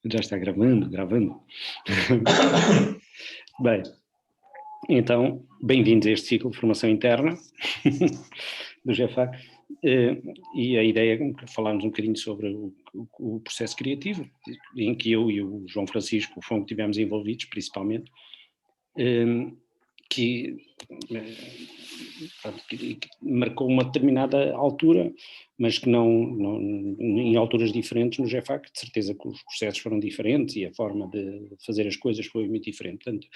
Já está gravando. Bem, então, bem-vindos a este ciclo de formação interna do GEFAC, e a ideia é falarmos um bocadinho sobre o processo criativo, em que eu e o João Francisco, o Fongo, estivemos envolvidos principalmente, que marcou uma determinada altura, mas que não em alturas diferentes no GEFAC, de certeza que os processos foram diferentes e a forma de fazer as coisas foi muito diferente. Portanto,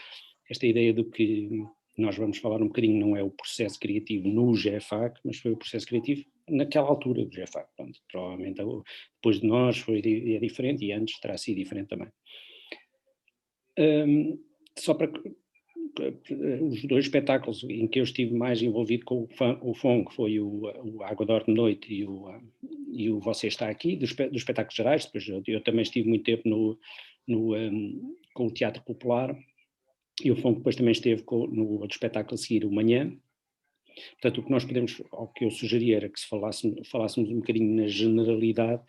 esta ideia do que nós vamos falar um bocadinho não é o processo criativo no GEFAC, mas foi o processo criativo naquela altura do GEFAC. Pronto, provavelmente depois de nós é diferente e antes terá sido diferente também. Só para os dois espetáculos em que eu estive mais envolvido com o Fongo foi o Água de Orbe de Noite e o Você Está Aqui, dos espetáculos gerais. Depois eu também estive muito tempo com o Teatro Popular, e o Fongo depois também esteve no outro espetáculo a seguir, o Manhã. Portanto, o que nós podemos, ou que eu sugeria, era que se falássemos um bocadinho na generalidade,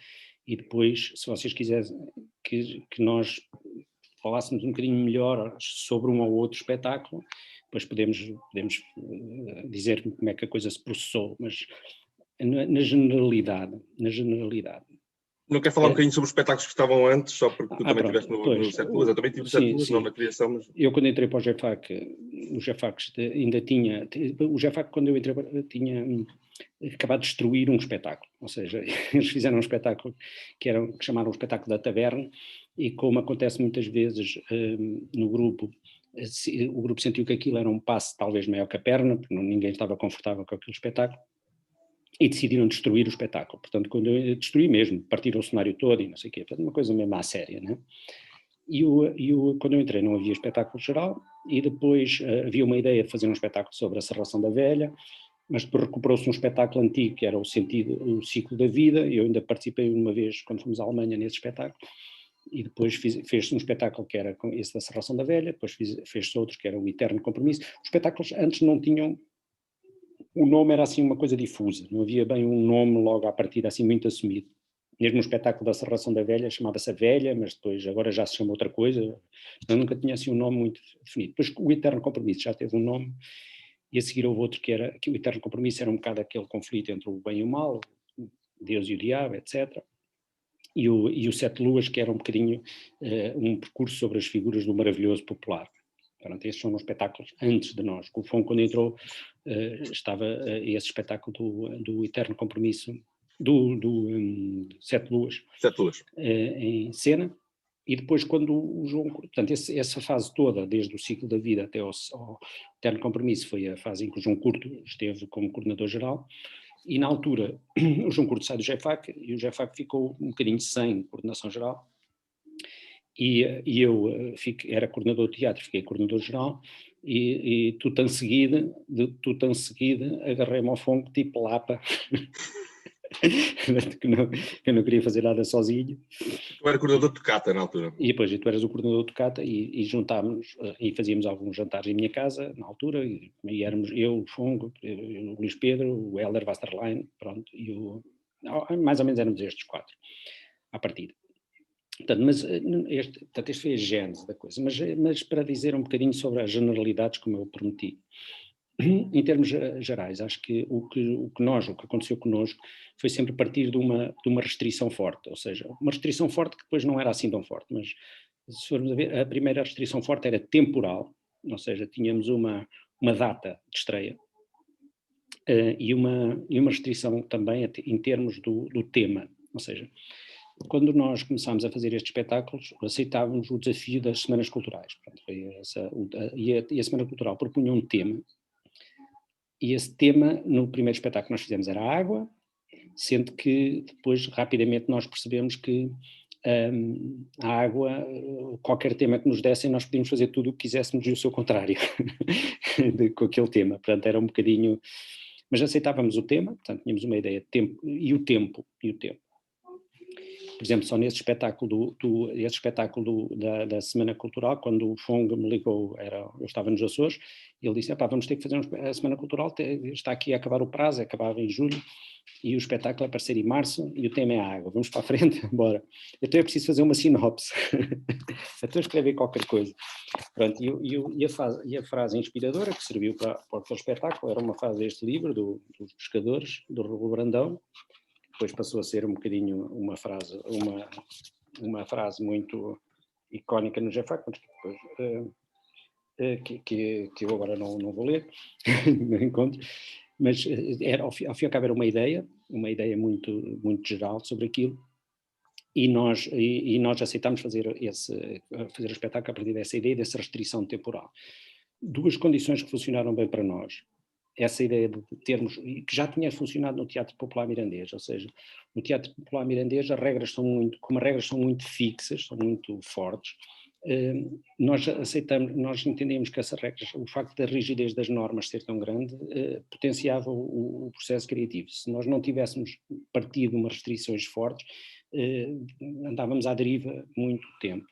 e depois, se vocês quisessem que nós falássemos um bocadinho melhor sobre um ou outro espetáculo, depois podemos dizer como é que a coisa se processou, mas na generalidade. Não quer falar um bocadinho sobre os espetáculos que estavam antes, só porque tu também estiveste no Sete Luas? Eu também tive no Sete Luas, não na criação, mas... Eu quando entrei para o GEFAC, o GEFAC ainda tinha... O GEFAC, quando eu entrei, tinha acabado de destruir um espetáculo, ou seja, eles fizeram um espetáculo que chamaram o Espetáculo da Taverna, e como acontece muitas vezes no grupo, o grupo sentiu que aquilo era um passo talvez maior que a perna, porque ninguém estava confortável com aquele espetáculo, e decidiram destruir o espetáculo. Portanto, quando eu destruí mesmo, partiram o cenário todo e não sei o quê, portanto, uma coisa mesmo à séria, né? E quando eu entrei não havia espetáculo geral, e depois havia uma ideia de fazer um espetáculo sobre a Serração da Velha, mas depois recuperou-se um espetáculo antigo, que era o ciclo da vida. Eu ainda participei uma vez, quando fomos à Alemanha, nesse espetáculo, e depois fez-se um espetáculo que era esse da Serração da Velha, depois fez-se outros que era o Eterno Compromisso. Os espetáculos antes não tinham... O nome era assim uma coisa difusa, não havia bem um nome logo à partida assim muito assumido. Mesmo o espetáculo da Serração da Velha chamava-se A Velha, mas depois agora já se chama outra coisa. Eu nunca tinha assim um nome muito definido. Depois o Eterno Compromisso já teve um nome, e a seguir houve outro que era, que o Eterno Compromisso era um bocado aquele conflito entre o bem e o mal, Deus e o diabo, etc. E o Sete Luas, que era um bocadinho um percurso sobre as figuras do maravilhoso popular. Portanto, esses são os espetáculos antes de nós. O Fongo, quando entrou, estava esse espetáculo do Eterno Compromisso, do Sete Luas, em cena. E depois, quando o João... Portanto, essa fase toda, desde o ciclo da vida até ao Eterno Compromisso, foi a fase em que o João Curto esteve como coordenador-geral, e na altura o João Curto sai do GEFAC, e o GEFAC ficou um bocadinho sem coordenação-geral, e eu era coordenador de teatro, fiquei coordenador-geral, e tudo tão seguido, agarrei-me ao Fongo tipo Lapa, que eu não queria fazer nada sozinho. Tu era coordenador de Cata na altura. E depois tu eras o coordenador de Cata, e juntámos e fazíamos alguns jantares em minha casa na altura, e éramos eu, o Fongo, o Luís Pedro, o Helder Westerlein, pronto, e mais ou menos éramos estes quatro, à partida. Portanto, mas este foi a gênese da coisa, mas para dizer um bocadinho sobre as generalidades, como eu prometi. Em termos gerais, acho que o que aconteceu connosco foi sempre partir de uma restrição forte, ou seja, uma restrição forte que depois não era assim tão forte, mas se formos a ver, a primeira restrição forte era temporal, ou seja, tínhamos uma data de estreia, e uma restrição também em termos do tema, ou seja, quando nós começámos a fazer estes espetáculos, aceitávamos o desafio das semanas culturais. Portanto, e a Semana Cultural propunha um tema, e esse tema, no primeiro espetáculo que nós fizemos, era a água, sendo que depois rapidamente nós percebemos que a água, qualquer tema que nos dessem, nós podíamos fazer tudo o que quiséssemos e o seu contrário com aquele tema. Portanto, era um bocadinho... Mas aceitávamos o tema, portanto, tínhamos uma ideia de tempo, e o tempo. Por exemplo, só nesse espetáculo, esse espetáculo da Semana Cultural, quando o Fong me ligou, eu estava nos Açores, ele disse, vamos ter que fazer a Semana Cultural, está aqui a acabar o prazo, acabava em julho, e o espetáculo vai aparecer em março, e o tema é a água, vamos para a frente, bora. Então é preciso fazer uma sinopse, então escrever qualquer coisa. Pronto, e a frase inspiradora que serviu para aquele espetáculo era uma frase deste livro, dos pescadores, do Raul Brandão, depois passou a ser um bocadinho uma frase muito icónica no Jaffa, que eu agora não vou ler, não encontro, mas ao fim e ao cabo era uma ideia muito, muito geral sobre aquilo, e nós aceitámos fazer o espetáculo a partir dessa ideia, dessa restrição temporal. Duas condições que funcionaram bem para nós. Essa ideia de termos, que já tinha funcionado no Teatro Popular Mirandês, ou seja, no Teatro Popular Mirandês as regras são muito fixas, são muito fortes, nós entendemos que essas regras, o facto da rigidez das normas ser tão grande, potenciava o processo criativo. Se nós não tivéssemos partido de umas restrições fortes, andávamos à deriva muito tempo.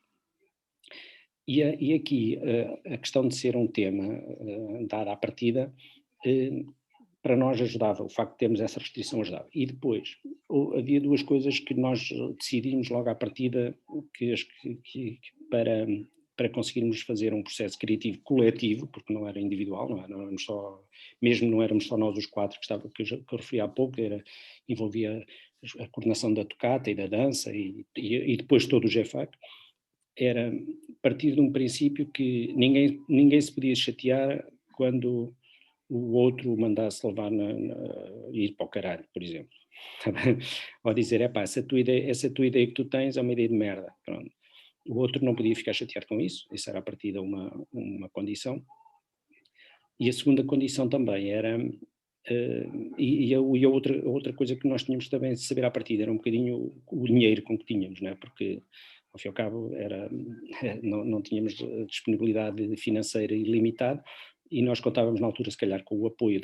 E aqui a questão de ser um tema dado à partida, para nós ajudava, o facto de termos essa restrição ajudava. E depois, havia duas coisas que nós decidimos logo à partida para conseguirmos fazer um processo criativo coletivo, porque não era individual, não éramos só nós os quatro que eu referi há pouco, envolvia a coordenação da tocata e da dança e depois todo o GFAC, era partir de um princípio que ninguém se podia chatear quando o outro mandasse levar ir para o caralho, por exemplo. Ou dizer, essa tua ideia que tu tens é uma ideia de merda. Pronto. O outro não podia ficar chateado com isso, isso era a partir de uma condição. E a segunda condição também era, a outra coisa que nós tínhamos também de saber à partida era um bocadinho o dinheiro com que tínhamos, não é? Porque ao fim e ao cabo não tínhamos disponibilidade financeira ilimitada, e nós contávamos na altura, se calhar, com o apoio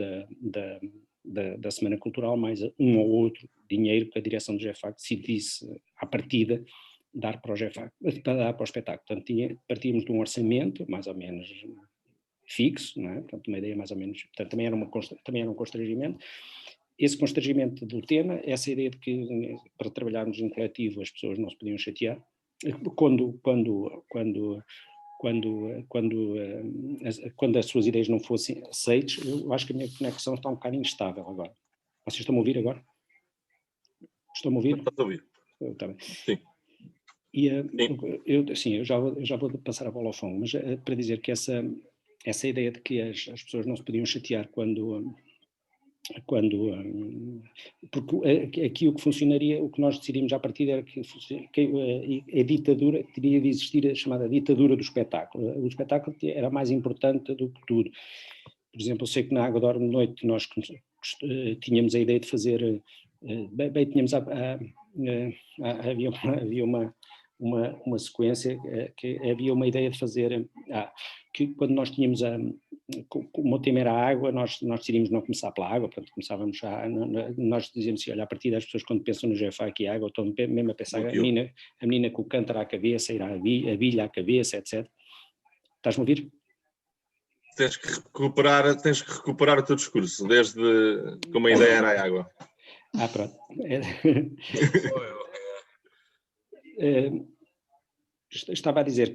da Semana Cultural, mais um ou outro dinheiro que a direção do GFAC decidisse, à partida, dar para o GFAC, para dar para o espetáculo. Portanto, partíamos de um orçamento, mais ou menos fixo, não é? Portanto, uma ideia mais ou menos, portanto, também era um constrangimento. Esse constrangimento do tema, essa ideia de que para trabalharmos em coletivo as pessoas não se podiam chatear, quando as suas ideias não fossem aceitas. Eu acho que a minha conexão está um bocado instável agora. Vocês estão a ouvir agora? Estão a ouvir? Estás a ouvir. Está bem. Sim. Eu já vou passar a bola ao Fong, mas para dizer que essa ideia de que as pessoas não se podiam chatear porque aqui o que funcionaria, o que nós decidimos à partida era que a ditadura, teria de existir a chamada ditadura do espetáculo. O espetáculo era mais importante do que tudo. Por exemplo, eu sei que na Água de Orme de Noite nós tínhamos a ideia de fazer, havia uma sequência que havia uma ideia de fazer, que quando nós tínhamos como o tema era a água, nós decidimos não começar pela água, portanto começávamos nós dizíamos assim, olha, a partir das pessoas quando pensam no GFAC e água, estão mesmo a pensar a menina com o cântaro à cabeça, ir a bilha à cabeça, etc. Estás-me a ouvir? Tens que recuperar o teu discurso, desde como a ideia era a água. Pronto. Estava a dizer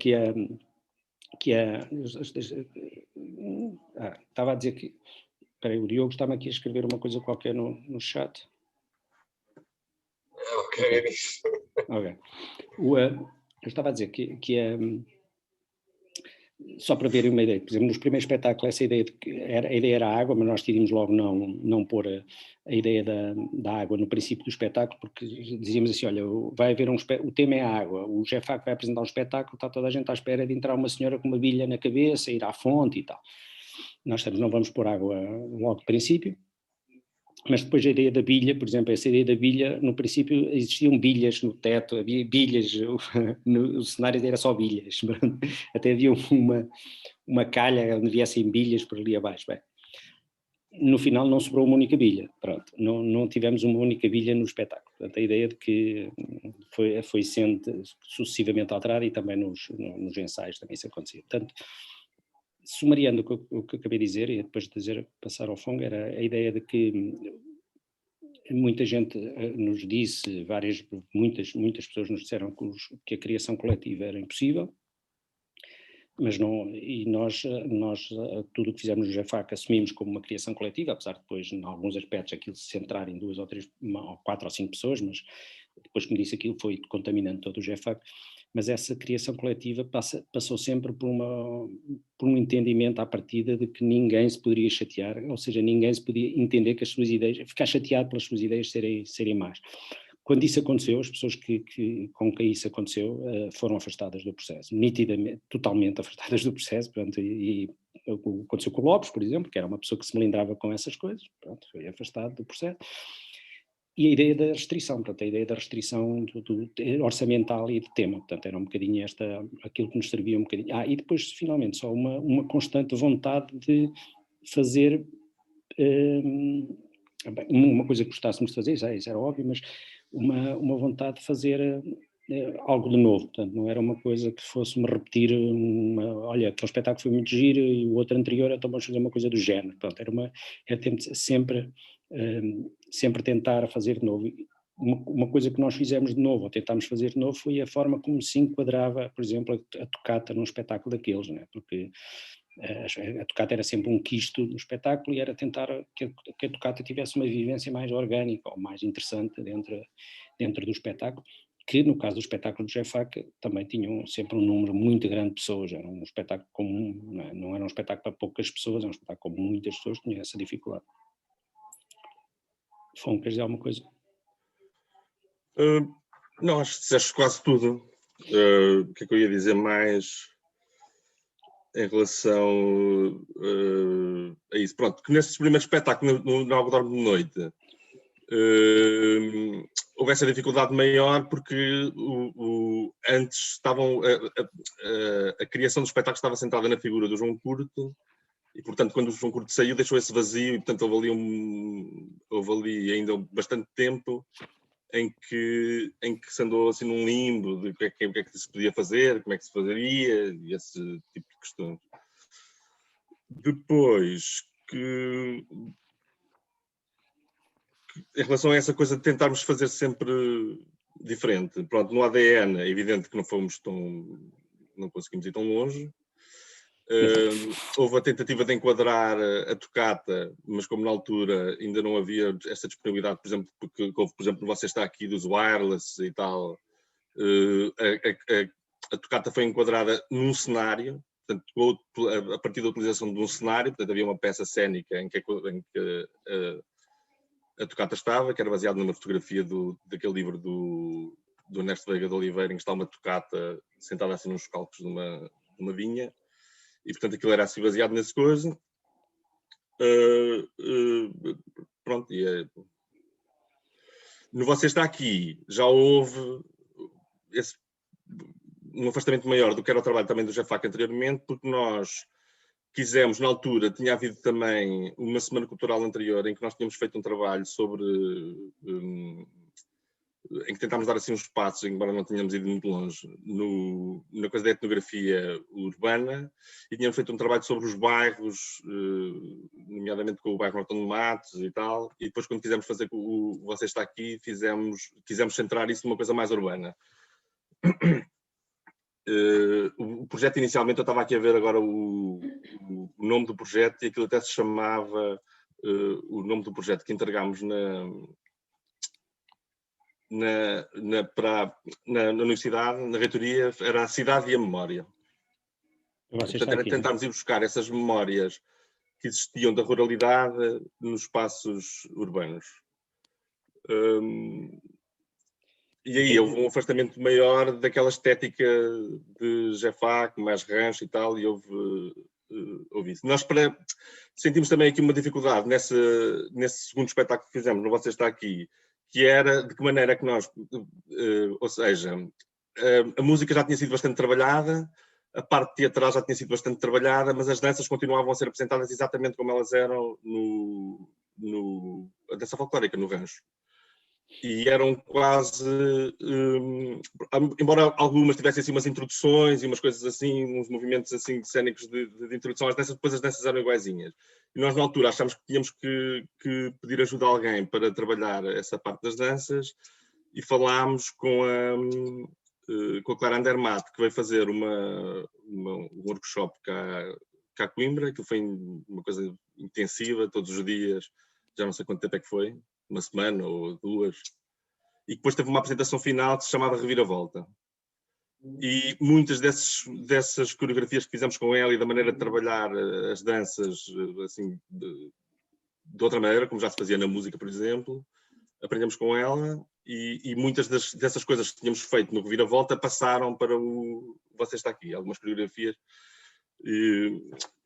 estava a dizer que, espera aí, o Diogo está-me aqui a escrever uma coisa qualquer no chat. Ok. Eu estava a dizer que só para verem uma ideia, por exemplo, nos primeiros espetáculos a ideia era a água, mas nós decidimos logo não pôr a ideia da água no princípio do espetáculo, porque dizíamos assim, olha, vai haver o tema é a água, o GFAC vai apresentar um espetáculo, está toda a gente à espera de entrar uma senhora com uma bilha na cabeça, ir à fonte e tal. Nós não vamos pôr água logo de princípio, mas depois a ideia da bilha, por exemplo, essa ideia da bilha, no princípio existiam bilhas no teto, havia bilhas, o cenário era só bilhas, até havia uma calha onde viessem bilhas por ali abaixo. Bem, no final não sobrou uma única bilha, pronto, não tivemos uma única bilha no espetáculo. Portanto, a ideia de que foi sendo sucessivamente alterada e também nos ensaios também isso acontecia. Portanto, sumariando o que acabei de dizer e depois de passar ao Fong, era a ideia de que muita gente nos disse, muitas pessoas nos disseram que a criação coletiva era impossível, mas não, e nós tudo o que fizemos no GEFAC assumimos como uma criação coletiva, apesar de depois, em alguns aspectos, aquilo se centrar em 2 ou 3, ou 4 ou 5 pessoas, mas depois, como disse, aquilo foi contaminando todo o GEFAC, mas essa criação coletiva passou sempre por um entendimento à partida de que ninguém se poderia chatear, ou seja, ninguém se podia entender que as suas ideias, ficar chateado pelas suas ideias serem más. Quando isso aconteceu, as pessoas com quem isso aconteceu foram afastadas do processo, nitidamente, totalmente afastadas do processo, pronto, e aconteceu com o Lopes, por exemplo, que era uma pessoa que se melindrava com essas coisas, pronto, foi afastado do processo. E a ideia da restrição, portanto, a ideia da restrição do orçamental e de tema, portanto, era um bocadinho aquilo que nos servia um bocadinho. E depois, finalmente, só uma constante vontade de fazer uma coisa que gostássemos de fazer, isso era óbvio, mas uma vontade de fazer algo de novo, portanto, não era uma coisa que fosse-me repetir, olha, aquele espetáculo foi muito giro e o outro anterior, então vamos fazer uma coisa do género, portanto, era sempre tentar fazer de novo. Uma coisa que nós fizemos de novo, ou tentámos fazer de novo, foi a forma como se enquadrava, por exemplo, a toccata num espetáculo daqueles, né? Porque a toccata era sempre um quisto do espetáculo e era tentar que a toccata tivesse uma vivência mais orgânica ou mais interessante dentro do espetáculo, que no caso do espetáculo do GEFAC também tinham sempre um número muito grande de pessoas, era um espetáculo comum, não era um espetáculo para poucas pessoas, era um espetáculo com muitas pessoas que tinham essa dificuldade. Fon, queres dizer alguma coisa? Não, acho que disseste quase tudo. O que é que eu ia dizer mais em relação a isso? Pronto, que nesse primeiro espetáculo, no Algodão de Noite, houve essa dificuldade maior porque antes estavam a criação do espetáculo estava centrada na figura do João Curto e, portanto, quando o João Curto saiu deixou esse vazio e, portanto, houve ali ainda bastante tempo em que se andou assim num limbo de o que é que se podia fazer, como é que se fazeria e esse tipo de questões. Depois em relação a essa coisa de tentarmos fazer sempre diferente, pronto, no ADN é evidente que não conseguimos ir tão longe. Houve a tentativa de enquadrar a toccata, mas como na altura ainda não havia essa disponibilidade, por exemplo, porque houve, por exemplo, você está aqui dos wireless e tal, a toccata foi enquadrada num cenário, portanto, a partir da utilização de um cenário, portanto, havia uma peça cênica em que a toccata estava, que era baseada numa fotografia daquele livro do Ernesto Veiga de Oliveira, em que está uma toccata sentada assim nos calcos de uma vinha, e portanto aquilo era assim baseado nessa coisa. Pronto, no Você Está Aqui já houve um afastamento maior do que era o trabalho também do GEFAC anteriormente, porque nós quisemos, na altura, tinha havido também uma semana cultural anterior em que nós tínhamos feito um trabalho sobre em que tentámos dar assim uns passos, embora não tenhamos ido muito longe, na coisa da etnografia urbana, e tínhamos feito um trabalho sobre os bairros, nomeadamente com o bairro Nortão de Matos e tal, e depois quando quisemos fazer o Você Está Aqui, quisemos centrar isso numa coisa mais urbana. O projeto inicialmente, eu estava aqui a ver agora o nome do projeto, e aquilo até se chamava, o nome do projeto que entregámos na universidade, na reitoria, era a Cidade e a Memória. Portanto, era tentarmos ir buscar essas memórias que existiam da ruralidade nos espaços urbanos. E aí houve um afastamento maior daquela estética de GEFAC, mais rancho e tal, e houve isso. Nós sentimos também aqui uma dificuldade nesse segundo espetáculo que fizemos, no Você Está Aqui, que era de que maneira que nós, ou seja, a música já tinha sido bastante trabalhada, a parte teatral já tinha sido bastante trabalhada, mas as danças continuavam a ser apresentadas exatamente como elas eram na dança folclórica, no rancho. E eram quase, embora algumas tivessem assim umas introduções e umas coisas assim, uns movimentos assim cénicos de introdução às danças, depois as danças eram iguaizinhas. E nós na altura achámos que tínhamos que pedir ajuda a alguém para trabalhar essa parte das danças e falámos com a Clara Andermatt, que veio fazer um workshop cá a Coimbra, que foi uma coisa intensiva, todos os dias, já não sei quanto tempo é que foi, uma semana ou 2, e depois teve uma apresentação final que se chamava Reviravolta. E muitas dessas coreografias que fizemos com ela e da maneira de trabalhar as danças assim, de outra maneira, como já se fazia na música, por exemplo, aprendemos com ela e muitas dessas coisas que tínhamos feito no Reviravolta passaram para o Você Está Aqui, algumas coreografias,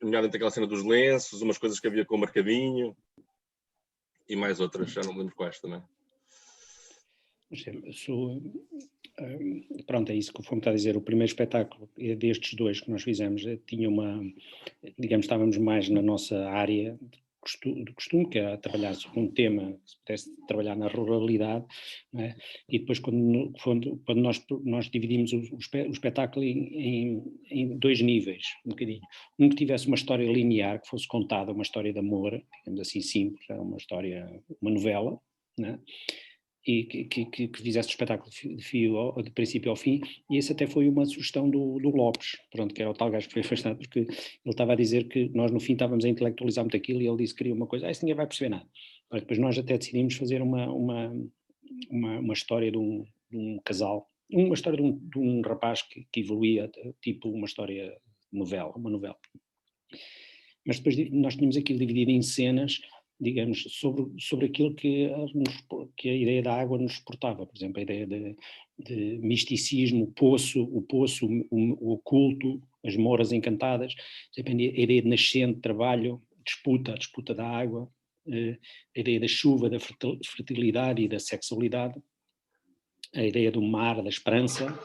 nomeadamente aquela cena dos lenços, umas coisas que havia com o marcadinho, e mais outras, já não me lembro quais também. Pronto, é isso que o Fomo está a dizer. O primeiro espetáculo destes dois que nós fizemos tinha digamos, estávamos mais na nossa área de costume, que era trabalhar sobre um tema, que se pudesse trabalhar na ruralidade, não é? E depois quando nós dividimos o espetáculo em 2 níveis, um bocadinho. Um que tivesse uma história linear, que fosse contada uma história de amor, digamos assim, simples, era uma história, uma novela, não é? E que fizesse o espetáculo de princípio ao fim, e esse até foi uma sugestão do Lopes, pronto, que era o tal gajo que foi afastado, porque ele estava a dizer que nós no fim estávamos a intelectualizar muito aquilo, e ele disse que queria uma coisa, isso ninguém vai perceber nada. Mas depois nós até decidimos fazer uma história de um casal, uma história de um rapaz que evoluía, tipo uma história novela, uma novela. Mas depois nós tínhamos aquilo dividido em cenas, digamos, sobre aquilo que a ideia da água nos portava, por exemplo, a ideia de misticismo, o poço, o oculto, as moras encantadas, a ideia de nascente, trabalho, a disputa da água, a ideia da chuva, da fertilidade e da sexualidade, a ideia do mar, da esperança,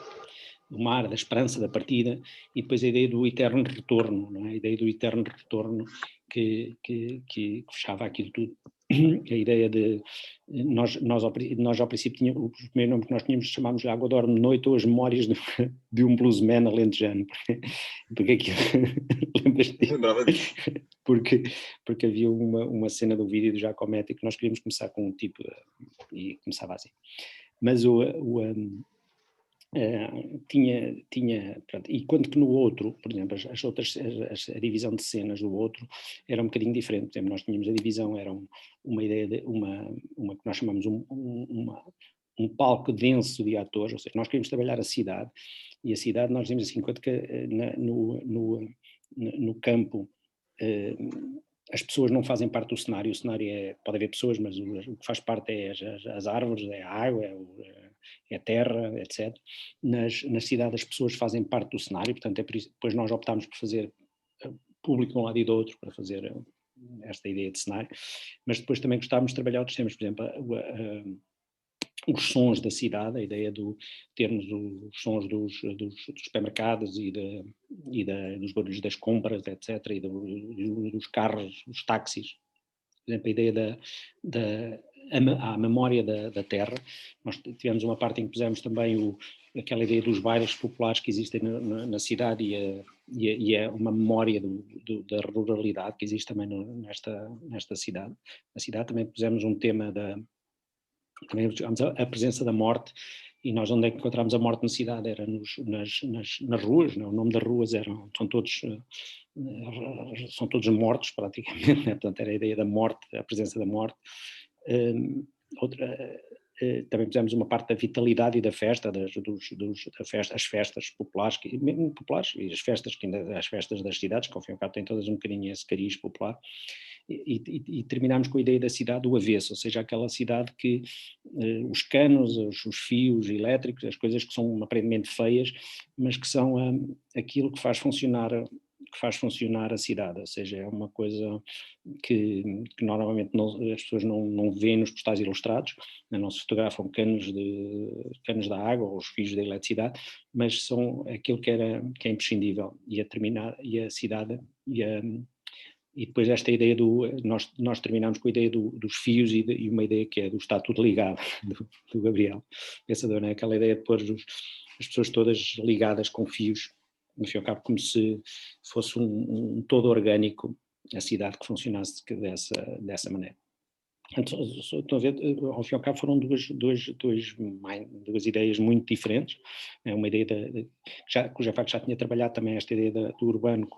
da partida, e depois a ideia do eterno retorno, não é? A ideia do eterno retorno que fechava aquilo tudo. A ideia de, nós ao princípio tínhamos, o primeiro nome que nós tínhamos chamámos de Água Dorme de Noite ou as Memórias de um Bluesman alentejano, porque aquilo, lembras-te disso? Porque havia uma cena do vídeo do Giacometti que nós queríamos começar com um tipo, e começava assim. Mas pronto, e quando que no outro, por exemplo, a divisão de cenas do outro era um bocadinho diferente. Por exemplo, nós tínhamos a divisão, era uma ideia de uma que nós chamamos um palco denso de atores, ou seja, nós queríamos trabalhar a cidade, e a cidade nós dizemos assim, enquanto que no campo as pessoas não fazem parte do cenário, o cenário pode haver pessoas, mas o que faz parte é as árvores, é a água, é a terra, etc. Na cidade as pessoas fazem parte do cenário, portanto por isso, depois nós optámos por fazer público de um lado e do outro, para fazer esta ideia de cenário, mas depois também gostávamos de trabalhar outros temas, por exemplo, os sons da cidade, a ideia de termos os sons dos supermercados e dos barulhos das compras, etc., e dos carros, dos táxis. Por exemplo, a ideia a memória da terra. Nós tivemos uma parte em que pusemos também aquela ideia dos bairros populares que existem na cidade e é uma memória da ruralidade que existe também nesta cidade. Na cidade também pusemos um tema também buscámos a presença da morte, e nós onde é que encontramos a morte na cidade? Era nas ruas, não? O nome das ruas são todos mortos praticamente, né? Portanto era a ideia da morte, a presença da morte. Também fizemos uma parte da vitalidade e da festa, as festas populares, mesmo populares, e as festas das cidades, que ao fim e ao cabo têm todas um bocadinho esse cariz popular, e terminámos com a ideia da cidade do avesso, ou seja, aquela cidade que os canos, os fios elétricos, as coisas que são aparentemente feias, mas que são aquilo que faz funcionar a cidade, ou seja, é uma coisa que normalmente as pessoas não veem nos postais ilustrados, não se fotografam canos da água ou os fios da eletricidade, mas são aquilo que é imprescindível, e a cidade E depois esta ideia nós terminamos com a ideia dos fios e uma ideia que é do está tudo ligado, do Gabriel Pensador, né? Aquela ideia de pôr as pessoas todas ligadas com fios, no fim e ao cabo, como se fosse um todo orgânico, a cidade que funcionasse dessa maneira. Então, estou a ver, ao fim e ao cabo foram duas ideias muito diferentes. Uma ideia que o Jafak já tinha trabalhado também esta ideia do urbano,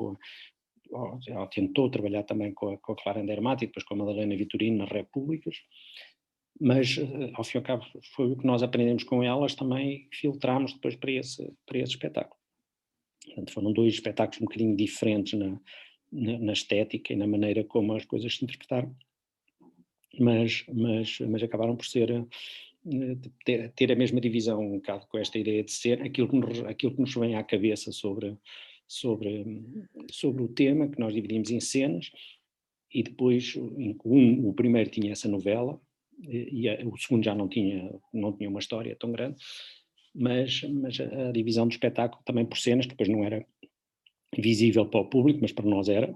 ela tentou trabalhar também com a Clara Andermatt e depois com a Madalena Vitorino nas Repúblicas, mas ao fim e ao cabo foi o que nós aprendemos com elas, também filtrámos depois para esse espetáculo. Portanto, foram dois espetáculos um bocadinho diferentes na estética e na maneira como as coisas se interpretaram, mas acabaram por ter a mesma divisão, um bocado com esta ideia de ser aquilo que nos vem à cabeça sobre o tema, que nós dividimos em cenas, e depois o primeiro tinha essa novela, e o segundo já não tinha uma história tão grande, mas a divisão do espetáculo também por cenas, que depois não era visível para o público, mas para nós era.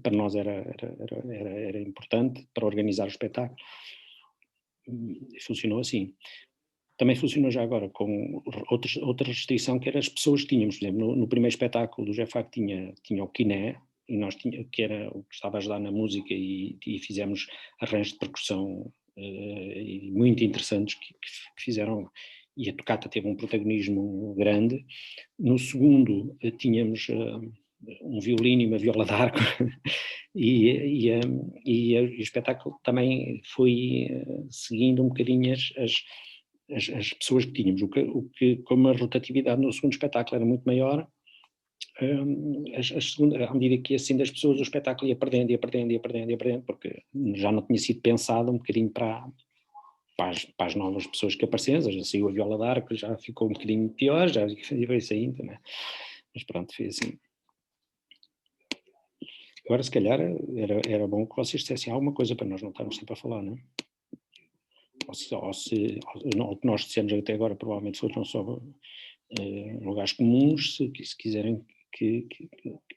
Para nós era importante para organizar o espetáculo. Funcionou assim. Também funcionou já agora com outra restrição, que era as pessoas que tínhamos. Por exemplo, no primeiro espetáculo do Jafak tinha o Quiné, e que era o que estava a ajudar na música, e fizemos arranjos de percussão muito interessantes que fizeram, e a tocata teve um protagonismo grande. No segundo tínhamos um violino e uma viola d'arco, e o espetáculo também foi seguindo um bocadinho as pessoas que tínhamos, o que como a rotatividade no segundo espetáculo era muito maior, à medida que ia saindo as pessoas, o espetáculo ia perdendo, porque já não tinha sido pensado um bocadinho para as novas pessoas que apareciam. Já saiu a viola d'arco, já ficou um bocadinho pior, já foi saindo, né? Mas pronto, foi assim. Agora, se calhar, era bom que vocês dissessem alguma coisa para nós não estarmos sempre a falar, não é? O que nós dissemos até agora provavelmente foram só lugares comuns. Se quiserem que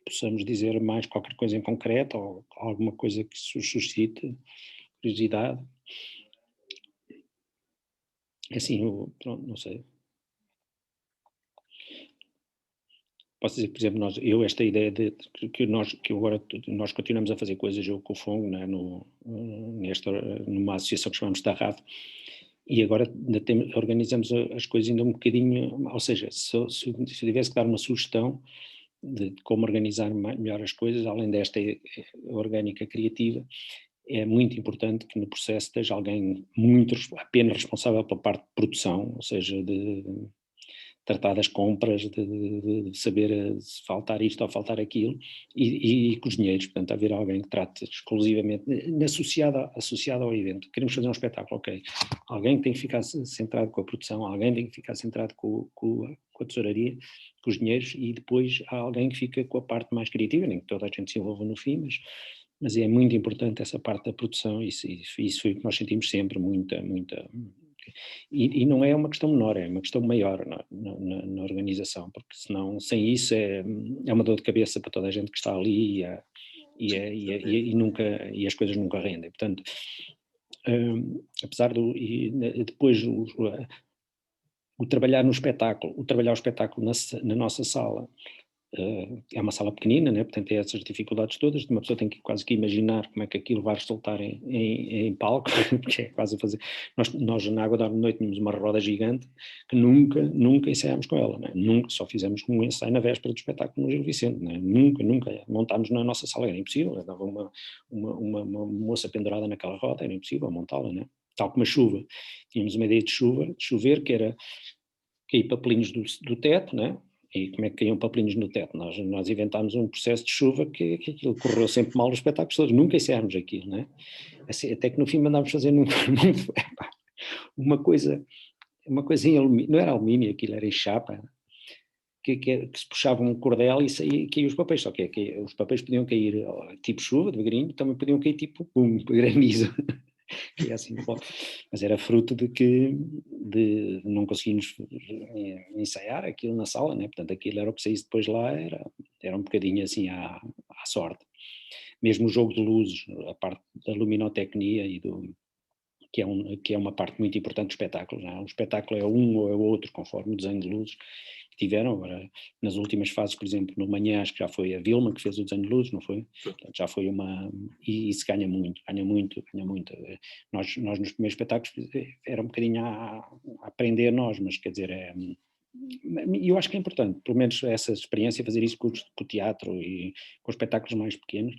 possamos dizer mais qualquer coisa em concreto, ou alguma coisa que suscite curiosidade. Assim, pronto, não sei. Posso dizer, por exemplo, esta ideia de que agora nós continuamos a fazer coisas, eu com o Fongo, né, numa associação que chamamos Tarraf, e agora organizamos as coisas ainda um bocadinho, ou seja, se eu tivesse que dar uma sugestão de como organizar melhor as coisas, além desta orgânica criativa, é muito importante que no processo esteja alguém apenas responsável pela parte de produção, ou seja, de tratar das compras, de saber se faltar isto ou faltar aquilo, e cozinheiros. Portanto, haver alguém que trate exclusivamente, associado ao evento. Queremos fazer um espetáculo, ok. Alguém tem que ficar centrado com a produção, alguém tem que ficar centrado com a tesouraria, cozinheiros, e depois há alguém que fica com a parte mais criativa, nem que toda a gente se envolva no fim, mas é muito importante essa parte da produção. Isso foi o que nós sentimos sempre, muita. E não é uma questão menor, é uma questão maior na organização, porque senão, sem isso, é uma dor de cabeça para toda a gente que está ali, e as coisas nunca rendem. Portanto, apesar depois o trabalhar no espetáculo, trabalhar o espetáculo na nossa sala, é uma sala pequenina, né? Portanto tem essas dificuldades todas, uma pessoa tem que quase que imaginar como é que aquilo vai resultar em palco, que é quase a fazer. Nós na Água da Noite tínhamos uma roda gigante que nunca ensaiámos com ela, né? Nunca, só fizemos um ensaio na véspera do espetáculo no Gil Vicente, né? Nunca montámos na nossa sala, era impossível, dava uma moça pendurada naquela roda, era impossível montá-la, né? Tal como a chuva, tínhamos uma ideia de chover, que era cair papelinhos do teto, né? E como é que caíam papelinhos no teto? Nós inventámos um processo de chuva que aquilo correu sempre mal nos espetáculos todos, nunca ensaiámos aquilo, né? Assim, até que no fim mandámos fazer uma coisa em alumínio, não era alumínio, aquilo era em chapa, que se puxava um cordel e caía os papéis, só que os papéis podiam cair tipo chuva, devagarinho, também podiam cair tipo granizo. Que é assim, mas era fruto de não conseguirmos ensaiar aquilo na sala, né? Portanto aquilo era o que saísse depois lá, era um bocadinho assim à sorte. mesmo o jogo de luzes, a parte da luminotecnia que é uma parte muito importante do espetáculo, não é? O espetáculo é um ou é outro, conforme o desenho de luzes que tiveram. Agora, nas últimas fases, por exemplo, no Manhã, acho que já foi a Vilma que fez o desenho de luzes, não foi? Portanto, já foi e isso ganha muito. Nós nos primeiros espetáculos era um bocadinho a aprender nós, mas quer dizer, eu acho que é importante, pelo menos essa experiência, fazer isso com o teatro e com espetáculos mais pequenos,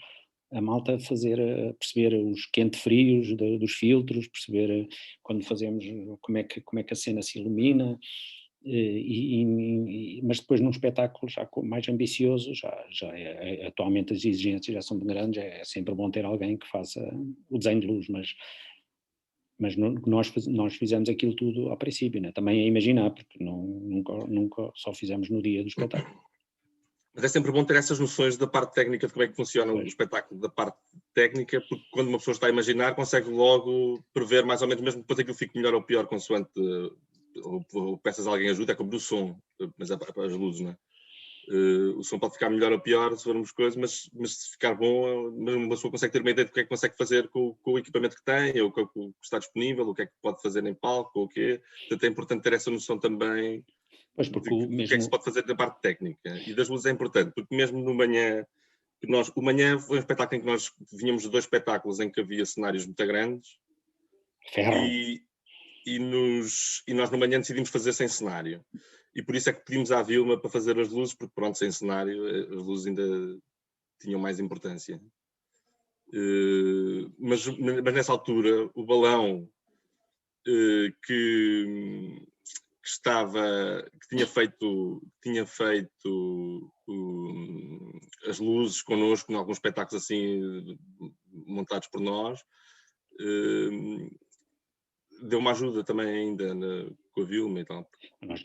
a malta perceber os quente-frios dos filtros, perceber quando fazemos como é que a cena se ilumina, mas depois num espetáculo já mais ambicioso, atualmente as exigências já são grandes, é sempre bom ter alguém que faça o desenho de luz, mas nós fizemos aquilo tudo ao princípio, né? Também a imaginar, porque nunca só fizemos no dia do espetáculo. Mas é sempre bom ter essas noções da parte técnica, de como é que funciona o espetáculo, da parte técnica, porque quando uma pessoa está a imaginar, consegue logo prever mais ou menos, mesmo depois aquilo fique melhor ou pior, consoante ou peças alguém ajuda, é como do som, mas as luzes, não é? O som pode ficar melhor ou pior se formos coisas, mas se ficar bom, uma pessoa consegue ter uma ideia do que é que consegue fazer com o equipamento que tem, ou com o que está disponível, o que é que pode fazer em palco, ou o quê. Portanto, é importante ter essa noção também. Pois, porque do que é que se pode fazer na parte técnica. E das luzes é importante, porque mesmo no Manhã, o Manhã foi um espetáculo em que nós vínhamos de 2 espetáculos em que havia cenários muito grandes e nós no Manhã decidimos fazer sem cenário. E por isso é que pedimos à Vilma para fazer as luzes, porque pronto, sem cenário as luzes ainda tinham mais importância. Mas nessa altura o balão que tinha feito as luzes connosco em alguns espetáculos assim montados por nós, deu uma ajuda também ainda com a Vilma e tal.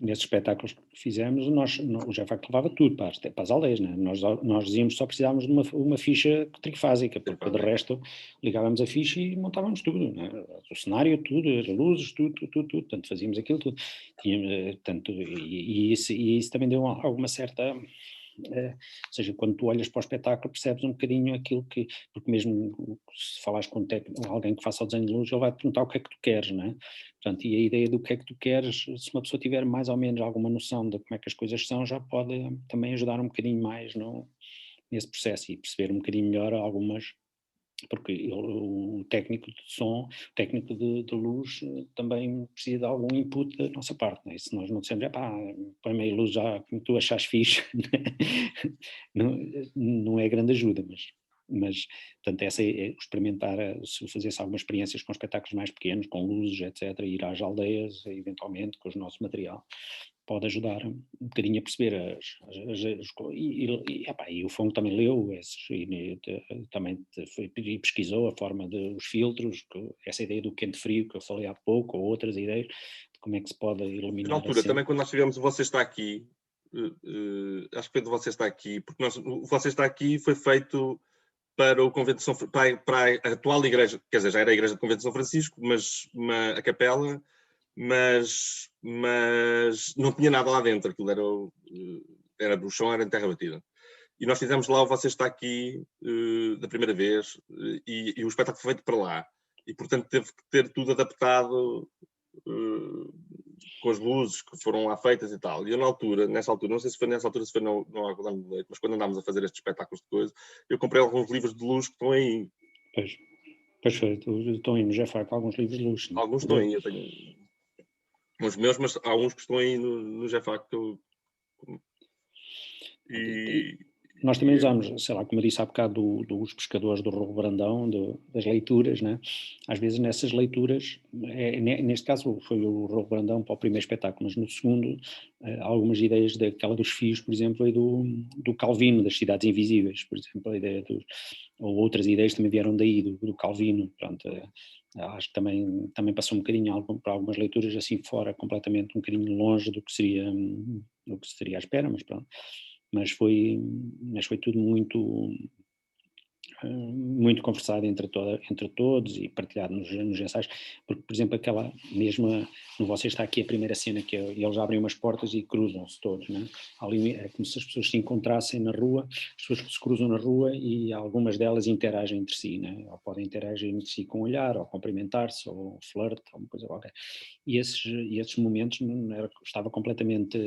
Nesses espetáculos que fizemos, o Jefac levava tudo para as aldeias, né? Nós dizíamos que só precisávamos de uma ficha trifásica, porque de resto ligávamos a ficha e montávamos tudo, né? O cenário, tudo, as luzes, tudo, portanto fazíamos aquilo tudo. E isso também deu alguma certa... ou seja, quando tu olhas para o espetáculo percebes um bocadinho aquilo porque mesmo se falares com alguém que faça o desenho de luz, ele vai te perguntar o que é que tu queres, não é? Portanto, e a ideia do que é que tu queres, se uma pessoa tiver mais ou menos alguma noção de como é que as coisas são, já pode também ajudar um bocadinho mais nesse processo e perceber um bocadinho melhor algumas, porque o técnico de som, o técnico de luz também precisa de algum input da nossa parte, né? E se nós não dissemos, põe meio luz já como tu achas fixe, não é grande ajuda, mas portanto essa experimentar, se fazer-se algumas experiências com espetáculos mais pequenos, com luzes, etc., ir às aldeias, eventualmente, com o nosso material, pode ajudar um bocadinho a perceber e o Fongo também leu também pesquisou a forma dos filtros, essa ideia do quente-frio que eu falei há pouco, ou outras ideias de como é que se pode iluminar. Na altura, também quando nós tivemos o Você Está Aqui, acho que foi do Você Está Aqui, porque o Você Está Aqui foi feito para o Convento de São para a atual igreja, quer dizer, já era a igreja do Convento de São Francisco, mas a capela, mas não tinha nada lá dentro, aquilo era do chão, era em terra batida. E nós fizemos lá o Você Está Aqui da primeira vez, e o espetáculo foi feito para lá. E, portanto, teve que ter tudo adaptado com as luzes que foram lá feitas e tal. E eu nessa altura, não sei se foi nessa altura, se foi no Algodão de Leite, mas quando andámos a fazer estes espetáculos de coisa, eu comprei alguns livros de luz que estão aí. Pois foi, estão aí no Jefac alguns livros de luz. Sim. Alguns estão aí, eu tenho uns meus, mas há uns que estão aí no Jefac que eu... Nós também usamos, sei lá, como eu disse há bocado, dos pescadores do Rolo Brandão, das leituras, né? Às vezes nessas leituras, neste caso foi o Rolo Brandão para o primeiro espetáculo, mas no segundo, algumas ideias daquela dos fios, por exemplo, e do Calvino, das cidades invisíveis, por exemplo, a ideia ou outras ideias também vieram daí, do Calvino, pronto. Acho que também passou um bocadinho para algumas leituras assim fora, completamente um bocadinho longe do que seria à espera, mas pronto. Mas foi tudo muito muito conversado entre todos e partilhado nos ensaios, porque, por exemplo, aquela mesma, no Você Está Aqui, a primeira cena, que eles abrem umas portas e cruzam-se todos, né? Ali é como se as pessoas se encontrassem na rua, as pessoas que se cruzam na rua e algumas delas interagem entre si, né? Ou podem interagir entre si com o olhar, ou cumprimentar-se, ou flirt, ou uma coisa qualquer. E esses momentos estava completamente...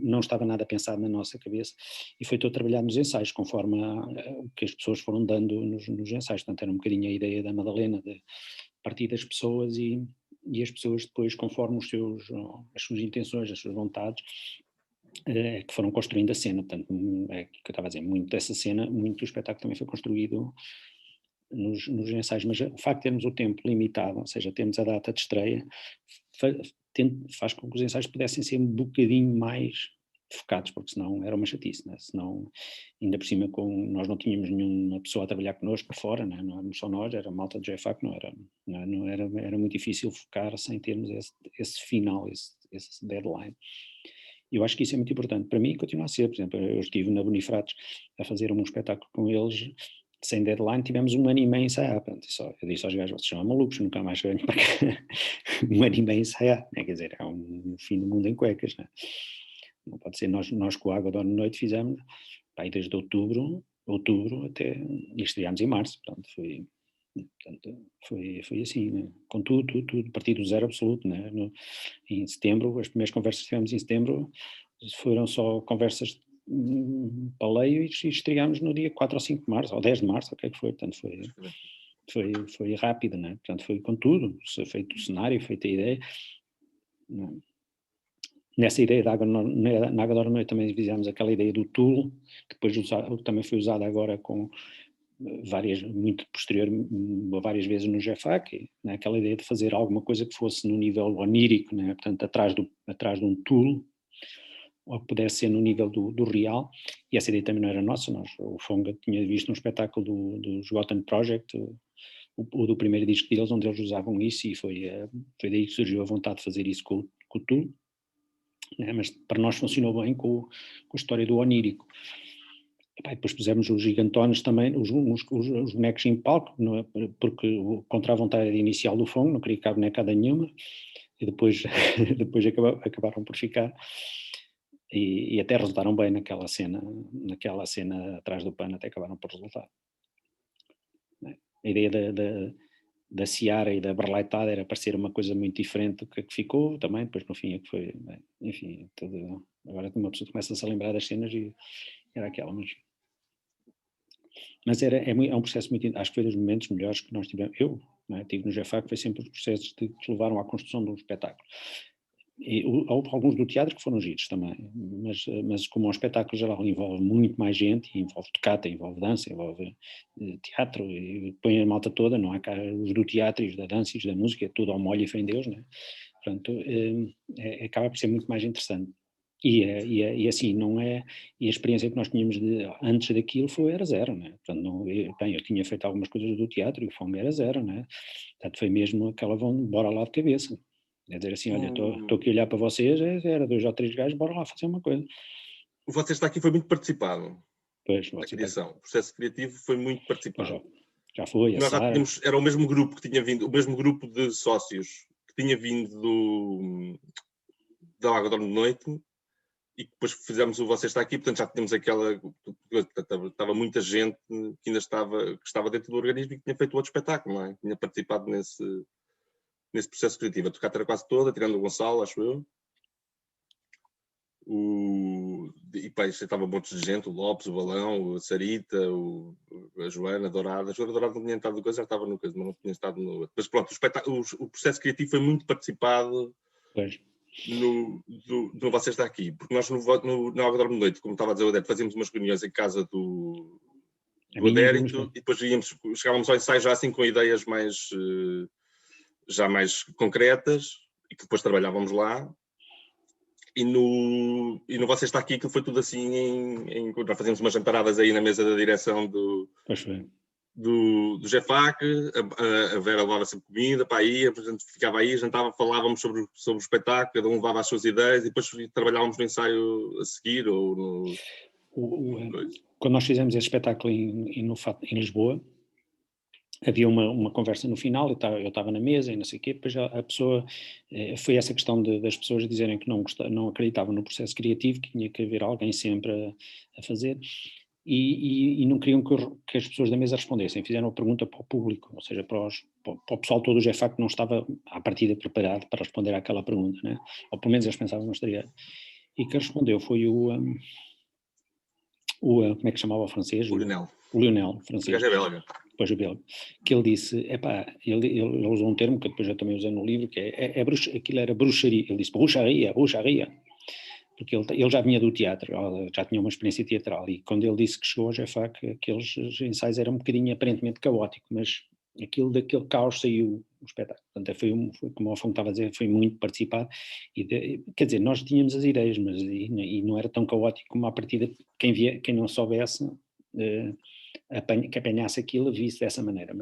não estava nada pensado na nossa cabeça e foi todo trabalhado nos ensaios, conforme o que as pessoas foram dando nos ensaios. Portanto, era um bocadinho a ideia da Madalena, de partir das pessoas e as pessoas depois, conforme as suas intenções, as suas vontades, que foram construindo a cena. Portanto, é que eu estava a dizer, muito dessa cena, muito do espetáculo também foi construído nos ensaios, mas o facto de termos o tempo limitado, ou seja, termos a data de estreia, faz com que os ensaios pudessem ser um bocadinho mais focados, porque senão era uma chatice, né? Senão, ainda por cima, nós não tínhamos nenhuma pessoa a trabalhar connosco fora, né? Não éramos só nós, era a malta do JFAC, era muito difícil focar sem termos esse final, esse deadline. Eu acho que isso é muito importante. Para mim, continua a ser. Por exemplo, eu estive na Bonifratos a fazer um espetáculo com eles, sem deadline, tivemos 1 ano e meio a ensaiar. Eu disse aos gajos, vocês são malucos, nunca mais venho para cá. 1 ano e meio a ensaiar, né? Quer dizer, é um fim do mundo em cuecas, né? Não pode ser. Nós com a Água da Noite fizemos, aí desde outubro até, e estreámos em março, portanto foi assim, né? Com tudo, a partir do zero absoluto, né? Em setembro, as primeiras conversas que tivemos em setembro foram só conversas paleio e estreámos no dia 4 ou 5 de março, ou 10 de março, o que é que foi, portanto foi rápido, né? Portanto foi com tudo, feito o cenário, feita a ideia. Nessa ideia na Água da Noite também fizemos aquela ideia do tool, que depois também foi usada agora com muito posterior, várias vezes no JFAC, né? Aquela ideia de fazer alguma coisa que fosse no nível onírico, né? Portanto atrás de um tool, ou que pudesse ser no nível do real, e essa ideia também não era nossa, o Fonga tinha visto um espetáculo dos Gotham Project, o do primeiro disco deles, onde eles usavam isso, e foi daí que surgiu a vontade de fazer isso com o tool, né? Mas para nós funcionou bem com a história do onírico. E depois pusemos os gigantones também, os bonecos em palco, porque contra a vontade inicial do Fonga, não queria que a bonecada nenhuma, e depois acabaram por ficar, e até resultaram bem naquela cena atrás do pano, até acabaram por resultar. A ideia da Ciara e da Berlaitada era parecer uma coisa muito diferente do que ficou também, depois no fim é que foi, enfim, agora uma pessoa começa-se a lembrar das cenas e era aquela, mas é um processo muito, acho que foi dos momentos melhores que nós tivemos, tive no JFAC, foi sempre os processos que levaram à construção de um espetáculo. E houve alguns do teatro que foram giros também, mas como um espetáculo geral envolve muito mais gente, envolve tocata, envolve dança, envolve teatro, e põe a malta toda, não há cá os do teatro e os da dança e os da música, é tudo ao molho e fé em Deus, né? Portanto, acaba por ser muito mais interessante. E assim, não é, e a experiência que nós tínhamos antes daquilo era zero, né? Portanto, eu tinha feito algumas coisas do teatro e o fome era zero, né? Portanto, foi mesmo aquela bora lá de cabeça. É dizer assim, olha, estou aqui a olhar para vocês, era 2 ou 3 gajos, bora lá fazer uma coisa. O Você Está Aqui foi muito participado. Pois, a criação. O processo criativo foi muito participado. Já foi, nós já tínhamos, era o mesmo grupo que tinha vindo, o mesmo grupo de sócios que tinha vindo da Água da Noite, e depois fizemos o Você Está Aqui, portanto já tínhamos estava muita gente que ainda estava dentro do organismo e que tinha feito outro espetáculo, não é? Tinha participado nesse processo criativo. A tocata era quase toda, tirando o Gonçalo, acho eu. E pá, estava montes de gente, o Lopes, o Balão, a Sarita, a Joana, a Dourada. A Joana Dourada não tinha entrado no coisa, já estava no coisa, mas não tinha estado no... Mas pronto, o processo criativo foi muito participado no Você Está Aqui, porque nós na Água da Noite, como estava a dizer o Adérito, fazíamos umas reuniões em casa do Adérito, e depois chegávamos ao ensaio já assim com ideias já mais concretas, e que depois trabalhávamos lá. E no Você Está Aqui, que foi tudo assim, nós fazíamos umas jantaradas aí na mesa da direção do JFAC, a Vera levava sempre comida para aí, a gente ficava aí, jantava, falávamos sobre o espetáculo, cada um levava as suas ideias e depois trabalhávamos no ensaio a seguir ou no... quando nós fizemos esse espetáculo em Lisboa, havia uma conversa no final, eu estava na mesa e não sei o quê, depois a pessoa, foi essa questão das pessoas dizerem que não acreditavam no processo criativo, que tinha que haver alguém sempre a fazer, e não queriam que as pessoas da mesa respondessem, fizeram a pergunta para o público, ou seja, para o pessoal todo do GFAC que não estava à partida preparado para responder àquela pergunta, né? Ou pelo menos eles pensavam que não estaria. E quem respondeu foi como é que chamava o francês? O Lionel. O Lionel, francês. O gajo é belga. Depois o belga. Que ele disse, ele usou um termo que depois eu também usei no livro, que aquilo era bruxaria. Ele disse bruxaria. Porque ele já vinha do teatro, já tinha uma experiência teatral, e quando ele disse que chegou ao GFAC, aqueles ensaios eram um bocadinho aparentemente caótico, mas daquele caos saiu o espetáculo. Portanto, foi como o Afonso estava a dizer, foi muito participado, quer dizer, nós tínhamos as ideias, mas e não era tão caótico como à partida, quem não soubesse, que apanhasse aquilo, visse dessa maneira,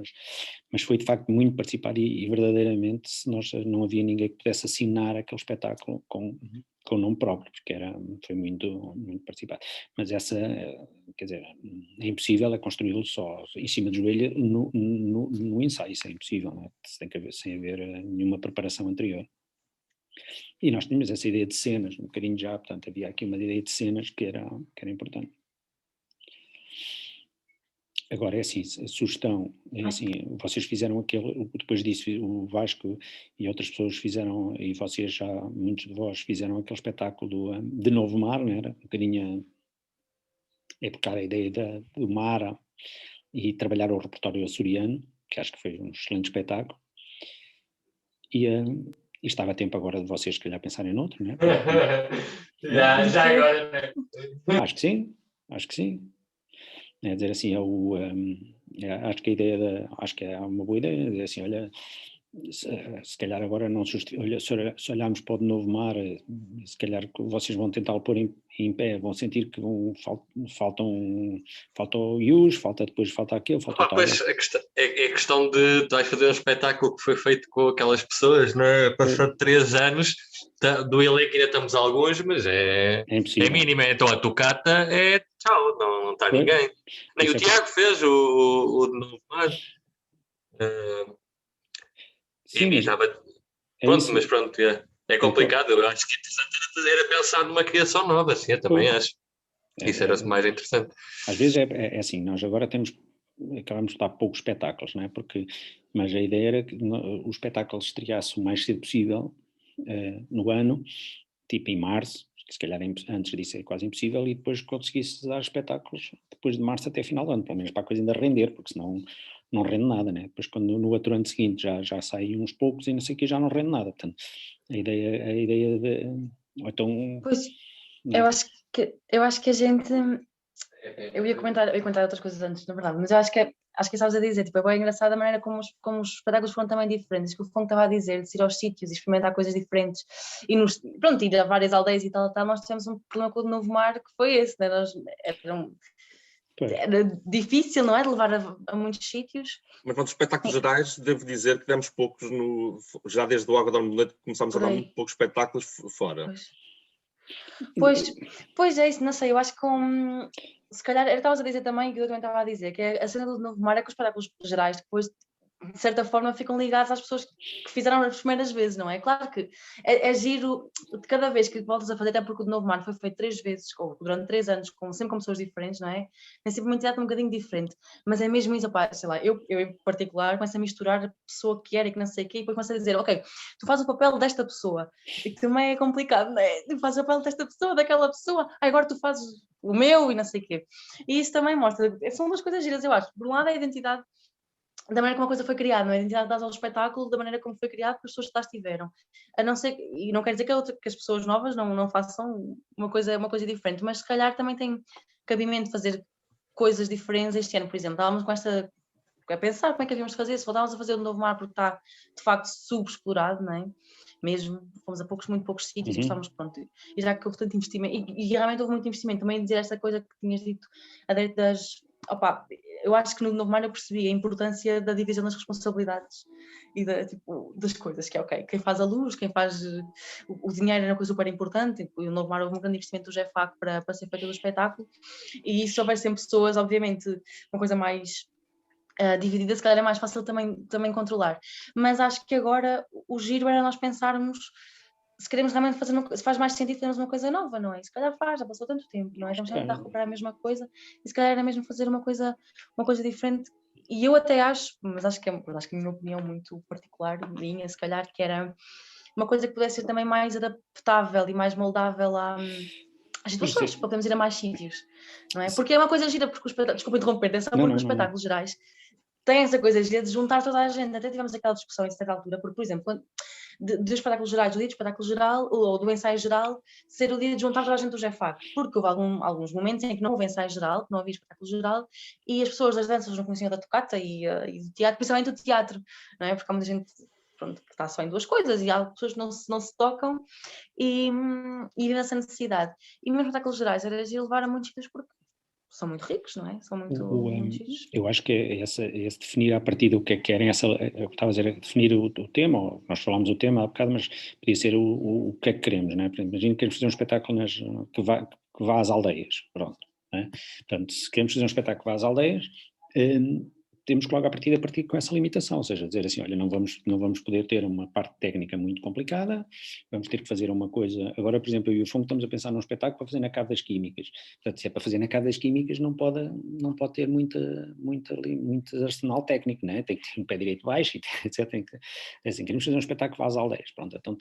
mas foi de facto muito participado e verdadeiramente não havia ninguém que pudesse assinar aquele espetáculo com o nome próprio, porque foi muito, muito participado. Mas quer dizer, é impossível construí-lo só em cima do joelho no ensaio, isso é impossível, não é? Tem que haver, sem haver nenhuma preparação anterior. E nós tínhamos essa ideia de cenas, um bocadinho já, portanto havia aqui uma ideia de cenas que era importante. Agora é assim, a sugestão, é assim, vocês fizeram depois disso o Vasco e outras pessoas fizeram, e vocês já, muitos de vós fizeram aquele espetáculo de Novo Mar, não era? Um bocadinho buscar a ideia do mar e trabalhar o repertório açoriano, que acho que foi um excelente espetáculo, e estava a tempo agora de vocês se calhar pensarem noutro, não é? Já agora. Acho que sim. É dizer assim, acho que a ideia acho que é uma boa ideia, dizer assim, olha, se calhar agora não se olharmos para o de Novo Mar, se calhar vocês vão tentá-lo pôr em pé, vão sentir que falta o Ius, falta aquilo, falta tal. Pois, é questão de vais fazer um espetáculo que foi feito com aquelas pessoas, não é? Passado 3 anos, do elenco ainda estamos alguns, mas é mínimo. Então a tocata é tchau, não está ninguém. Nem o Tiago fez o de Novo Mar. Sim, pronto, mas pronto, é complicado. Eu acho que interessante era pensar numa criação nova, assim, eu também acho. Isso era mais interessante. Às vezes é assim, nós agora acabamos de dar poucos espetáculos, não é? Mas a ideia era que o espetáculo estreasse o mais cedo possível no ano, tipo em março, que se calhar antes disso é quase impossível, e depois conseguisse dar espetáculos depois de março até final do ano, pelo menos para a coisa ainda render, porque senão não rende nada, né? Depois quando no outro ano seguinte já saem uns poucos e não sei o que, já não rende nada. Portanto, a ideia de... Então, pois, eu acho que a gente... Eu ia comentar outras coisas antes, na verdade, mas eu acho que estavas a dizer, tipo, é bem engraçado a maneira como os espetáculos foram também diferentes, que o Fonco estava a dizer, de ir aos sítios e experimentar coisas diferentes, e ir a várias aldeias e tal, nós tivemos um problema com o Novo Mar, que foi esse, né? Era difícil, não é? De levar a muitos sítios. Mas nos espetáculos gerais, devo dizer que demos poucos, já desde o Algodão de Leite começámos a dar muito poucos espetáculos fora. Pois é isso, não sei, eu acho que se calhar, estavas a dizer também, que eu também estava a dizer, que a cena do Novo Mar é que os espetáculos gerais depois, de certa forma, ficam ligados às pessoas que fizeram as primeiras vezes, não é? Claro que é giro, de cada vez que voltas a fazer, até porque o Novo Mar foi feito 3 vezes, ou durante 3 anos, sempre com pessoas diferentes, não é? É sempre uma entidade um bocadinho diferente, mas é mesmo isso, opá, sei lá, eu em particular começo a misturar a pessoa que era e que não sei o quê, e depois começo a dizer, ok, tu fazes o papel desta pessoa, e que também é complicado, não é? Tu fazes o papel desta pessoa, daquela pessoa, agora tu fazes o meu e não sei o quê. E isso também mostra, são 2 coisas giras, eu acho. Por um lado é a identidade da maneira como a coisa foi criada, não é? A identidade dada ao espetáculo, da maneira como foi criado, porque as pessoas que lá estiveram. A não ser, e não quer dizer que as pessoas novas não façam uma coisa diferente, mas se calhar também tem cabimento de fazer coisas diferentes este ano, por exemplo. Estávamos a pensar como é que havíamos de fazer, se voltávamos a fazer o Novo Mar porque está de facto subexplorado, não é? Mesmo, fomos a muito poucos sítios e estávamos pronto. E já que houve tanto investimento, e realmente houve muito investimento, também dizer esta coisa que tinhas dito, a das... Opa, eu acho que no Novo Mar eu percebi a importância da divisão das responsabilidades e das coisas, que é ok, quem faz a luz, quem faz o dinheiro era uma coisa super importante, e no Novo Mar houve um grande investimento do GEFAC para ser feito do espetáculo, e se houver sempre pessoas, obviamente, uma coisa mais dividida, se calhar é mais fácil também controlar, mas acho que agora o giro era nós pensarmos se queremos realmente fazer se faz mais sentido fazermos uma coisa nova, não é? Se calhar já passou tanto tempo, não é? Estamos sempre a recuperar a mesma coisa, e se calhar era mesmo fazer uma coisa diferente. E eu até acho, mas acho que é a minha opinião muito particular, minha, se calhar, que era uma coisa que pudesse ser também mais adaptável e mais moldável às situações, para podermos ir a mais sítios, não é? Porque é uma coisa gira, porque desculpa interromper, é só porque os espetáculos gerais têm essa coisa de juntar toda a gente. Até tivemos aquela discussão em certa altura, porque, por exemplo, dos espetáculos gerais, o dia do espetáculo geral ou do ensaio geral ser o dia de juntar toda a gente do GEFAC, porque houve alguns momentos em que não houve ensaio geral, que não havia espetáculo geral, e as pessoas das danças não conheciam da tocata e do teatro, principalmente do teatro, não é? Porque há muita gente, pronto, que está só em duas coisas, e há pessoas que não se tocam e nessa necessidade. E mesmo espetáculos gerais era de levar a muitos sítios porque são muito ricos, não é? São muito giros. Eu acho que é esse definir a partir do que é que querem, estava a dizer, definir o tema, ou nós falámos o tema há bocado, mas podia ser o que é que queremos, não é? Imagina que queremos fazer um espetáculo que vá às aldeias, pronto, não é? Portanto, se queremos fazer um espetáculo que vá às aldeias, temos que logo a partir com essa limitação, ou seja, dizer assim, olha, não vamos poder ter uma parte técnica muito complicada, vamos ter que fazer uma coisa, agora por exemplo eu e o Fongo estamos a pensar num espetáculo para fazer na Cave das Químicas, portanto se é para fazer na Cave das Químicas não pode ter muito arsenal técnico, né? Tem que ter um pé direito baixo, etc. Assim, queremos fazer um espetáculo às aldeias, pronto, então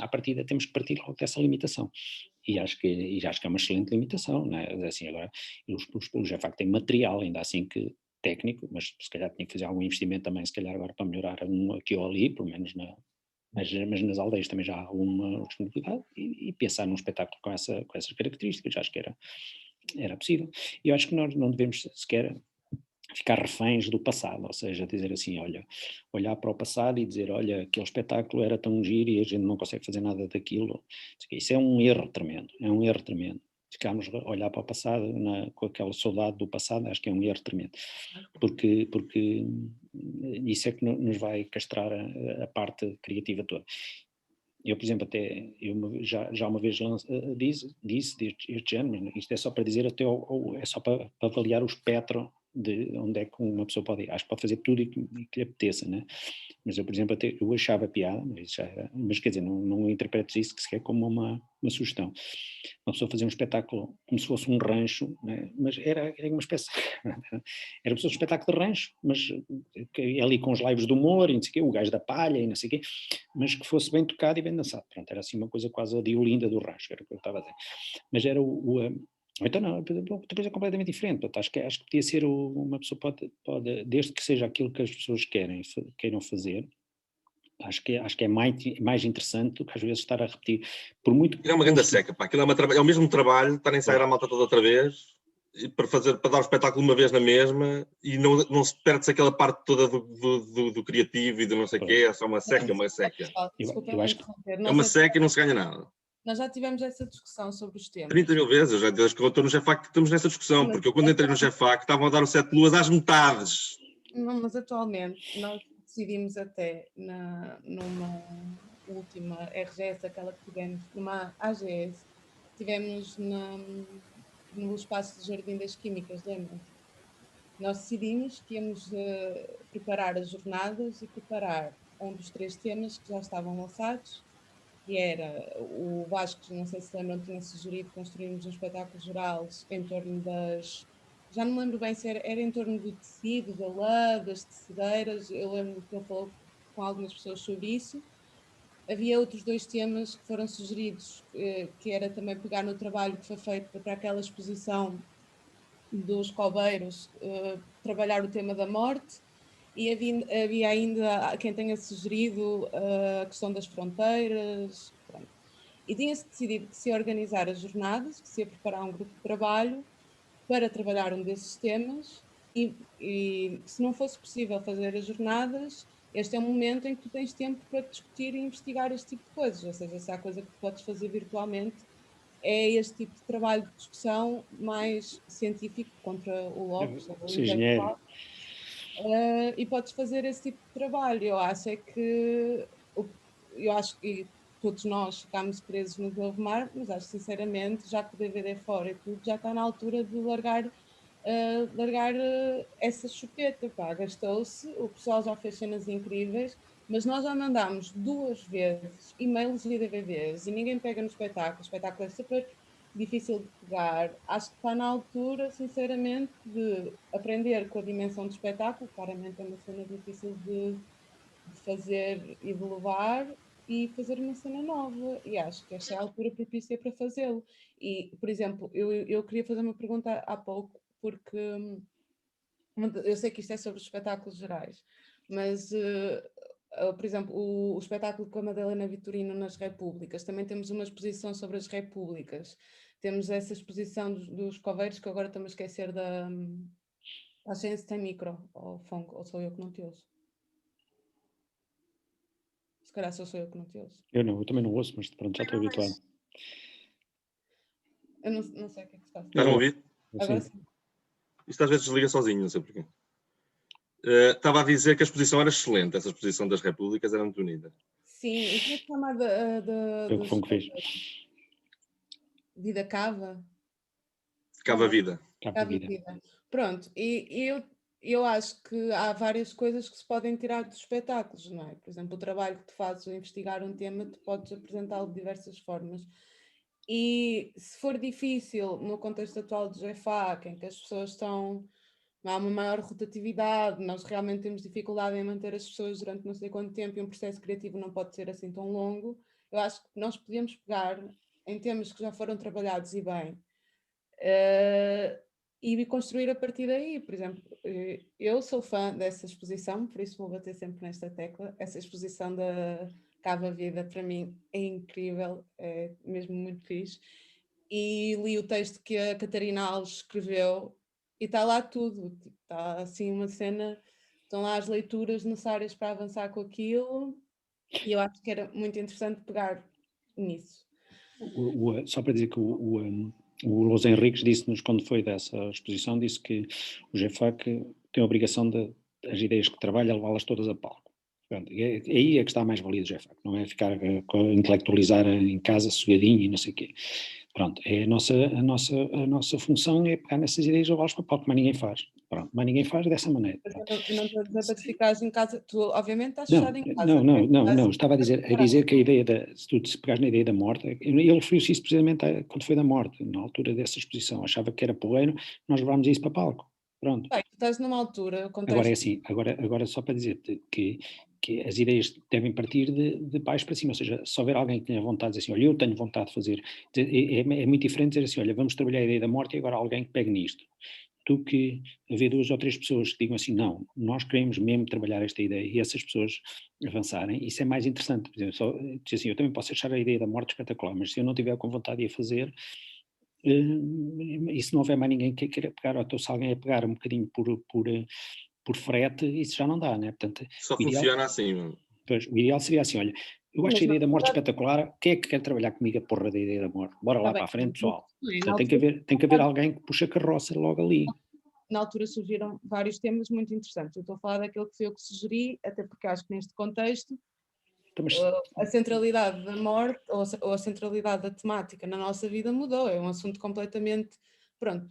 à partida temos que partir logo dessa limitação. E acho que é uma excelente limitação, né? Assim, agora, o GEFAC tem material, ainda assim que técnico, mas se calhar tinha que fazer algum investimento também, se calhar agora para melhorar aqui ou ali, pelo menos mas nas aldeias também já há alguma disponibilidade, e pensar num espetáculo com essas características, acho que era possível. E eu acho que nós não devemos sequer ficar reféns do passado, ou seja, dizer assim, olha, olhar para o passado e dizer, olha, aquele espetáculo era tão giro e a gente não consegue fazer nada daquilo. Isso é um erro tremendo, Ficarmos a olhar para o passado com aquela saudade do passado, acho que é um erro tremendo, porque isso é que nos vai castrar a parte criativa toda. Eu, por exemplo, já uma vez disse este género, mas isto é só para dizer é só para avaliar o espectro de onde é que uma pessoa pode ir. Acho que pode fazer tudo e que lhe apeteça, né? Mas eu, por exemplo, eu achava piada, mas quer dizer, não interpreto isso que sequer como uma sugestão. Uma pessoa fazer um espetáculo como se fosse um rancho, né? Mas era uma espécie, era um espetáculo de rancho, mas ali com os lives de humor e não sei o quê, o gajo da palha e não sei o quê, mas que fosse bem tocado e bem dançado. Pronto, era assim uma coisa quase a Diolinda do rancho, era o que eu estava a dizer. Mas era então não, outra coisa completamente diferente. Portanto, acho que podia ser uma pessoa pode, desde que seja aquilo que as pessoas queiram fazer, acho que é mais interessante do que às vezes estar a repetir. Por muito Aquilo é uma grande seca, pá. Aquilo é o mesmo trabalho, estar a ensaiar a malta toda outra vez, para dar o espetáculo uma vez na mesma, e não se perde-se aquela parte toda do criativo e do não sei o quê, é só uma seca. Eu acho que é uma seca e não se ganha nada. Nós já tivemos essa discussão sobre os temas. 30 mil vezes, desde que eu estou no GEFAC estamos nessa discussão, porque eu quando entrei no GEFAC estavam a dar o 7 de luas às metades. Não, mas atualmente nós decidimos até numa última RGS, aquela que tivemos, numa AGS, tivemos no espaço de Jardim das Químicas, lembram? Nós decidimos que íamos preparar as jornadas e preparar um dos 3 temas que já estavam lançados, que era o Vasco, não sei se lembram, tinha sugerido construirmos um espetáculo geral em torno já não me lembro bem se era em torno do tecido, da lã, das tecedeiras, eu lembro que ele falou com algumas pessoas sobre isso. Havia outros 2 temas que foram sugeridos, que era também pegar no trabalho que foi feito para aquela exposição dos coveiros, trabalhar o tema da morte, e havia ainda quem tenha sugerido a questão das fronteiras. Pronto. E tinha-se decidido que se ia organizar as jornadas, que se ia preparar um grupo de trabalho para trabalhar um desses temas, e se não fosse possível fazer as jornadas, este é um momento em que tu tens tempo para discutir e investigar este tipo de coisas, ou seja, se há coisa que tu podes fazer virtualmente, é este tipo de trabalho de discussão mais científico contra o Lopes, ou o intelectual. E podes fazer esse tipo de trabalho. Eu acho que todos nós ficámos presos no Novo Mar, mas acho sinceramente, já que o DVD é fora e tudo, já está na altura de largar essa chupeta, pá, gastou-se, o pessoal já fez cenas incríveis, mas nós já mandámos 2 vezes e-mails e DVDs e ninguém pega no espetáculo. O espetáculo é super difícil de pegar. Acho que está na altura, sinceramente, de aprender com a dimensão do espetáculo. Claramente é uma cena difícil de fazer e de levar, e fazer uma cena nova. E acho que esta é a altura propícia para fazê-lo. E, por exemplo, eu queria fazer uma pergunta há pouco, porque eu sei que isto é sobre os espetáculos gerais, mas, por exemplo, o espetáculo com a Madalena Vitorino nas Repúblicas, também temos uma exposição sobre as Repúblicas. Temos essa exposição dos coveiros, que agora estou-me a esquecer da... A gente tem micro, ou funk, ou sou eu que não te ouço? Se calhar sou eu que não te ouço. Eu também não ouço, mas pronto, já estou habituado. Eu não sei o que é que se passa. Estás a ouvir? Agora sim. Isto às vezes desliga sozinho, não sei porquê. Estava a dizer que a exposição era excelente, essa exposição das Repúblicas era muito bonita. Sim, e como é que chama Foi o que fez. Vida Cava? Cava Vida. Cava Vida. Pronto, e eu acho que há várias coisas que se podem tirar dos espetáculos, não é? Por exemplo, o trabalho que tu fazes ao investigar um tema, tu podes apresentá-lo de diversas formas. E se for difícil, no contexto atual do GFAC, em que as pessoas estão... Há uma maior rotatividade, nós realmente temos dificuldade em manter as pessoas durante não sei quanto tempo, e um processo criativo não pode ser assim tão longo. Eu acho que nós podíamos pegar em temas que já foram trabalhados e bem, e construir a partir daí. Por exemplo, eu sou fã dessa exposição, por isso vou bater sempre nesta tecla. Essa exposição da Cava Vida, para mim, é incrível, é mesmo muito fixe. E li o texto que a Catarina Alves escreveu, e está lá tudo, está assim uma cena, estão lá as leituras necessárias para avançar com aquilo, e eu acho que era muito interessante pegar nisso. Só para dizer que o Luís Henriques disse-nos, quando foi dessa exposição, disse que o GFAC tem a obrigação de as ideias que trabalha levá-las todas a palco. Pronto, aí é que está a mais-valia do GFAC, não é ficar a intelectualizar em casa, sossegadinho e não sei o quê. Pronto, a nossa função é pegar nessas ideias e levá-las para o palco, mas ninguém faz. Pronto, mas ninguém faz dessa maneira. Eu não estou a dizer para te ficares em casa, tu obviamente estás fechado em casa. Não, estava a dizer que a ideia se pegares na ideia da morte, ele referiu-se isso precisamente quando foi da morte, na altura dessa exposição, achava que era porreiro, nós levámos isso para palco. Pronto. Bem, tu estás numa altura... Agora é assim, agora só para dizer que as ideias devem partir de baixo para cima, ou seja, se houver alguém que tenha vontade de dizer assim, olha, eu tenho vontade de fazer, é muito diferente dizer assim, olha, vamos trabalhar a ideia da morte e agora alguém que pegue nisto. Do que haver 2 ou 3 pessoas que digam assim, não, nós queremos mesmo trabalhar esta ideia, e essas pessoas avançarem, isso é mais interessante. Por exemplo, dizer assim, eu também posso achar a ideia da morte espetacular, mas se eu não tiver com vontade de a fazer, e se não houver mais ninguém que queira pegar, ou então se alguém a pegar um bocadinho por frete, isso já não dá, né? Portanto, só funciona assim. Pois, o ideal seria assim, olha, eu acho a ideia da morte espetacular, quem é que quer trabalhar comigo a porra da ideia da morte? Bora lá para a frente, pessoal. Então, tem que haver alguém que puxa a carroça logo ali. Na altura surgiram vários temas muito interessantes. Eu estou a falar daquele que foi eu que sugeri, até porque acho que neste contexto a centralidade da morte ou a centralidade da temática na nossa vida mudou. É um assunto completamente, pronto,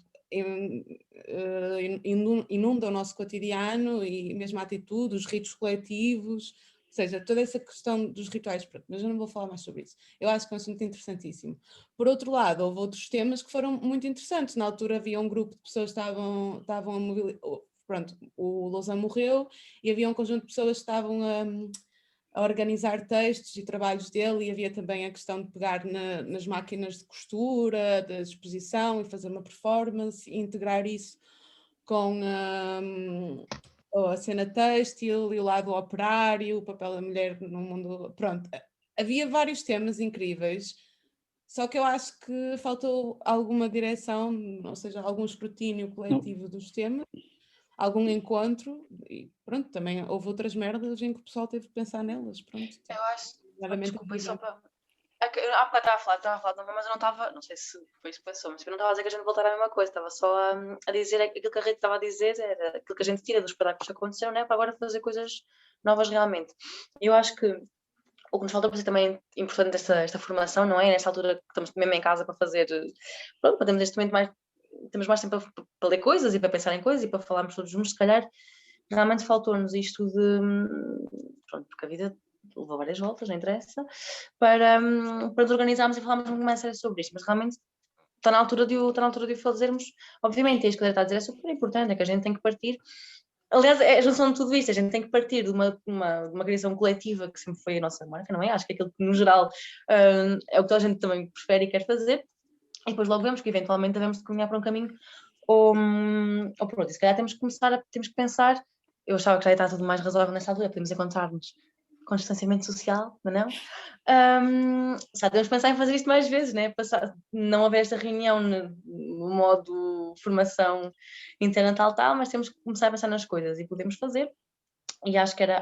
inunda o nosso cotidiano, e mesmo a atitude, os ritos coletivos, ou seja, toda essa questão dos rituais, pronto, mas eu não vou falar mais sobre isso. Eu acho que é um assunto interessantíssimo. Por outro lado, houve outros temas que foram muito interessantes. Na altura havia um grupo de pessoas que estavam a mobilizar, pronto, o Lousan morreu, e havia um conjunto de pessoas que estavam a organizar textos e trabalhos dele, e havia também a questão de pegar nas máquinas de costura, da exposição, e fazer uma performance, e integrar isso com a cena têxtil e o lado operário, o papel da mulher no mundo... Pronto, havia vários temas incríveis, só que eu acho que faltou alguma direção, ou seja, algum escrutínio coletivo dos temas, algum encontro, e pronto, também houve outras merdas em que o pessoal teve que pensar nelas, pronto. Eu acho, desculpa, só para Há bocado estava a falar, mas eu não estava, não sei se foi isso que passou, mas eu não estava a dizer que a gente voltar à mesma coisa, estava só a dizer aquilo que a Rita estava a dizer, era aquilo que a gente tira dos espetáculos que aconteceram, né, para agora fazer coisas novas realmente. Eu acho que o que nos falta por ser também importante esta formação, não é? Nesta altura que estamos mesmo em casa para fazer, pronto, para termos neste momento temos mais tempo para ler coisas e para pensar em coisas e para falarmos todos juntos, se calhar, realmente faltou-nos isto de, pronto, porque a vida levou várias voltas, não interessa, para nos organizarmos e falarmos muito mais sério sobre isto, mas realmente está na altura de o fazermos. Obviamente, isto que a está a dizer é super importante, é que a gente tem que partir, aliás, é a junção de tudo isto, a gente tem que partir de uma criação coletiva que sempre foi a nossa marca, não é? Acho que aquilo que no geral é o que toda a gente também prefere e quer fazer, e depois logo vemos que eventualmente devemos de caminhar para um caminho ou por outro, e se calhar temos que pensar, eu achava que já está tudo mais razoável nesta altura, podemos encontrar-nos com distanciamento social, não? Já temos que pensar em fazer isto mais vezes, né? Não haver esta reunião no modo formação interna tal, mas temos que começar a pensar nas coisas e podemos fazer. E acho que é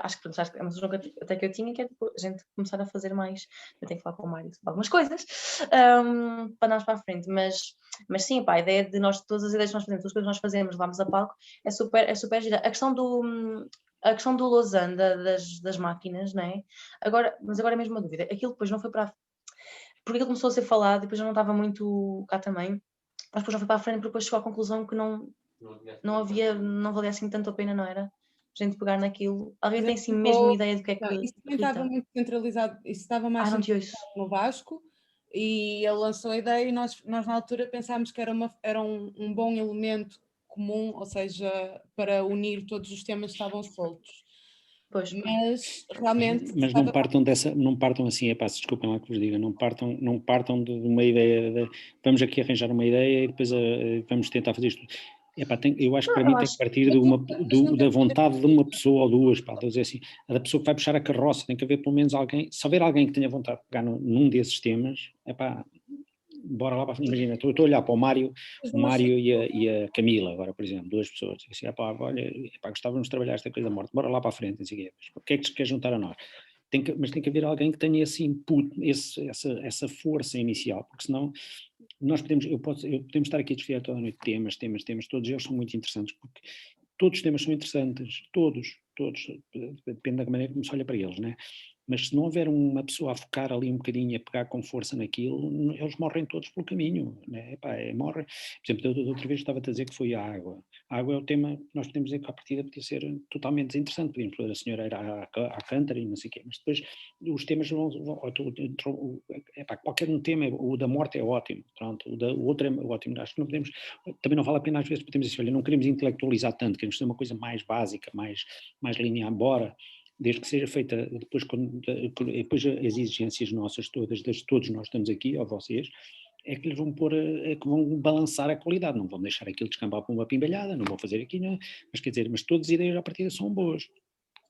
uma sugestão até que eu tinha, que é tipo, a gente começar a fazer mais. Eu tenho que falar com o Mário sobre algumas coisas para nós para a frente, mas sim, pá, a ideia de todas as ideias que nós fazemos, todas as coisas que nós fazemos, vamos a palco, é super gira. A questão do Lausanne, das máquinas, não é? Mas agora é mesmo uma dúvida. Aquilo depois não foi para... Porque aquilo começou a ser falado, depois eu não estava muito cá também, mas depois não foi para a frente, porque depois chegou à conclusão que não valia assim tanto a pena, não era? A gente pegar naquilo. Alguém tem assim mesmo ideia do que é que... Isso também estava muito centralizado, isso estava mais centralizado no Vasco, e ele lançou a ideia e nós na altura pensámos que era um bom elemento comum, ou seja, para unir todos os temas que estavam soltos. Pois. Mas realmente... Mas não partam assim, desculpem lá que vos diga, não partam de uma ideia, vamos aqui arranjar uma ideia e depois vamos tentar fazer isto. Eu acho que para mim tem que partir da vontade de uma pessoa ou duas, dizer assim, da pessoa que vai puxar a carroça, tem que haver pelo menos alguém, se houver alguém que tenha vontade de pegar num desses temas, bora lá para frente. Imagina, estou a olhar para o Mário e a Camila agora, por exemplo, duas pessoas, assim, olha, gostávamos de trabalhar esta coisa da morte, bora lá para a frente, assim, o que é que se quer juntar a nós? Mas tem que haver alguém que tenha esse input, essa força inicial, porque senão nós podemos estar aqui a desfiar toda a noite temas, todos eles são muito interessantes, porque todos os temas são interessantes, todos, depende da maneira como se olha para eles, né? Mas se não houver uma pessoa a focar ali um bocadinho, a pegar com força naquilo, eles morrem todos pelo caminho, né? Morrem. Por exemplo, outra vez estava a dizer que foi a água. A água é o tema, nós podemos dizer que à partida podia ser totalmente desinteressante, podíamos pôr a senhora ir à Cântara e não sei o quê, mas depois os temas qualquer um tema, o da morte é ótimo, pronto, o outro é ótimo, acho que não podemos, também não vale a pena às vezes podemos dizer, olha, não queremos intelectualizar tanto, queremos ter uma coisa mais básica, mais linear, embora desde que seja feita depois as exigências nossas todas, todos nós estamos aqui, ou vocês, é que lhes vão que vão balançar a qualidade, não vão deixar aquilo descambar para uma pimbalhada, não vão fazer aqui, não, mas todas as ideias à partida são boas.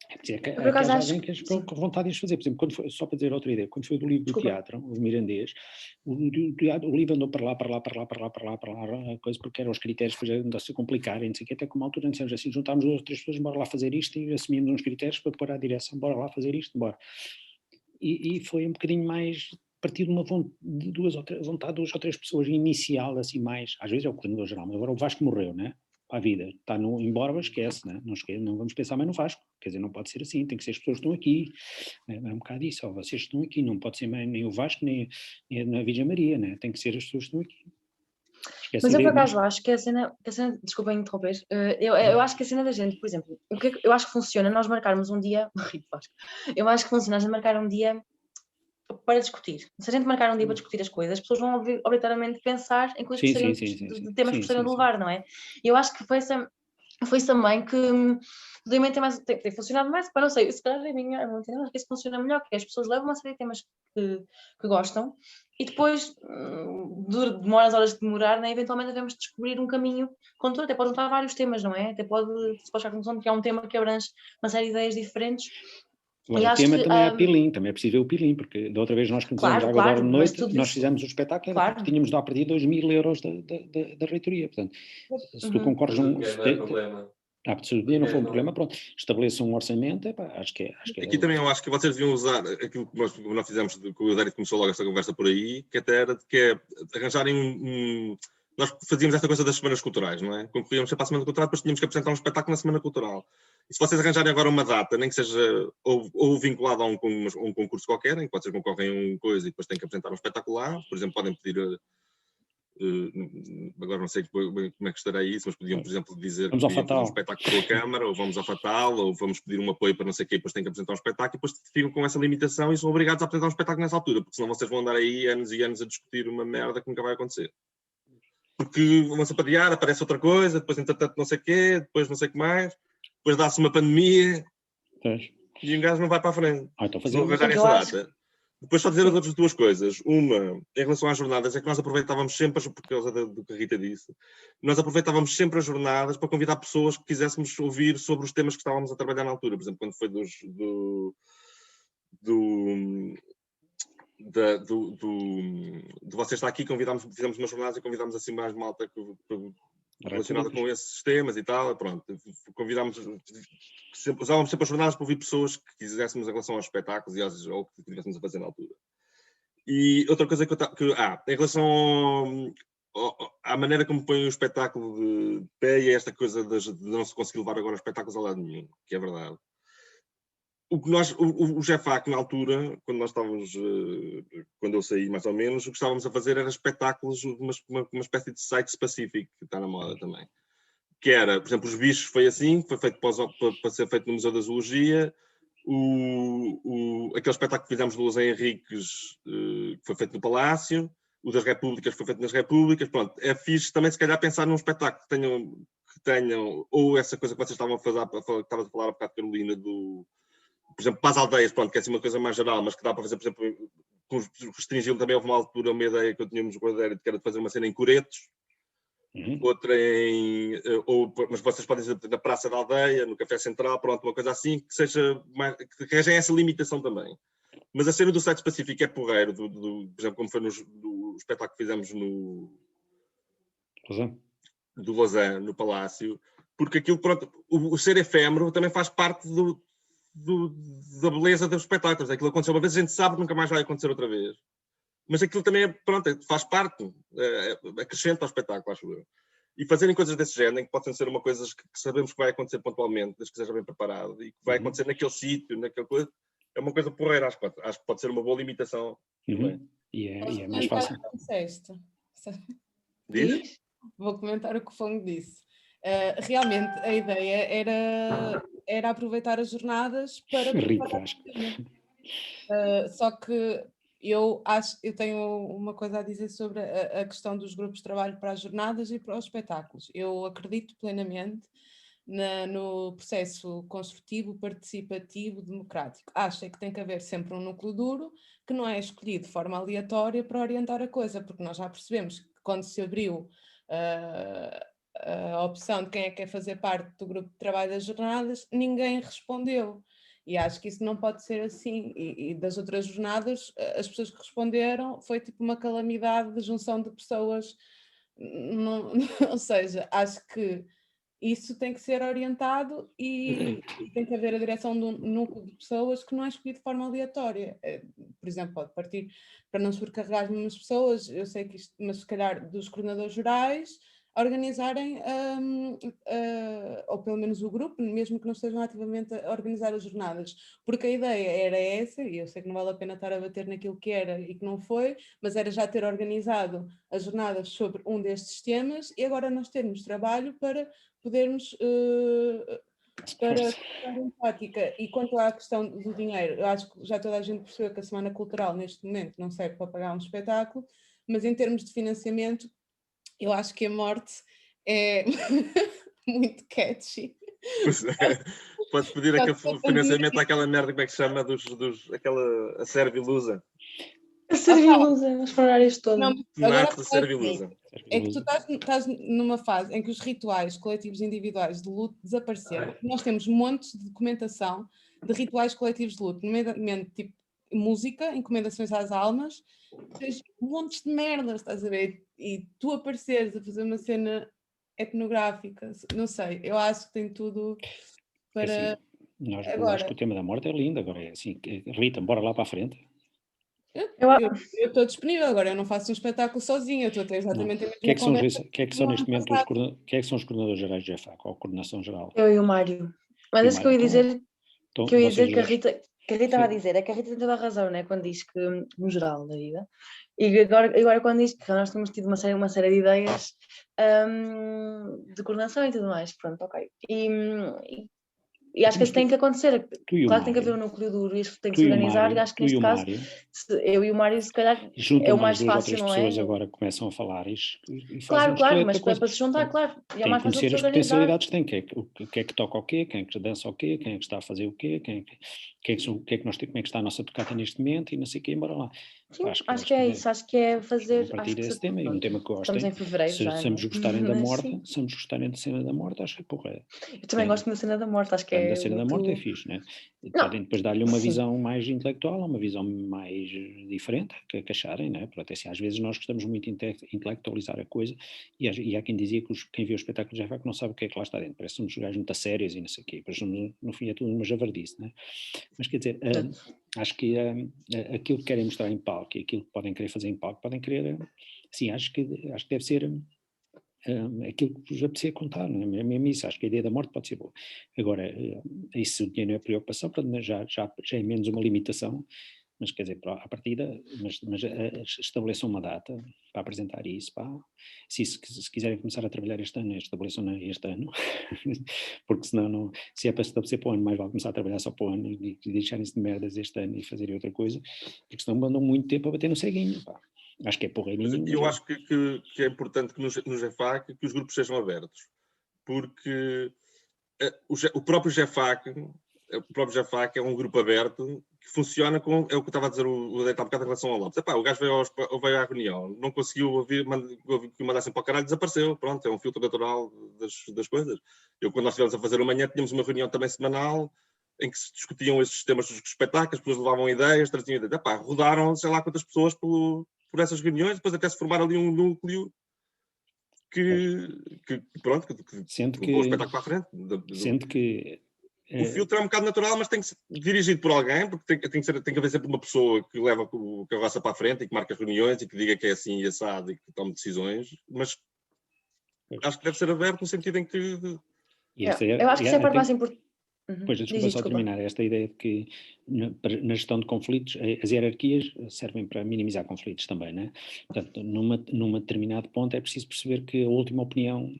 É dizer, que há alguém que com vontade de fazer, por exemplo, só para dizer outra ideia, quando foi do livro do teatro, o Mirandês, o livro andou para lá, coisa, porque eram os critérios, depois andou-se a complicar, e não sei o que, até que uma altura dissemos assim, juntámos 2 ou 3 pessoas, bora lá fazer isto, e assumimos uns critérios para pôr à direção, bora lá fazer isto, bora. E foi um bocadinho mais partir de uma vontade de 2 ou 3 pessoas inicial, assim mais, às vezes é o coordenador geral, mas agora o Vasco morreu, né? Para a vida, está em Borba, esquece, né? Não vamos pensar mais no Vasco, quer dizer, não pode ser assim, tem que ser as pessoas que estão aqui, né? É um bocado isso, vocês estão aqui, não pode ser nem o Vasco, nem a Virgem Maria, né? Tem que ser as pessoas que estão aqui. Mas eu por acaso acho que a cena desculpem interromper, eu acho que a cena da gente, por exemplo, eu acho que funciona nós marcarmos um dia, eu acho que funciona nós marcar um dia para discutir. Se a gente marcar um dia para discutir as coisas, as pessoas vão obrigatoriamente pensar em coisas de temas que gostariam de levar, não é? E eu acho que foi isso também que obviamente tem funcionado mais, para não sei, se calhar acho que isso funciona melhor, que as pessoas levam uma série de temas que gostam e depois demora as horas de demorar, né? Eventualmente devemos descobrir um caminho condutor, até pode juntar vários temas, não é? Até se pode chegar à conclusão de que é um tema que abrange uma série de ideias diferentes. Agora, o tema também é pilim, também é preciso ver o pilim, porque da outra vez nós começamos a Água de Noite, nós fizemos o espetáculo, porque tínhamos de lá perdido 2.000 euros da reitoria, portanto, se tu concorres... Não é problema. A tesouraria não foi um problema, pronto, estabeleçam um orçamento, acho que é. Aqui também eu acho que vocês deviam usar aquilo que nós fizemos, que o David começou logo esta conversa por aí, que até era arranjarem nós fazíamos esta coisa das semanas culturais, não é? Concorríamos sempre à semana cultural, depois tínhamos que apresentar um espetáculo na semana cultural. E se vocês arranjarem agora uma data, nem que seja ou vinculada a um concurso qualquer, em que vocês concorrem a uma coisa e depois têm que apresentar um espetáculo lá, por exemplo, podem pedir... agora não sei como é que estará isso, mas podiam, por exemplo, dizer vamos ao que fazer um Fatal. espetáculo com a Câmara, ou vamos ao Fatal, ou vamos pedir um apoio para não sei o quê, depois têm que apresentar um espetáculo, e depois ficam com essa limitação e são obrigados a apresentar um espetáculo nessa altura, porque senão vocês vão andar aí anos e anos a discutir uma merda que nunca vai acontecer. Porque vão-se a adiar, aparece outra coisa, depois entretanto não sei o quê, depois não sei o que mais, depois dá-se uma pandemia, e um gajo não vai para a frente. Então Se não arranjarem essa data. Depois só dizer as outras duas coisas. Uma, em relação às jornadas, é que nós aproveitávamos sempre, por causa do que a Rita disse, nós aproveitávamos sempre as jornadas para convidar pessoas que quiséssemos ouvir sobre os temas que estávamos a trabalhar na altura. Por exemplo, quando foi de você estar aqui, fizemos umas jornadas e convidámos assim mais malta relacionada com esses temas e tal, pronto, usávamos sempre as jornadas para ouvir pessoas que quiséssemos em relação aos espetáculos ou que estivéssemos a fazer na altura. E outra coisa em relação à maneira como põe o espetáculo de pé e esta coisa de não se conseguir levar agora os espetáculos a lado nenhum, que é verdade. O GEFAC, na altura, quando eu saí mais ou menos, o que estávamos a fazer era espetáculos, uma espécie de site específico, que está na moda também. Que era, por exemplo, Os Bichos foi assim, foi feito para ser feito no Museu da Zoologia, aquele espetáculo que fizemos do José Henriques, que foi feito no Palácio, o das Repúblicas foi feito nas Repúblicas, pronto. É fixe também, se calhar, pensar num espetáculo que tenham ou essa coisa que vocês estavam a falar, que estavas a falar há bocado, Carolina, por exemplo, para as aldeias, pronto, que é assim uma coisa mais geral, mas que dá para fazer, por exemplo, restringiu também, houve uma altura, uma ideia que eu tínhamos com a ideia, que era de fazer uma cena em Coretos, outra mas vocês podem dizer na Praça da Aldeia, no Café Central, pronto, uma coisa assim, que seja mais, que arranjem essa limitação também. Mas a cena do site específico é porreiro, por exemplo, como foi no espetáculo que fizemos do Lausanne, no Palácio, porque aquilo, pronto, o ser efêmero também faz parte da beleza dos espetáculos. Aquilo aconteceu uma vez, a gente sabe que nunca mais vai acontecer outra vez. Mas aquilo também faz parte, acrescenta ao espetáculo, acho eu. E fazerem coisas desse género, em que podem ser uma coisa que sabemos que vai acontecer pontualmente, desde que seja bem preparado, e que vai acontecer naquele sítio, naquela coisa, é uma coisa porreira, acho que pode ser uma boa limitação. E é mais fácil. Diz? Vou comentar o que o Fongo disse. Realmente, a ideia era aproveitar as jornadas para... só que eu tenho uma coisa a dizer sobre a questão dos grupos de trabalho para as jornadas e para os espetáculos. Eu acredito plenamente no processo construtivo, participativo, democrático. Acho que tem que haver sempre um núcleo duro que não é escolhido de forma aleatória para orientar a coisa, porque nós já percebemos que quando se abriu a opção de quem é que quer fazer parte do grupo de trabalho das jornadas, ninguém respondeu. E acho que isso não pode ser assim. E das outras jornadas, as pessoas que responderam foi tipo uma calamidade de junção de pessoas. Ou seja, acho que isso tem que ser orientado e tem que haver a direção de um núcleo de pessoas que não é escolhido de forma aleatória. Por exemplo, pode partir para não sobrecarregar as mesmas pessoas, eu sei que isto, mas se calhar dos coordenadores gerais, organizarem, ou pelo menos o grupo, mesmo que não estejam ativamente a organizar as jornadas, porque a ideia era essa, e eu sei que não vale a pena estar a bater naquilo que era e que não foi, mas era já ter organizado as jornadas sobre um destes temas e agora nós termos trabalho para podermos para colocar em prática. E quanto à questão do dinheiro, eu acho que já toda a gente percebeu que a Semana Cultural neste momento não serve para pagar um espetáculo, mas em termos de financiamento eu acho que a morte é muito catchy. Podes pedir aquele financiamento àquela merda, como é que se chama, aquela a Servilusa. A Servilusa, vamos parar isto todo. Não, agora a Servilusa. É que tu estás numa fase em que os rituais coletivos individuais de luto desapareceram. Nós temos montes de documentação de rituais coletivos de luto, nomeadamente tipo música, encomendações às almas, tens montes de merdas, estás a ver? E tu apareceres a fazer uma cena etnográfica, não sei, eu acho que tem tudo para... Assim, eu acho que o tema da morte é lindo, agora é assim, Rita, bora lá para a frente. Eu estou disponível, agora eu não faço um espetáculo sozinha, eu estou a ter exatamente a mesma conversa. Quem é que são neste momento quem é que são os coordenadores gerais de GEFAC, ou a coordenação geral? Eu e o Mário. Mas isso que eu ia dizer, que a Rita estava a dizer, é que a Rita tem toda a razão, né? Quando diz que, no geral da vida, e agora quando diz que nós temos tido uma série de ideias de coordenação e tudo mais, pronto, ok. E acho que isso tem que acontecer. Claro que tem que haver um núcleo duro e isso tem que se organizar. E acho que neste caso, eu e o Mário, se calhar, é o mais fácil, não é? As pessoas agora começam a falar e claro, mas para se juntar, claro. E é mais fácil conhecer se as organizar. potencialidades que tem, o que é que toca o quê, quem é que dança o quê, quem é que está a fazer o quê, como é que está a nossa tocata neste momento e não sei o quê, embora lá. Sim, acho que é isso, acho que é fazer... A partir desse tema, e um tema que gostem. Estamos em fevereiro já, se nos gostarem da morte, se nos gostarem da cena da morte, acho que é porra. Eu também gosto da cena da morte, acho que é... Da cena da morte é fixe, né? Podem depois dar-lhe uma visão mais intelectual, uma visão mais diferente, que acharem, né? Pronto, assim, às vezes nós gostamos muito de intelectualizar a coisa, e há quem dizia que quem vê o espetáculo de GEFAC não sabe o que é que lá está dentro, parece uns gajos muito sérios e não sei o quê, depois no fim é tudo uma javardice, né? Mas quer dizer, acho que aquilo que querem mostrar em palco e aquilo que podem querer fazer em palco, podem querer, sim, acho que deve ser aquilo que vos apetecer contar, não é mesmo isso, acho que a ideia da morte pode ser boa. Agora, isso o dinheiro não é preocupação, portanto já é menos uma limitação, mas quer dizer, à partida, mas estabeleçam uma data para apresentar isso, se quiserem começar a trabalhar este ano, estabeleçam este ano, porque senão, se é para estabelecer para o ano, mais vale começar a trabalhar só para o ano e deixarem-se de merdas este ano e fazerem outra coisa, porque senão mandam muito tempo a bater no ceguinho, Acho que é porreirinho. Eu acho que é importante que no GEFAC que os grupos sejam abertos, porque o próprio GEFAC é um grupo aberto que funciona com, é o que eu estava a dizer o Deita há bocado em relação ao Lopes. O gajo veio à reunião, não conseguiu ouvir que o mandassem para o caralho, desapareceu. Pronto, é um filtro natural das coisas. Quando nós estivemos a fazer amanhã, tínhamos uma reunião também semanal em que se discutiam esses temas dos espetáculos, as pessoas levavam ideias, traziam ideias. Rodaram sei lá quantas pessoas por essas reuniões, depois até se formar ali um núcleo que levou o espetáculo para a frente. Sendo que o filtro é um bocado natural, mas tem que ser dirigido por alguém, porque tem que haver sempre uma pessoa que leva a carroça para a frente e que marca as reuniões e que diga que é assim e assado e que tome decisões, mas acho que deve ser aberto no sentido em que... Eu acho que isso é a parte mais importante. Pois, desculpa só terminar esta ideia de que na gestão de conflitos as hierarquias servem para minimizar conflitos também, né? Portanto, numa determinado ponto é preciso perceber que a última opinião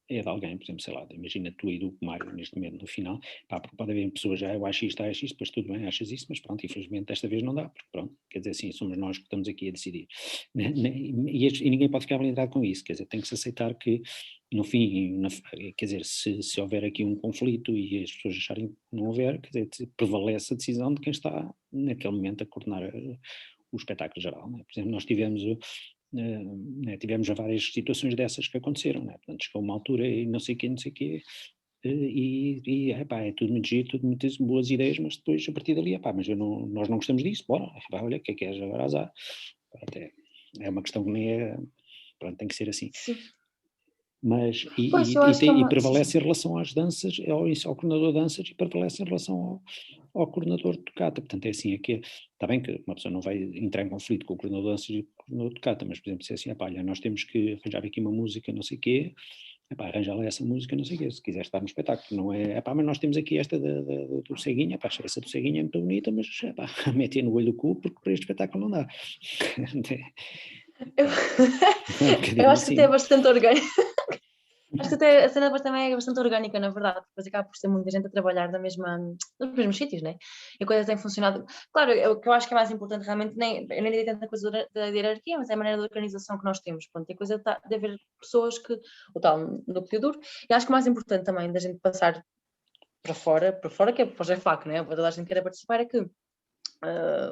é de alguém, por exemplo, sei lá, imagina tu e do Mário neste momento no final, porque pode haver pessoas já, eu acho isto, depois tudo bem, achas isso, mas pronto, infelizmente desta vez não dá, porque pronto, quer dizer assim, somos nós que estamos aqui a decidir, e ninguém pode ficar blindado com isso, quer dizer, tem que se aceitar que no fim, quer dizer, se houver aqui um conflito e as pessoas acharem que não houver, quer dizer, prevalece a decisão de quem está naquele momento a coordenar o espetáculo geral, né? Por exemplo, nós tivemos já várias situações dessas que aconteceram, né? Portanto, chegou uma altura e não sei o quê, é tudo muito giro, tudo muitas boas ideias, mas depois a partir dali, mas nós não gostamos disso, bora, olha, o que é queres agora azar? É uma questão que nem é, pronto, tem que ser assim. Sim. Mas, e prevalece em relação às danças, ao coordenador de danças e prevalece em relação ao coordenador de tocata. Portanto, é assim, está bem que uma pessoa não vai entrar em conflito com o coordenador de danças e o coordenador de tocata, mas, por exemplo, se é assim, olha, nós temos que arranjar aqui uma música, não sei o quê, arranja lá essa música, não sei o quê, se quiser estar no espetáculo, não é, mas nós temos aqui esta do ceguinho, essa do ceguinho é muito bonita, mas, mete no olho do cu, porque para este espetáculo não dá. Eu acho que até é bastante orgânico. Acho que até a cena também é bastante orgânica, na verdade, depois acaba por ser muita gente a trabalhar nos mesmos sítios, né? E a coisa tem funcionado. Claro, o que eu acho que é mais importante realmente, nem diria tanto a coisa da hierarquia, mas é a maneira de organização que nós temos. Pronto, e a coisa de haver pessoas que, o tal núcleo duro, e acho que o mais importante também da gente passar para fora que é para o GEFAC, né? Para toda a gente queira participar, é que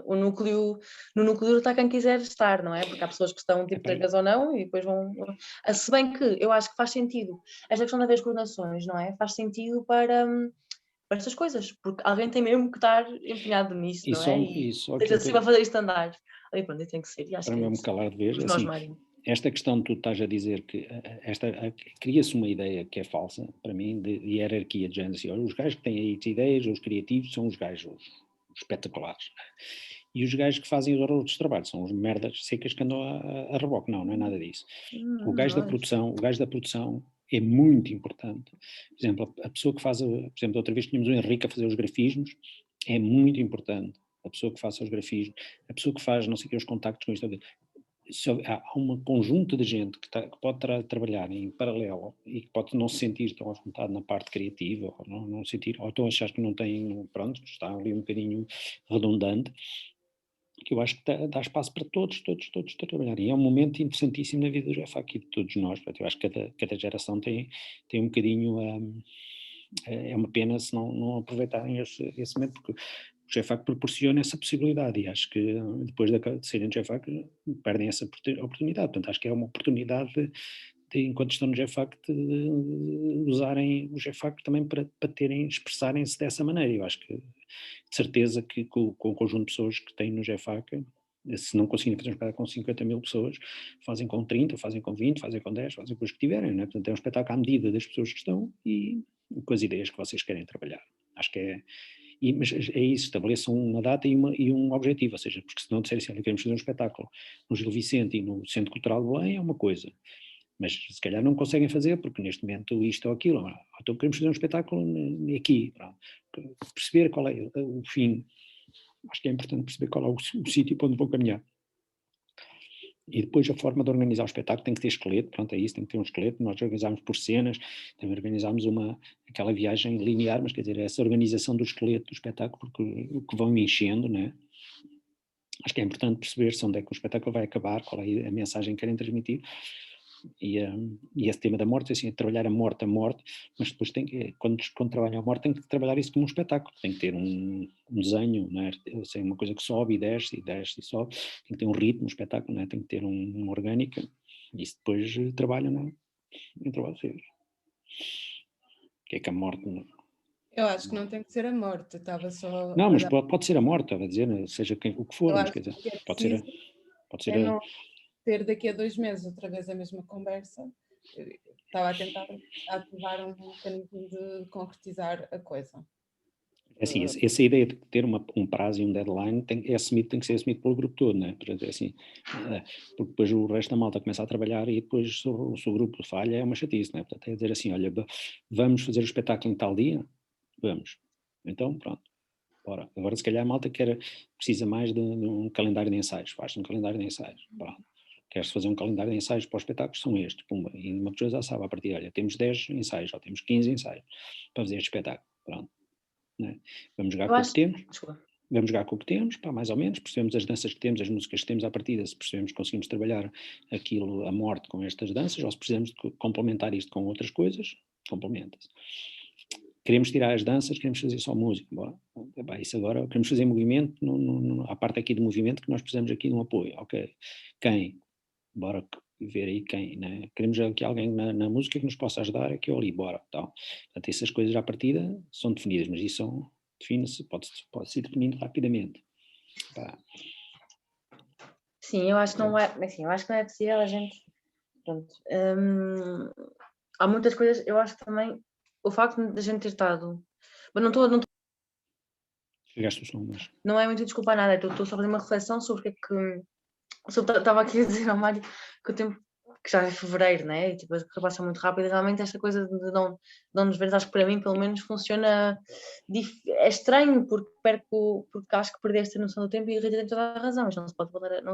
no núcleo duro está quem quiser estar, não é? Porque há pessoas que estão tipo 3 vezes ou não e depois vão... Se bem que eu acho que faz sentido, esta questão de haver coordenações, não é? Faz sentido para estas coisas, porque alguém tem mesmo que estar empenhado nisso, não é? E seja possível fazer isto andar. Aí pronto, tem que ser. E acho para que mesmo calar de vez, nós, Mário. esta questão que tu estás a dizer que cria-se uma ideia que é falsa, para mim, de hierarquia de género. Assim, olha, os gajos que têm aí ideias, os criativos, são os gajos os espetaculares. E os gajos que fazem os outros trabalhos são os merdas secas que andam a reboque. Não é nada disso. O gajo da produção é muito importante. Por exemplo, a pessoa que faz, por exemplo, outra vez tínhamos o Henrique a fazer os grafismos, é muito importante. A pessoa que faça os grafismos, a pessoa que faz, não sei o que, os contactos com isto. Há um conjunto de gente que pode trabalhar em paralelo e que pode não se sentir tão à vontade na parte criativa, ou não sentir, ou então achar que não tem, pronto, está ali um bocadinho redundante, que eu acho que dá espaço para todos trabalharem. E é um momento interessantíssimo na vida do GFAC e de todos nós. Eu acho que cada geração tem um bocadinho, é uma pena se não aproveitarem esse momento, porque o GFAC proporciona essa possibilidade e acho que depois de serem GFAC perdem essa oportunidade. Portanto, acho que é uma oportunidade enquanto estão no GFAC, de usarem o GFAC também para expressarem-se dessa maneira. Eu acho que, de certeza, que com o conjunto de pessoas que têm no GFAC, se não conseguirem fazer um espetáculo com 50 mil pessoas, fazem com 30, fazem com 20, fazem com 10, fazem com os que tiverem, não é? Portanto, é um espetáculo à medida das pessoas que estão e com as ideias que vocês querem trabalhar. Acho que é... mas é isso, estabeleçam uma data e um objetivo, ou seja, porque senão disserem assim, queremos fazer um espetáculo no Gil Vicente e no Centro Cultural de Belém, é uma coisa, mas se calhar não conseguem fazer porque neste momento isto ou aquilo, então queremos fazer um espetáculo aqui, pronto. Perceber qual é o fim, acho que é importante perceber qual é o sítio para onde vão caminhar. E depois a forma de organizar o espetáculo tem que ter esqueleto, pronto, é isso, tem que ter um esqueleto, nós organizámos por cenas, também organizámos aquela viagem linear, mas quer dizer, essa organização do esqueleto do espetáculo, porque o que vão enchendo, né? Acho que é importante perceber se onde é que o espetáculo vai acabar, qual é a mensagem que querem transmitir, e esse tema da morte, assim, é trabalhar a morte, mas depois quando trabalham a morte tem que trabalhar isso como um espetáculo, tem que ter um desenho, não é? Assim, uma coisa que sobe e desce e sobe, tem que ter um ritmo, um espetáculo, não é? Tem que ter uma orgânica, e isso depois trabalha entre vocês. O que é que a morte... Eu acho que não tem que ser a morte, estava só... Não, mas pode ser a morte, estava a dizer, seja o que for, mas quer dizer, pode ser não ter daqui a 2 meses outra vez a mesma conversa. Estava a tentar ativar um mecanismo de concretizar a coisa. Assim, essa ideia de ter um prazo e um deadline tem que ser assumido pelo grupo todo, né? Assim, porque depois o resto da malta começa a trabalhar e depois se o grupo falha é uma chatice, né? Portanto, é dizer assim, olha, vamos fazer o espetáculo em tal dia? Vamos. Então, pronto. Bora. Agora, se calhar a malta precisa mais de um calendário de ensaios. Faz um calendário de ensaios. Pronto. Queres fazer um calendário de ensaios para os espetáculos? São estes. Pumba. E uma pessoa já sabe a partir, olha, temos 10 ensaios ou temos 15 ensaios para fazer este espetáculo. Pronto. Né? Vamos jogar com o que temos. Vamos jogar com o que temos, pá, mais ou menos, percebemos as danças que temos, as músicas que temos à partida, se percebemos que conseguimos trabalhar aquilo a morte com estas danças, ou se precisamos de complementar isto com outras coisas, complementa-se. Queremos tirar as danças, queremos fazer só música, bora. Isso agora, queremos fazer movimento, a parte aqui de movimento que nós precisamos aqui de um apoio, ok. Quem? Bora ver aí quem, né? Queremos aqui alguém na música que nos possa ajudar aqui ou ali, bora. Então, portanto, essas coisas à partida são definidas, mas isso define-se, pode ser definido rapidamente. Tá. Sim, eu acho que não é, assim, eu acho que não é possível a gente, pronto, há muitas coisas, eu acho que também o facto de a gente ter estado, mas Chegaste o som, mas... Não é muito desculpar nada, estou só a fazer uma reflexão sobre o que é que, estava aqui a dizer ao Mário que o tempo, que já é fevereiro, né? E tipo, passa muito rápido, e realmente esta coisa de não nos ver, acho que para mim pelo menos funciona, é estranho porque acho que perdi esta noção do tempo e a Rita tem toda a razão, isto não se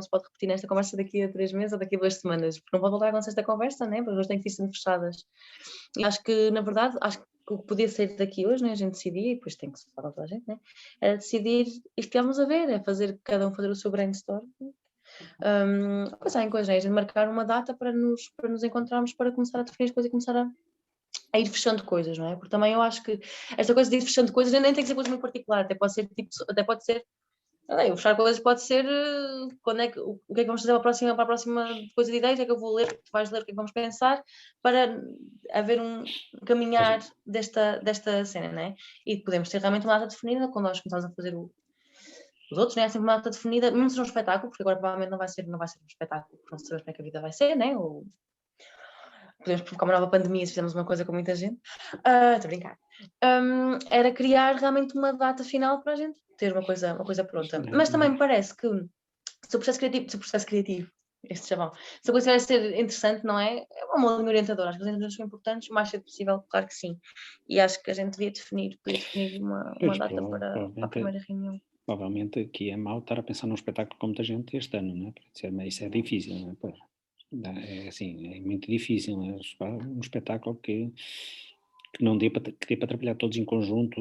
pode repetir nesta conversa daqui a 3 meses ou daqui a 2 semanas, porque não pode voltar a acontecer esta conversa, né? Porque as têm que ir sendo fechadas. E acho que, na verdade, o que podia sair daqui hoje, né? A gente decidia, e depois tem que se falar toda a gente, né? Era decidir isto que vamos a ver, é cada um fazer o seu brainstorm. Pensar em coisas, né? A gente marcar uma data para nos encontrarmos, para começar a definir as coisas e começar a ir fechando coisas, não é? Porque também eu acho que esta coisa de ir fechando coisas nem tem que ser coisa muito particular, até pode ser fechar coisas pode ser quando é que, o que é que vamos fazer para a próxima coisa de ideias, é que eu vou ler, tu vais ler o que é que vamos pensar, para haver um caminhar desta cena, não é? E podemos ter realmente uma data definida quando nós começamos a fazer os outros, né? Há sempre uma data definida, mesmo se um espetáculo, porque agora provavelmente não vai ser um espetáculo, porque não sabemos como é que a vida vai ser, né? Ou podemos provocar uma nova pandemia se fizermos uma coisa com muita gente. Estou a brincar. Era criar realmente uma data final para a gente ter uma coisa pronta. Mas também me parece que se o processo criativo, este chavão, se a coisa vai ser interessante, não é? É uma linha orientadora. Acho que as orientações são importantes, o mais cedo possível, claro que sim. E acho que a gente devia definir uma data para a primeira reunião. Provavelmente aqui é mau estar a pensar num espetáculo com muita gente este ano, não é? Isso é difícil, não é? É assim, é muito difícil, não é? Um espetáculo que não dê para trabalhar todos em conjunto,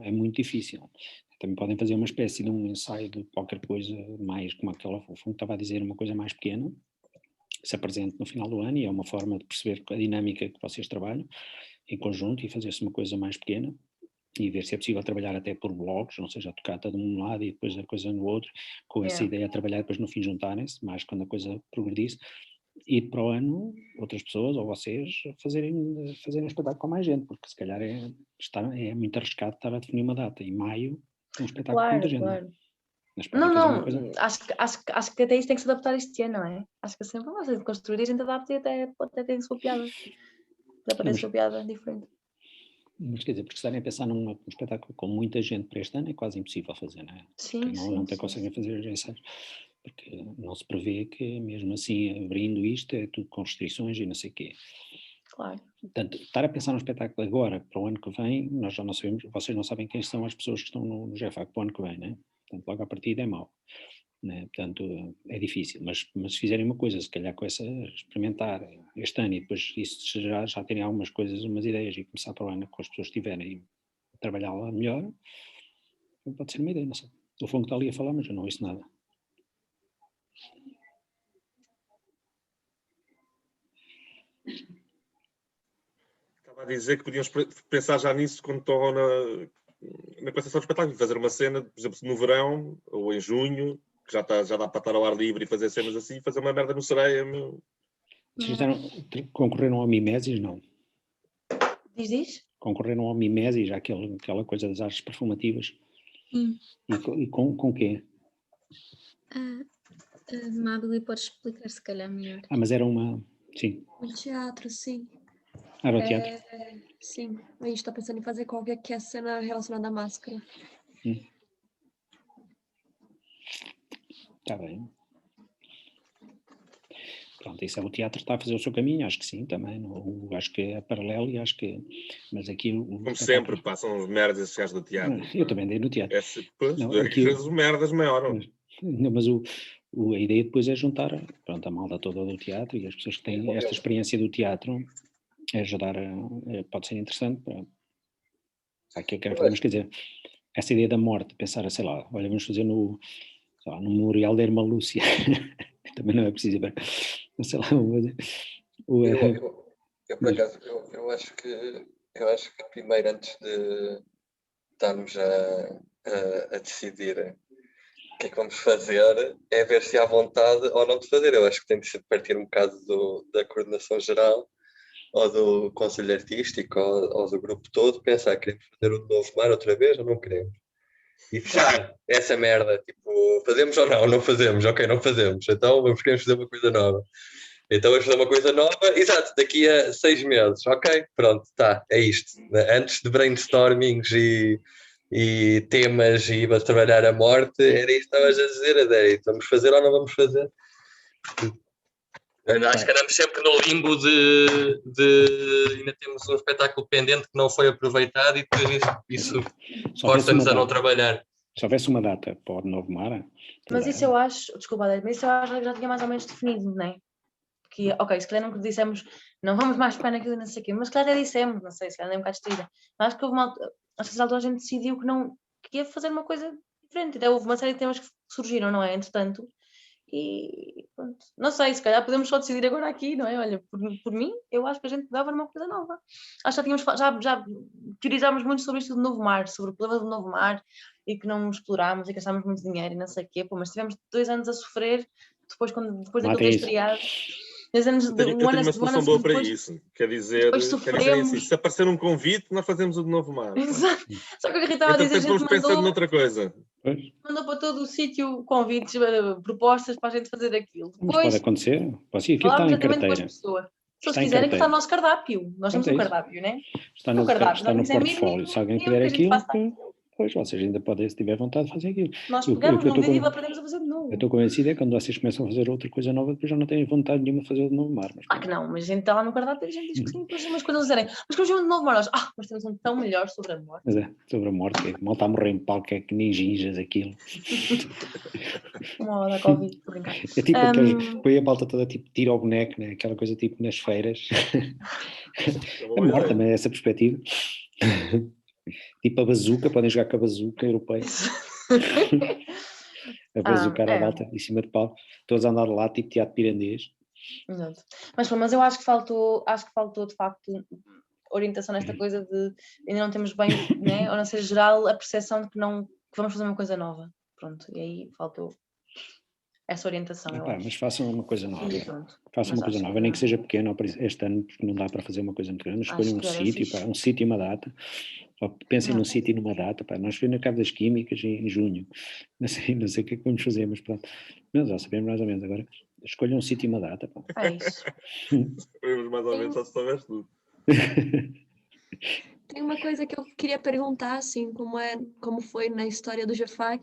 é muito difícil. Também podem fazer uma espécie de um ensaio de qualquer coisa mais, como aquela que estava a dizer, uma coisa mais pequena, que se apresente no final do ano, e é uma forma de perceber a dinâmica que vocês trabalham em conjunto e fazer-se uma coisa mais pequena e ver se é possível trabalhar até por blocos, ou seja, a tocata de um lado e depois a coisa no outro, com essa ideia de trabalhar depois no fim juntarem-se, mais quando a coisa progredisse, e para o ano outras pessoas ou vocês fazerem um espetáculo com mais gente, porque se calhar é muito arriscado estar a definir uma data. Em maio um espetáculo com muita gente. Claro. Não, acho que até isso tem que se adaptar este ano, não é? Acho que sempre de construir a gente adapta e até ter a sua piada. Dá para ter a sua piada diferente. Mas quer dizer, porque se estarem a pensar num espetáculo com muita gente para este ano é quase impossível fazer, não é? Sim, não conseguem fazer os ensaios, porque não se prevê que mesmo assim, abrindo isto, é tudo com restrições e não sei o quê. Claro. Portanto, estar a pensar num espetáculo agora, para o ano que vem, nós já não sabemos, vocês não sabem quem são as pessoas que estão no GEFAC para o ano que vem, né? Portanto, logo à partida é mau. Né? Portanto, é difícil, mas se fizerem uma coisa, se calhar com essa, experimentar este ano e depois isso já terem algumas coisas, umas ideias e começar para o ano com as pessoas que estiverem a trabalhar lá melhor, pode ser uma ideia, não sei. O Fonco está ali a falar, mas eu não ouço nada. Estava a dizer que podíamos pensar já nisso quando estão na concepção do espetáculo, fazer uma cena, por exemplo, no verão ou em junho, que já dá para estar ao ar livre e fazer cenas assim, fazer uma merda no Sereia. Vocês concorreram ao Mimesis, não? Diz? Concorreram ao Mimesis, aquela coisa das artes perfumativas. E com quê? Madeleine pode explicar se calhar melhor. Mas era uma... Sim. Um teatro, sim. Era o teatro? Sim. A gente está pensando em fazer qualquer cena relacionada à máscara. Está bem. Pronto, isso é o teatro, está a fazer o seu caminho, acho que sim, também. Acho que é paralelo e acho que... Mas aqui... Como sempre, passam as merdas esses gajos do teatro. Eu também dei no teatro. As merdas maioram. Mas a ideia depois é juntar a malda toda do teatro e as pessoas que têm esta experiência do teatro, ajudar pode ser interessante para aquilo que eu quero fazer, mas quer dizer, essa ideia da morte, pensar, sei lá, olha, vamos fazer no Memorial da Irmã Lúcia, também não é preciso, sei lá, eu por acaso, eu acho que primeiro, antes de estarmos a decidir o que é que vamos fazer, é ver se há vontade ou não de fazer. Eu acho que tem de ser partir um bocado da coordenação geral ou do conselho artístico ou do grupo todo, pensar, queremos fazer o Novo Mar outra vez ou não queremos? E fechar essa merda, tipo, fazemos ou não fazemos, ok, não fazemos, então queremos fazer uma coisa nova. Então vamos fazer uma coisa nova, exato, daqui a 6 meses, ok, pronto, tá, é isto. Antes de brainstormings e temas e para trabalhar a morte, era isto que estavas a dizer, Adélia, vamos fazer ou não vamos fazer? Acho que andamos sempre no limbo de ainda temos um espetáculo pendente que não foi aproveitado e depois isso força-nos a não trabalhar. Se houvesse uma data para o Novo Mar... Mas isso eu acho, desculpa, mas isso eu acho que já tinha mais ou menos definido, não é? Porque, ok, se calhar nunca dissemos, não vamos mais para naquilo e não sei o quê, mas se calhar já dissemos, não sei, se calhar nem um bocado distraída. Mas acho que houve a certa altura a gente decidiu que ia fazer uma coisa diferente, até houve uma série de temas que surgiram, não é? Entretanto, e pronto, não sei, se calhar podemos só decidir agora aqui, não é? Olha, por mim, eu acho que a gente pegava numa coisa nova. Acho que já teorizámos muito sobre isto do Novo Mar, sobre o problema do Novo Mar e que não explorámos e gastámos muito dinheiro e não sei o quê, mas tivemos 2 anos a sofrer depois daquilo ter estreado. 2 anos de eu tenho uma solução boa para isso, quer dizer assim, se aparecer um convite, nós fazemos o de Novo Mar. Exato. Só que o que estava a dizer, vamos pensando noutra coisa. Pois. Mandou para todo o sítio convites, propostas para a gente fazer aquilo. Mas pode acontecer. Aquilo está falámos em diretamente com as carteira. pessoas. Se eles Está em quiserem, que está carteira. no nosso cardápio. Nós temos Pronto, um é isso. cardápio, não é? Está no cardápio. portfólio. Se alguém quiser aquilo, pois vocês ainda podem, se tiver vontade, de fazer aquilo. Nós pegamos num vídeo e aprendemos a fazer de novo. Eu estou convencido é que quando vocês começam a fazer outra coisa nova, depois já não têm vontade nenhuma de fazer de novo mar. Mas, que não, mas a gente está lá no cardápio e a gente diz que sim, depois umas coisas dizerem, mas que de novo mar, mas temos um tão melhor sobre a morte. Mas sobre a morte, que mal está a morrer em palco, é que nem ginjas aquilo. Uma hora Covid, por brincar. É tipo aqueles, põe a malta toda, tipo, tira o boneco, né? Aquela coisa tipo nas feiras. A morte também é essa perspectiva. Tipo a bazuca, podem jogar com a bazuca europeia. A bazucar a malta em cima de palco, todos a andar lá, tipo teatro pirandês. Exato. Mas eu acho que faltou de facto orientação nesta coisa de ainda não temos bem, né, ou não seja, geral, a percepção de que vamos fazer uma coisa nova. Pronto, e aí faltou essa orientação. Mas façam uma coisa nova. Façam uma coisa nova, que nem que seja pequena este ano, porque não dá para fazer uma coisa muito grande. Escolham um sítio e uma data. Ou pensem num sítio e numa data. Nós fomos na Cabo das Químicas em junho. Não sei o que é que vamos fazer, mas pronto. Mas já sabemos mais ou menos agora. Escolham um sítio e uma data. É isso. Sabemos mais ou menos, só se soubesse tudo. Tem uma coisa que eu queria perguntar, assim, como foi na história do GEFAC,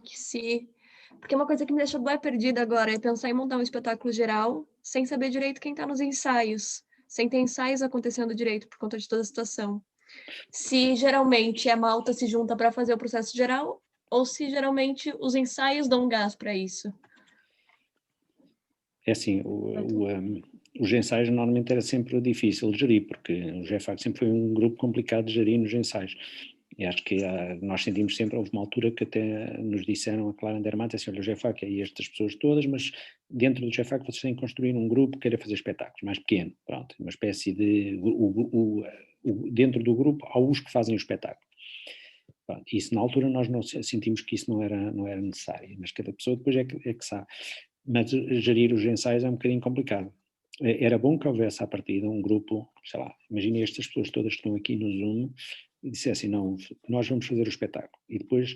porque uma coisa que me deixa bem perdida agora é pensar em montar um espetáculo geral sem saber direito quem está nos ensaios, sem ter ensaios acontecendo direito por conta de toda a situação. Se geralmente a malta se junta para fazer o processo geral ou se geralmente os ensaios dão gás para isso. É assim, os ensaios normalmente era sempre difícil de gerir, porque o GEFAC sempre foi um grupo complicado de gerir nos ensaios. E acho que nós sentimos sempre, houve uma altura que até nos disseram, a Clara Andermatt, assim, olha, o GEFAC é estas pessoas todas, mas dentro do GEFAC vocês têm que construir um grupo que queira fazer espetáculos, mais pequeno, pronto, uma espécie de, dentro do grupo há os que fazem o espetáculo. Pronto, isso na altura nós não sentimos que isso não era necessário, mas cada pessoa depois é que sabe. Mas gerir os ensaios é um bocadinho complicado. Era bom que houvesse à partida um grupo, sei lá, imaginem estas pessoas todas que estão aqui no Zoom e dissessem, não, nós vamos fazer o espetáculo. E depois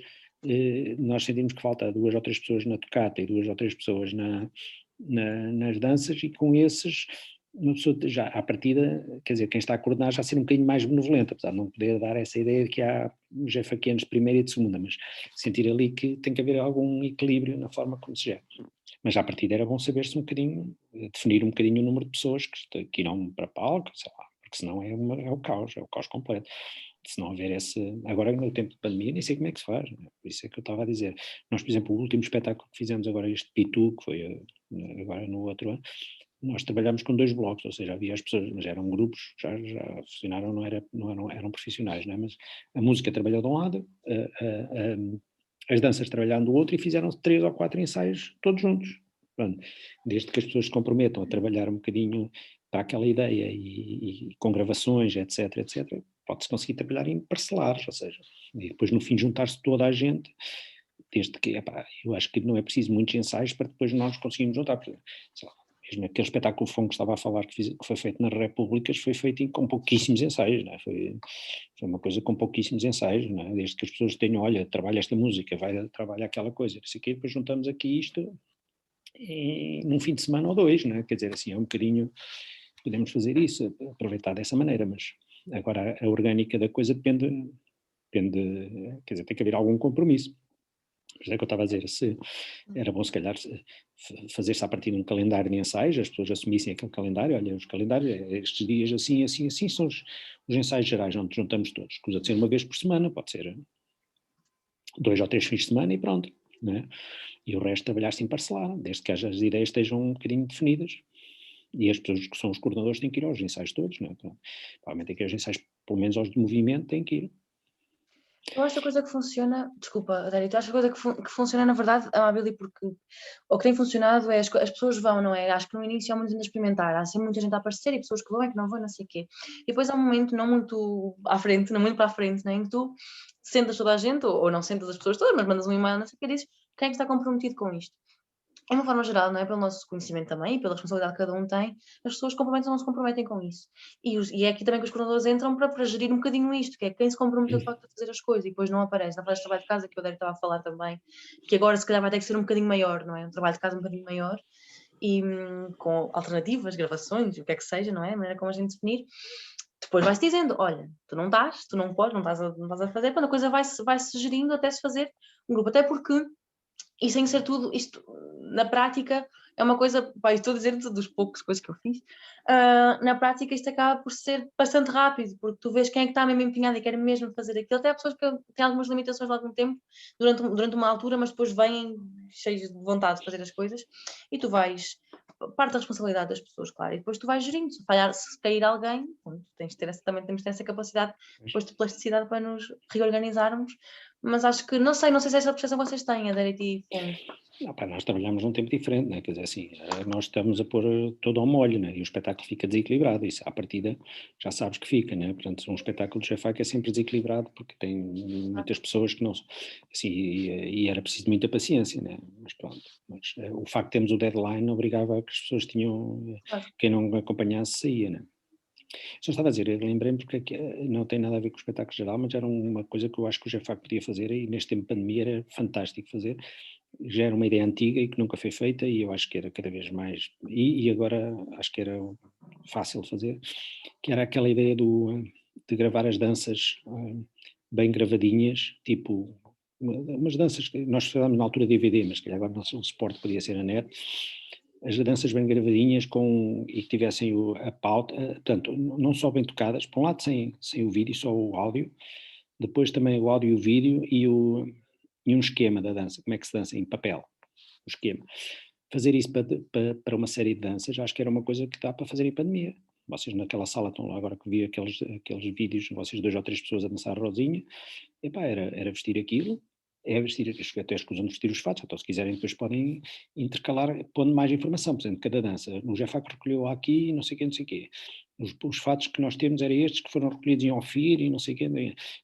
nós sentimos que falta 2 ou 3 pessoas na tocata e 2 ou 3 pessoas nas danças, e com esses, uma pessoa já à partida, quer dizer, quem está a coordenar já ser um bocadinho mais benevolente, apesar de não poder dar essa ideia de que há GEFAQuianos de primeira e de segunda, mas sentir ali que tem que haver algum equilíbrio na forma como se gera. Mas à partida era bom saber-se um bocadinho, definir um bocadinho o número de pessoas que irão para palco, sei lá, porque senão é o caos completo. Se não houver agora no tempo de pandemia, nem sei como é que se faz, né? Por isso é que eu estava a dizer. Nós, por exemplo, o último espetáculo que fizemos agora, este Pitu, que foi agora no outro ano, nós trabalhámos com 2 blocos, ou seja, havia as pessoas, mas eram grupos, já funcionaram, não eram profissionais, né? Mas a música trabalhou de um lado, as danças trabalharam do outro, e fizeram 3 ou 4 ensaios todos juntos. Pronto. Desde que as pessoas se comprometam a trabalhar um bocadinho para aquela ideia e com gravações, etc, pode-se conseguir trabalhar em parcelares, ou seja, e depois no fim juntar-se toda a gente, desde que, eu acho que não é preciso muitos ensaios para depois nós conseguirmos juntar, porque, sei lá, mesmo aquele espetáculo Fong que estava a falar que foi feito nas Repúblicas, foi feito com pouquíssimos ensaios, não é? Foi uma coisa com pouquíssimos ensaios, não é? Desde que as pessoas tenham, olha, trabalha esta música, vai trabalhar aquela coisa, isso aqui, depois juntamos aqui isto num fim de semana ou 2, não é? Quer dizer, assim, é um bocadinho, podemos fazer isso, aproveitar dessa maneira, mas agora a orgânica da coisa depende, quer dizer, tem que haver algum compromisso. Por isso é que eu estava a dizer, se era bom se calhar fazer-se a partir de um calendário de ensaios, as pessoas assumissem aquele calendário, olha, os calendários, estes dias assim são os ensaios gerais, onde juntamos todos, escusa de ser uma vez por semana, pode ser 2 ou 3 fins de semana e pronto, não é? E o resto trabalhar-se em parcelar, desde que as ideias estejam um bocadinho definidas, e as pessoas que são os coordenadores têm que ir aos ensaios todos, não é? Então, provavelmente tem que ir aos ensaios, pelo menos aos de movimento, têm que ir. Eu acho que a coisa que funciona, desculpa, Dário, eu acho que a coisa que funciona na verdade, Amabile, porque o que tem funcionado é as pessoas vão, não é? Acho que no início há muita gente a experimentar, há sempre muita gente a aparecer e pessoas que vão e que não vão, não sei o quê. E depois há um momento não muito à frente, não muito para a frente, né, em que tu sentas toda a gente, ou não sentas as pessoas todas, mas mandas um e-mail, não sei o que, e dizes quem é que está comprometido com isto. de uma forma geral, não é? Pelo nosso conhecimento também e pela responsabilidade que cada um tem, as pessoas comprometem ou não se comprometem com isso. E é aqui também que os coordenadores entram para gerir um bocadinho isto, que é quem se comprometeu de facto a fazer as coisas e depois não aparece. Na frase de trabalho de casa, que o Dério estava a falar também, que agora se calhar vai ter que ser um bocadinho maior, não é? Um trabalho de casa um bocadinho maior e com alternativas, gravações, o que é que seja, não é? A maneira como a gente definir. Depois vai-se dizendo, olha, tu não estás, tu não podes, não estás a fazer, quando a coisa vai-se gerindo até se fazer um grupo. Até porque, e sem ser tudo, isto na prática é uma coisa, estou a dizer dos poucos coisas que eu fiz, na prática isto acaba por ser bastante rápido, porque tu vês quem é que está mesmo empenhado e quer mesmo fazer aquilo. Até há pessoas que têm algumas limitações de algum tempo, durante uma altura, mas depois vêm cheios de vontade de fazer as coisas e tu vais... Parte da responsabilidade das pessoas, claro, e depois tu vais gerindo. Se falhar, se cair alguém, também temos de ter essa capacidade depois de plasticidade para nos reorganizarmos, mas acho que, não sei se essa percepção vocês têm, a Dério e Fundo. Não, pá, nós trabalhamos num tempo diferente, né? Quer dizer, assim, nós estamos a pôr todo ao molho, né? E o espetáculo fica desequilibrado, isso à partida já sabes que fica, né? Portanto, um espetáculo de GFAC é sempre desequilibrado porque tem muitas pessoas que não, assim, e era preciso muita paciência, né? Mas pronto, o facto de termos o deadline obrigava a que as pessoas tinham, quem não acompanhasse saía, né? Só estava a dizer, eu lembrei-me porque não tem nada a ver com o espetáculo geral, mas era uma coisa que eu acho que o GFAC podia fazer e neste tempo de pandemia era fantástico fazer. Já era uma ideia antiga e que nunca foi feita e eu acho que era cada vez mais, e agora acho que era fácil de fazer, que era aquela ideia de gravar as danças bem gravadinhas, tipo umas danças que nós fizemos na altura DVD, mas que agora o suporte podia ser a net, as danças bem gravadinhas e que tivessem a pauta, portanto, não só bem tocadas, por um lado sem o vídeo, só o áudio, depois também o áudio e o vídeo e um esquema da dança, como é que se dança em papel, o esquema. Fazer isso para uma série de danças, acho que era uma coisa que dá para fazer em pandemia. Vocês naquela sala estão lá agora que vi aqueles vídeos, vocês 2 ou 3 pessoas a dançar rosinha, epá, era vestir aquilo, até escusam de vestir os fatos, então se quiserem depois podem intercalar, pondo mais informação, por exemplo, cada dança, o GFAC recolheu aqui, não sei o quê. Os fatos que nós temos eram estes que foram recolhidos em Ofir e não sei o quê.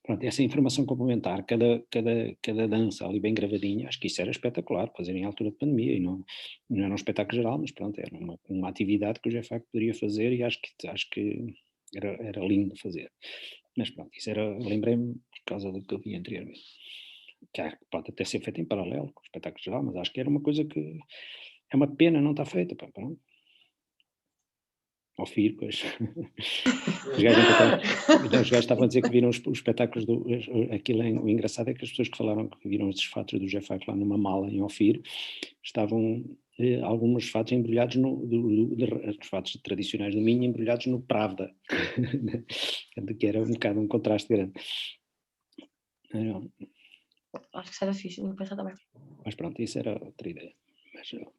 Pronto, essa informação complementar, cada dança ali bem gravadinha, acho que isso era espetacular, fazer em altura de pandemia, e não era um espetáculo geral, mas pronto, era uma atividade que o GFAC poderia fazer e acho que era lindo de fazer. Mas pronto, isso lembrei-me por causa do que eu vi anteriormente. Que pode até ser feito em paralelo com o espetáculo geral, mas acho que era uma coisa que é uma pena não estar feita. Pronto. Ao FIR, pois. Os gajos estavam a dizer que viram os espetáculos aquilo o engraçado é que as pessoas que falaram que viram esses fatos do GFAC lá numa mala em Ofir, estavam alguns fatos embrulhados os fatos tradicionais do Minho embrulhados no Pravda, que era um bocado um contraste grande. Acho que isso era fixe, não pensar também. Mas pronto, isso era outra ideia.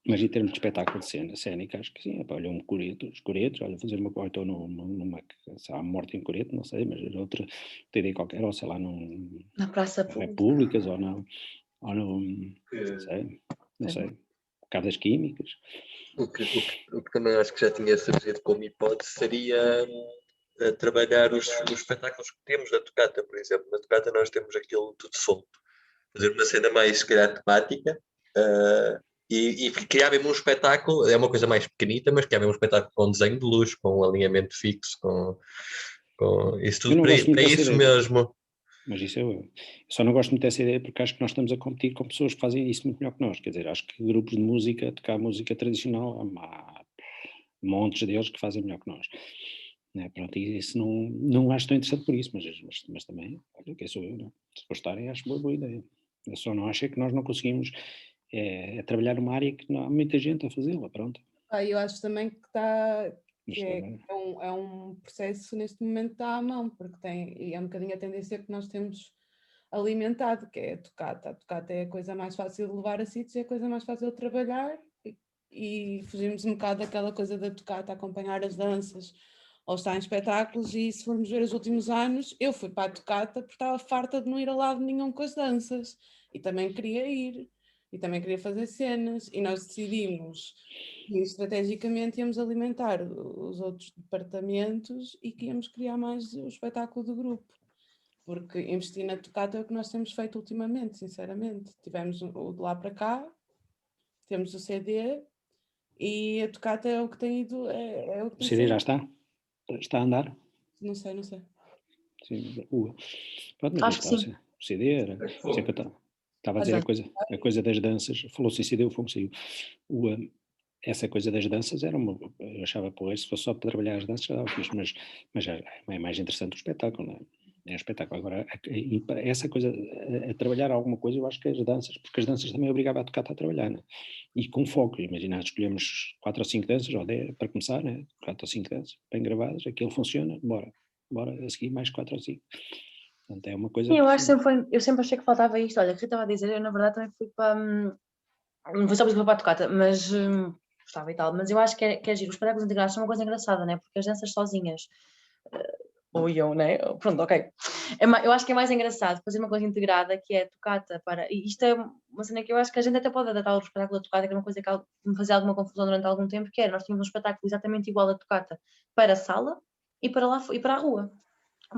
Mas em termos de espetáculo de cênica, acho que sim, olha, os coretos, olha, fazer uma coisa, ou numa morte em coreto, não sei, mas outra ideia qualquer, ou sei lá, na Praça Públicas, ou não sei, Casas Químicas. O que também acho que já tinha surgido como hipótese seria trabalhar os espetáculos que temos na Tocata, por exemplo. Na Tocata nós temos aquilo tudo solto. Fazer uma cena mais, se calhar, temática e criar mesmo um espetáculo, é uma coisa mais pequenita, mas criar mesmo um espetáculo com desenho de luz, com alinhamento fixo, com isso tudo para isso mesmo. Mas isso eu só não gosto muito dessa ideia porque acho que nós estamos a competir com pessoas que fazem isso muito melhor que nós, quer dizer, acho que grupos de música, tocar música tradicional, há montes deles que fazem melhor que nós. Pronto, e isso não acho tão interessante por isso, mas também, olha, quem sou eu, não? Se gostarem, acho boa ideia. Eu só não acho que nós não conseguimos trabalhar numa área que não há muita gente a fazê-la, pronto. Eu acho também que é um processo neste momento está à mão, porque e é um bocadinho a tendência que nós temos alimentado, que é a tocata. A tocata é a coisa mais fácil de levar a sítios, é a coisa mais fácil de trabalhar e fugimos um bocado daquela coisa da tocata, acompanhar as danças ou estar em espetáculos, e se formos ver os últimos anos, eu fui para a tocata porque estava farta de não ir a lado nenhum com as danças e também queria ir e também queria fazer cenas, e nós decidimos que estrategicamente íamos alimentar os outros departamentos e que íamos criar mais o espetáculo do grupo, porque investir na tocata é o que nós temos feito ultimamente, sinceramente. Tivemos o de lá para cá temos o CD e a tocata é o que tem ido. O CD já está? Está a andar? Não sei. Sim, pronto, mas Acho que sim. O CD era. Estava a dizer a coisa das danças, falou-se em CD, o fogo saiu. Essa coisa das danças era eu achava, se fosse só para trabalhar as danças já dava fixe, mas é mais interessante o espetáculo, não é? É um espetáculo. Agora, essa coisa, a trabalhar alguma coisa, eu acho que as danças, porque as danças também obrigava a tocata a trabalhar, né? E com foco. Imagina, escolhemos 4 ou 5 danças, ou 10, para começar, né? 4 ou 5 danças, bem gravadas, aquilo funciona, bora a seguir mais 4 ou 5. Portanto, é uma coisa. Sim, eu sempre achei que faltava isto. Olha, o que eu estava a dizer, eu na verdade também fui para. Não foi só para a tocata, mas gostava e tal. Mas eu acho que é giro. Os espetáculos integrados são uma coisa engraçada, né? Porque as danças sozinhas. Ou eu, né? Pronto, ok. Eu acho que é mais engraçado fazer uma coisa integrada que é a tocata para. E isto é uma cena que eu acho que a gente até pode adaptar ao espetáculo da tocata, que é uma coisa que me fazia alguma confusão durante algum tempo, que era nós tínhamos um espetáculo exatamente igual à tocata para a sala e para a rua.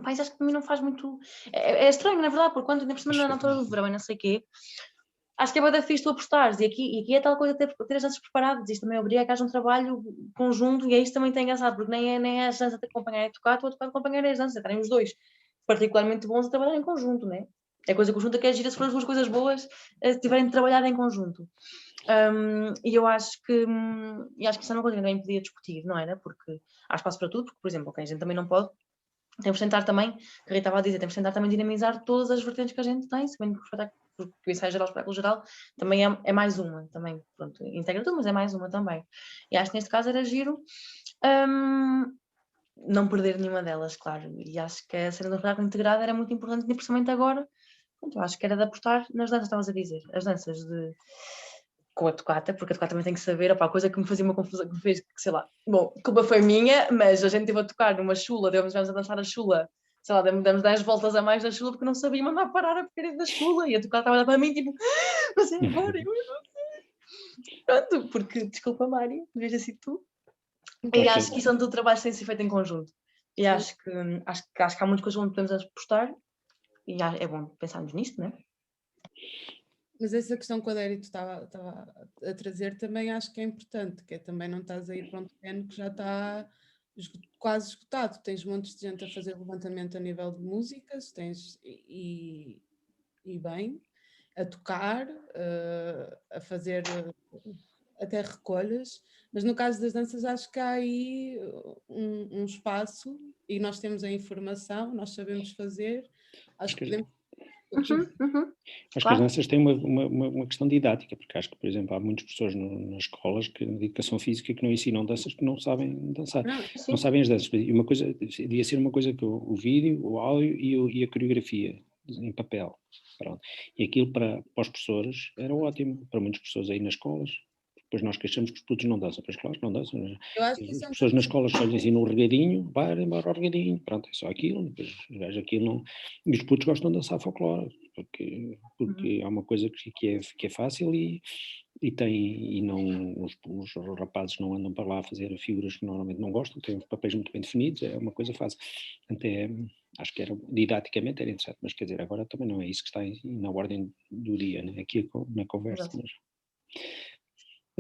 Mas acho que para mim não faz muito. É estranho, na verdade, porque quando ainda por cima na altura do verão e não sei o quê. Acho que é bem fixe tu apostares, e aqui é tal coisa ter as danças preparadas, isto também obriga a que haja um trabalho conjunto, e é isto também tem engraçado, porque nem é as danças a acompanhar a tocar, ou a tocar acompanhar as danças, estarem os dois particularmente bons a trabalhar em conjunto, né? É coisa conjunta que é gira se for as duas coisas boas tiverem de trabalhar em conjunto. E eu acho que isso é uma coisa que ninguém podia discutir, não era? Porque há espaço para tudo, porque, por exemplo, a gente também não pode. Temos de tentar também, que a Rita estava a dizer, temos de tentar também dinamizar todas as vertentes que a gente tem, se bem que o ensaio geral, o espetáculo geral, também é mais uma, também, pronto, integra tudo, mas é mais uma também. E acho que neste caso era giro não perder nenhuma delas, claro, e acho que a cena do espetáculo integrado era muito importante, principalmente agora, pronto, eu acho que era de apostar nas danças, estavas a dizer, as danças com a tocata, porque a tocata também tem que saber, a coisa que me fazia uma confusão, que me fez, que sei lá, bom, a culpa foi minha, mas a gente teve a tocar numa chula, devemos a dançar a chula, sei lá, demos 10 voltas a mais da chula porque não sabia mandar parar a porcaria da chula, e a tocata estava a dar para mim, tipo, mas é embora, eu não sei. Pronto, porque, desculpa Mário, veja assim tu, e acho que isso é um trabalho que tem que ser feito em conjunto, e acho que há muitas coisas onde podemos apostar, e é bom pensarmos nisto, não é? Mas essa questão que o Adérito estava a trazer também acho que é importante, que é também não estás a ir para um terreno que já está quase esgotado. Tens montes de gente a fazer levantamento a nível de músicas, e bem, a tocar, a fazer até recolhas, mas no caso das danças acho que há aí um espaço e nós temos a informação, nós sabemos fazer, acho que podemos... Acho que as danças têm uma questão didática, porque acho que, por exemplo, há muitas pessoas nas escolas de educação física que não ensinam danças porque não sabem dançar, não sabem as danças. E uma coisa, devia ser uma coisa que o vídeo, o áudio e a coreografia em papel. Pronto. E aquilo para os professores era ótimo, para muitas pessoas aí nas escolas. Depois nós queixamos que os putos não dançam, pois claro que não dançam. Eu acho que as pessoas nas escolas só lhes ensinam o regadinho, vai embora o regadinho, pronto, é só aquilo, depois os gajos aquilo não... E os putos gostam de dançar folclore, porque há uma coisa que é fácil e não, os rapazes não andam para lá a fazer figuras que normalmente não gostam, têm papéis muito bem definidos, é uma coisa fácil. Até acho que didaticamente era interessante, mas quer dizer, agora também não é isso que está na ordem do dia, né? Aqui na conversa.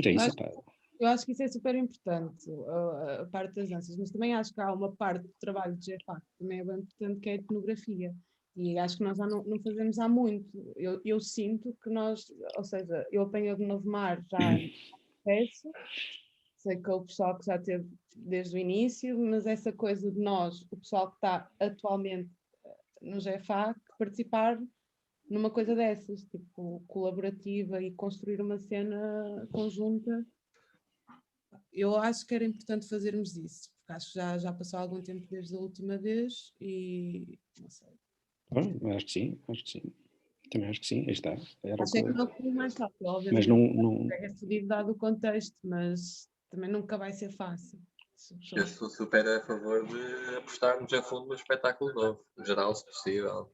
Mas é isso, eu acho que isso é super importante, a parte das danças, mas também acho que há uma parte do trabalho de GFAC que também é bem importante, que é a etnografia. E acho que nós já não fazemos há muito. Eu sinto que nós, ou seja, eu apanho o Novo Mar já no processo, sei que é o pessoal que já teve desde o início, mas essa coisa de nós, o pessoal que está atualmente no GFAC, participar numa coisa dessas, tipo, colaborativa e construir uma cena conjunta, eu acho que era importante fazermos isso, porque acho que já passou algum tempo desde a última vez e não sei. Acho que sim. Também acho que sim, aí está. Acho que não foi mais rápido, obviamente. Mas não... É fodido dado o contexto, mas também nunca vai ser fácil. Eu sou super a favor de apostarmos a fundo no espetáculo novo, no geral, se possível.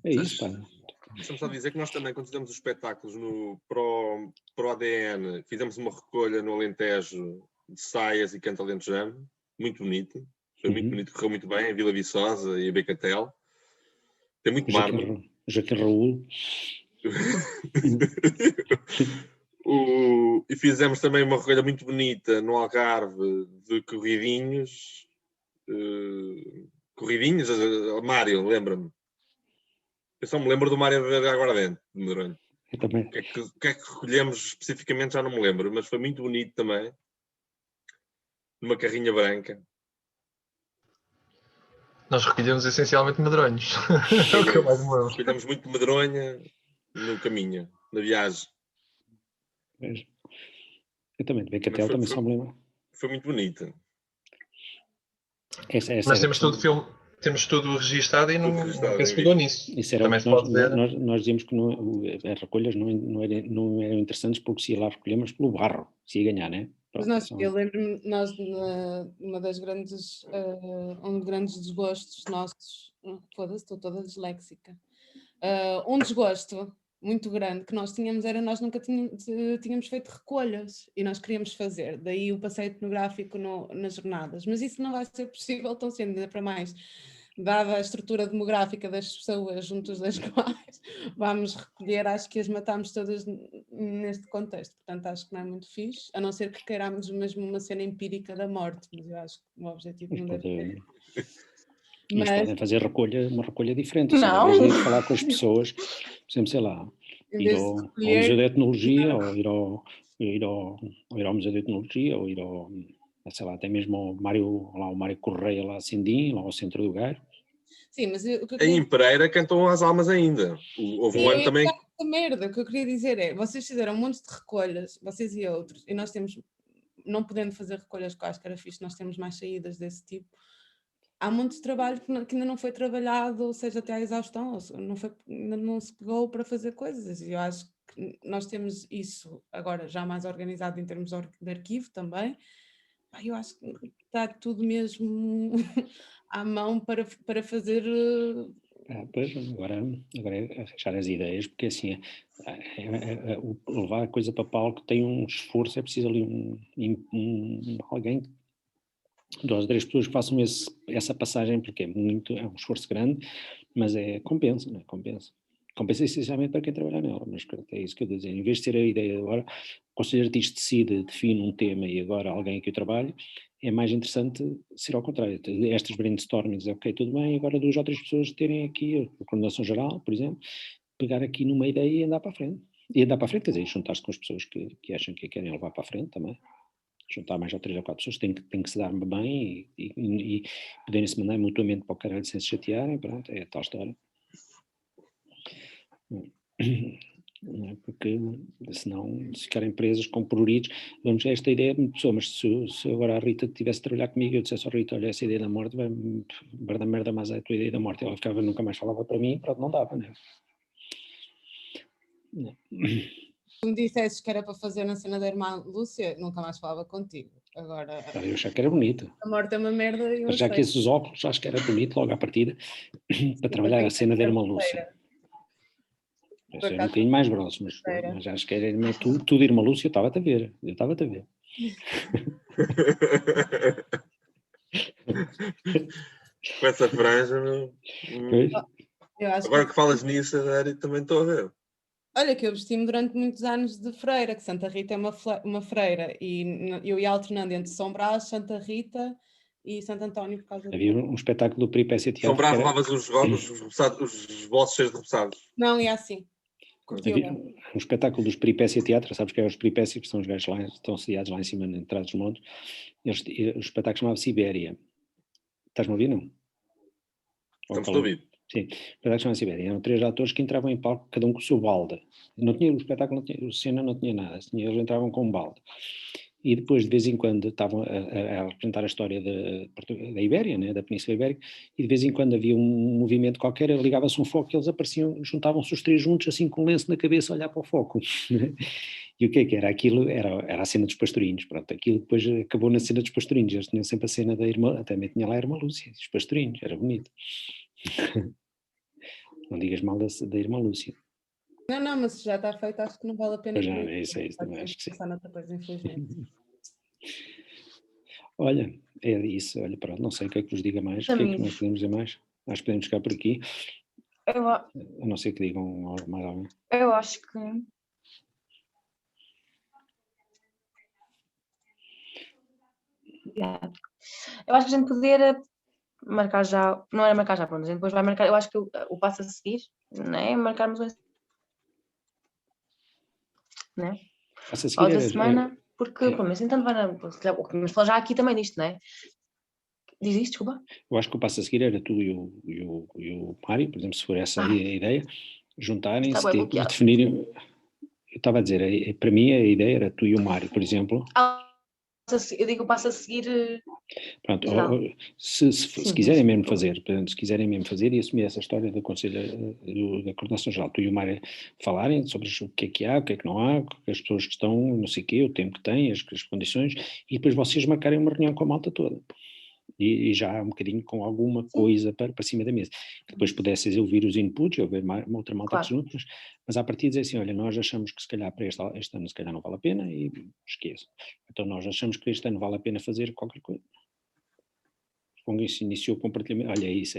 É isso, pá. Deixa-me só dizer que nós também, quando fizemos os espetáculos pro ADN, fizemos uma recolha no Alentejo de saias e canto alentejano, muito bonito. Foi muito bonito, correu muito bem, a Vila Viçosa e a Becatel. Tem muito mármore. Joaquim Raul. E fizemos também uma recolha muito bonita no Algarve de corridinhos. Corridinhos, Mário, lembra-me. Eu só me lembro do Mário de Aguardente, de Medronho. Eu também. O que é que recolhemos especificamente já não me lembro, mas foi muito bonito também. Numa carrinha branca. Nós recolhemos essencialmente medronhos. É o que eu mais me lembro. Recolhemos muito medronha no caminho, na viagem. Eu também, de Becatel também só me lembro. Foi muito bonita. Nós temos tudo registado e nunca se pegou nisso. Isso era também se pode dizer. Nós dizíamos que as recolhas não eram interessantes porque se ia lá recolher, mas pelo barro, se ia ganhar, né? Mas eu lembro-me, nós, uma das grandes, grandes desgostos nossos, foda-se, estou toda disléxica, um desgosto muito grande que nós tínhamos era nós nunca tínhamos feito recolhas e nós queríamos fazer, daí o passeio etnográfico nas jornadas, mas isso não vai ser possível tão cedo, ainda para mais, dada a estrutura demográfica das pessoas juntos das quais vamos recolher, acho que as matámos todas neste contexto, portanto acho que não é muito fixe, a não ser que queiramos mesmo uma cena empírica da morte, mas eu acho que o objetivo não deve ser. Mas podem fazer uma recolha diferente, não. Em vez de falar com as pessoas, por exemplo, sei lá, ir ao Museu de Etnologia, ou ir ao Museu de Etnologia, ou ir ao, sei lá, até mesmo ao Mário Correia lá a Sindim, lá ao centro do Gairo. Sim, mas em Pereira cantam as almas ainda. Houve um ano também. Merda, o que eu queria dizer é, vocês fizeram um monte de recolhas, vocês e outros, e nós temos, não podendo fazer recolhas que eu acho que era fixe, nós temos mais saídas desse tipo. Há muito de trabalho que ainda não foi trabalhado, ou seja, até à exaustão, ainda não se pegou para fazer coisas, e eu acho que nós temos isso agora já mais organizado em termos de arquivo também. Eu acho que está tudo mesmo à mão para fazer... Pois, agora é fechar as ideias, porque assim, levar a coisa para palco tem um esforço, é preciso ali alguém, 2 ou 3 pessoas que façam essa passagem, porque é um esforço grande, mas compensa, não é? Compensa essencialmente para quem trabalha nela, mas é isso que eu estou a dizer, em vez de ser a ideia agora, o Conselho de Artistas define um tema e agora alguém que o trabalha, é mais interessante ser ao contrário, estas brainstormings, ok, tudo bem, agora 2 ou 3 pessoas terem aqui a coordenação geral, por exemplo, pegar aqui numa ideia e andar para a frente. E andar para a frente, quer dizer, juntar-se com as pessoas que acham que a querem levar para a frente também. Juntar mais ou 3 ou 4 pessoas, tem que se dar bem e poderem-se mandar mutuamente para o caralho sem se chatearem, pronto, é a tal história. Não é? Porque senão se ficarem presos com pruridos, vamos a esta ideia de pessoa, mas se agora a Rita tivesse de trabalhar comigo e eu dissesse ao Rita, olha, essa ideia da morte vai dar merda, mas é a tua ideia da morte, ela ficava, nunca mais falava para mim, pronto, não dava, não é? Não. Se me dissesses que era para fazer na cena da irmã Lúcia, nunca mais falava contigo. Agora... Eu achava que era bonito. A morte é uma merda. Mas já que esses óculos, acho que era bonito logo à partida, para trabalhar a cena da irmã Lúcia. Isso é um bocadinho mais grosso, mas acho que era tudo irmã Lúcia, eu estava-te a ver. Com essa franja, agora que falas nisso, também estou a ver. Olha, que eu vesti-me durante muitos anos de freira, que Santa Rita é uma freira, e eu ia alternando entre São Brás, Santa Rita e Santo António por causa Havia um espetáculo do Peripécia Teatro. São Brás levavas os bolsos cheios de repousados? Não, é assim. Havia um espetáculo dos Peripécia Teatro, sabes que é os Peripécia, que são os gajos lá, estão sediados lá em cima, em trás dos montes. O espetáculo chamava Sibéria. Estás-me a ouvir, não? Estamos a ouvir. Sim, o espetáculo chamava Sibéria. Eram 3 atores que entravam em palco, cada um com o seu balde. O espetáculo, a cena não tinha nada, eles entravam com um balde. E depois, de vez em quando, estavam a representar a história da Ibéria, né, da Península Ibérica, e de vez em quando havia um movimento qualquer, ligava-se um foco e eles apareciam, juntavam-se os 3 juntos, assim com um lenço na cabeça, a olhar para o foco. E o que é que era? Aquilo era a cena dos pastorinhos, pronto, aquilo depois acabou na cena dos pastorinhos, eles tinham sempre a cena da irmã, também tinha lá a irmã Lúcia, os pastorinhos, era bonito. Não digas mal da irmã Lúcia. Não, mas já está feito, acho que não vale a pena. Já, é isso, também acho que sim. Coisa, infelizmente. Olha, é isso, olha, pronto, não sei o que é que vos diga mais, o que é que nós podemos dizer mais? Acho que podemos ficar por aqui. A não ser que digam mais alguém. Eu acho que... Eu acho que a gente poder marcar já, não era marcar já, pronto, a gente depois vai marcar, eu acho que o passo a seguir, não é? Marcarmos não é? Passo a seguir outra semana, porque pelo menos então vamos falar já aqui também disto, não é? Diz isto, desculpa. Eu acho que o passo a seguir era tu e o Mário, por exemplo, se for essa a ideia, juntarem-se e definirem. Eu estava a dizer, para mim a ideia era tu e o Mário, por exemplo. Eu digo o passo a seguir. Pronto, se quiserem mesmo fazer, portanto, se quiserem mesmo fazer e assumir essa história do Conselho da Coordenação Geral, tu e o Mário falarem sobre o que é há, o que é que não há, as pessoas que estão, não sei o quê, o tempo que têm, as condições, e depois vocês marcarem uma reunião com a malta toda. E já um bocadinho com alguma coisa para cima da mesa. Depois pudesses ouvir os inputs, ouvir uma outra malta que juntos, mas a partir de dizer assim, olha, nós achamos que se calhar para este ano se calhar não vale a pena e esqueço. Então nós achamos que este ano vale a pena fazer qualquer coisa. Como isso iniciou o compartilhamento, olha, é isso.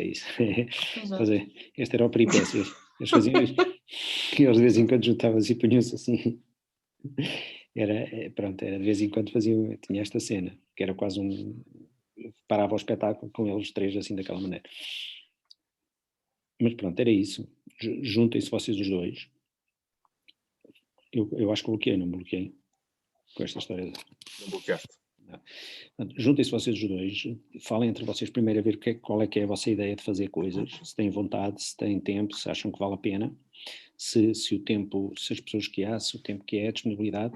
Fazer, este era o peripécio. Eles faziam isto. E eles de vez em quando juntavam-se e punham-se assim. Era de vez em quando faziam, tinha esta cena, que era quase parava o espetáculo com eles três assim daquela maneira. Mas pronto, era isso. Juntem-se vocês os dois. Eu acho que bloqueei, não bloqueei com esta história. Não bloqueaste. Juntem-se vocês os dois, falem entre vocês primeiro a ver qual é que é a vossa ideia de fazer coisas, se têm vontade, se têm tempo, se acham que vale a pena, se o tempo, se as pessoas que há, se o tempo que é, a disponibilidade,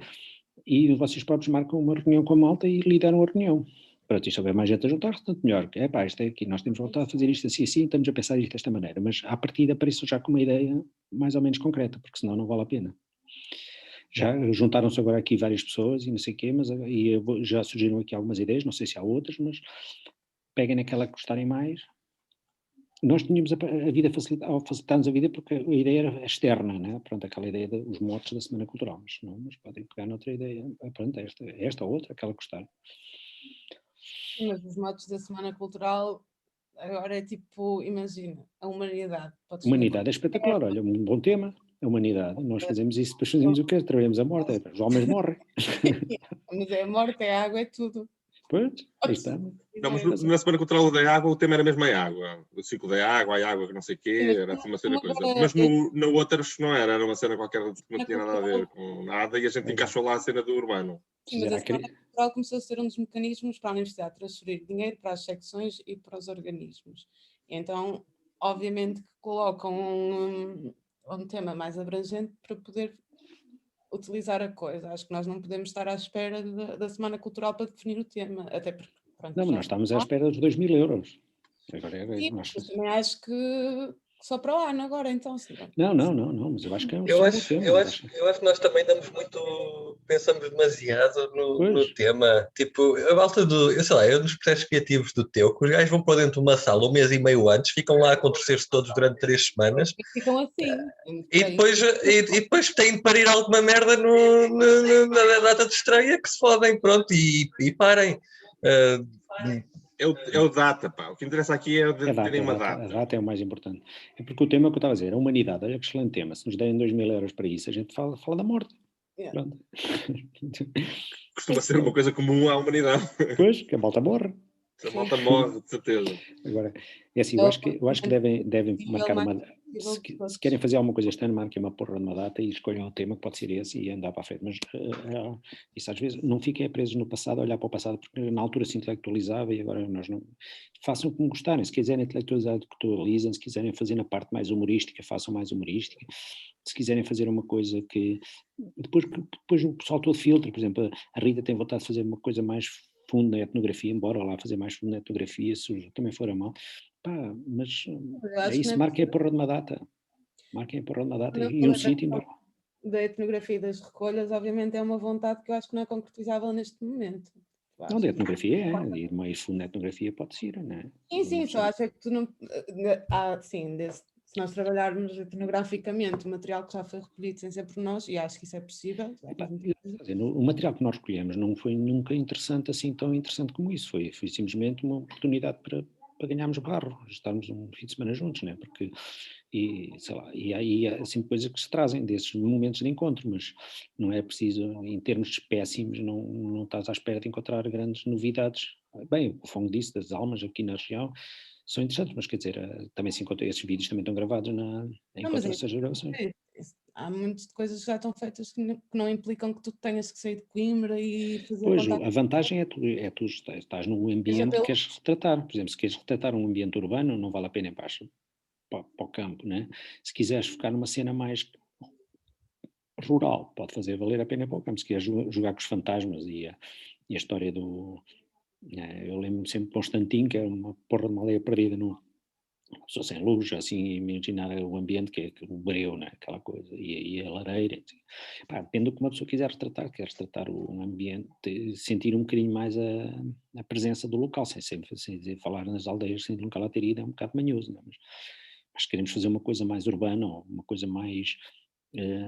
e vocês próprios marcam uma reunião com a malta e lideram a reunião. Pronto, e se houver mais gente a juntar, tanto melhor. Isto é aqui, nós temos vontade de fazer isto assim, estamos a pensar isto desta maneira, mas à partida apareçam já com uma ideia mais ou menos concreta, porque senão não vale a pena. Já juntaram-se agora aqui várias pessoas e não sei o quê, mas já surgiram aqui algumas ideias, não sei se há outras, mas peguem naquela que gostarem mais. Nós tínhamos a vida facilitar-nos a vida porque a ideia era externa, né? Pronto, aquela ideia dos motes da Semana Cultural, mas podem pegar noutra ideia, pronto, esta ou outra, aquela que gostarem. Mas os motes da Semana Cultural agora é tipo, imagina, a humanidade. Humanidade é espetacular, olha, um bom tema. A humanidade, nós fazemos isso, depois fazemos o quê? Trabalhamos a morte, os homens morrem. Mas é a morte, é a água, é tudo. Pois, aí está. Não, mas na Semana Cultural da Água o tema era mesmo a água. O ciclo da água, a água que não sei o quê, era assim uma cena coisa. Mas na outra não era uma cena qualquer que não tinha nada a ver com nada e a gente encaixou lá a cena do urbano. Sim, mas a Semana Cultural começou a ser um dos mecanismos para a Universidade transferir dinheiro para as secções e para os organismos. E então, obviamente, que colocam um tema mais abrangente para poder utilizar a coisa. Acho que nós não podemos estar à espera da Semana Cultural para definir o tema, até porque... Pronto, não, mas nós estamos à espera dos 2.000 euros. Agora sim, mas também acho que só para o ano agora, então. Sim. Não, mas eu acho que é um eu acho que nós também damos muito, pensamos demasiado no tema. Tipo, a volta eu dos processos criativos do teu, que os gajos vão para dentro de uma sala um mês e meio antes, ficam lá a acontecer-se todos durante 3 semanas. E ficam assim. E depois têm de parir alguma merda na data de estreia que se fodem, pronto, e parem. É o data, pá. O que interessa aqui é terem uma data. A data é o mais importante. É porque o tema que eu estava a dizer, a humanidade, olha que excelente tema. Se nos derem 2.000 euros para isso, a gente fala da morte. Yeah. Costuma ser uma coisa comum à humanidade. Pois, que a malta morre. A malta morre, de certeza. Agora, é assim, eu acho que devem marcar uma... Se querem fazer alguma coisa este ano, marquem uma porra de uma data e escolham o tema que pode ser esse e andar para a frente. Mas isso às vezes não fiquem presos no passado, a olhar para o passado, porque na altura se intelectualizava e agora nós não... Façam como gostarem. Se quiserem intelectualizar, intelectualizem. Se quiserem fazer na parte mais humorística, façam mais humorística. Se quiserem fazer uma coisa que... Depois o pessoal todo filtra, por exemplo, a Rita tem vontade de fazer uma coisa mais fundo na etnografia, embora lá fazer mais fundo na etnografia, se também for a mal. Pá, mas é isso, marquem a porra de uma data. Marquem a porra de uma data e um sítio embora. Da etnografia e das recolhas, obviamente, é uma vontade que eu acho que não é concretizável neste momento. Não, da etnografia ir mais fundo na etnografia pode ser, não é? Sim, só acho que tu não... sim, se nós trabalharmos etnograficamente o material que já foi recolhido sem ser por nós, e acho que isso é possível. O material que nós recolhemos não foi nunca interessante assim, tão interessante como isso. Foi simplesmente uma oportunidade para para ganharmos barro, estarmos um fim de semana juntos, né? Porque, e sei lá, e aí há assim coisas que se trazem desses momentos de encontro, mas não é preciso, em termos de espécimes, não estás à espera de encontrar grandes novidades. Bem, o Fongo disse, das almas aqui na região, são interessantes, mas quer dizer, também se encontra, esses vídeos também estão gravados enquanto essas gravações. Há muitas coisas que já estão feitas que não implicam que tu tenhas que sair de Coimbra e fazer Pois, contato. a vantagem é tu estás num ambiente que queres retratar. Por exemplo, se queres retratar um ambiente urbano, não vale a pena ir para o campo, né? Se quiseres focar numa cena mais rural, pode fazer valer a pena ir para o campo. Se queres jogar com os fantasmas e a história do... eu lembro-me sempre de Constantino, que era uma porra de uma aldeia perdida só sem luz, assim, imaginar o ambiente que é o breu, né? Aquela coisa, e a lareira, assim. Pá, depende do que uma pessoa quiser retratar, quer retratar um ambiente, sentir um bocadinho mais a presença do local, sem falar nas aldeias, sem nunca lá ter ido, é um bocado manhoso, né? Mas queremos fazer uma coisa mais urbana, ou uma coisa mais,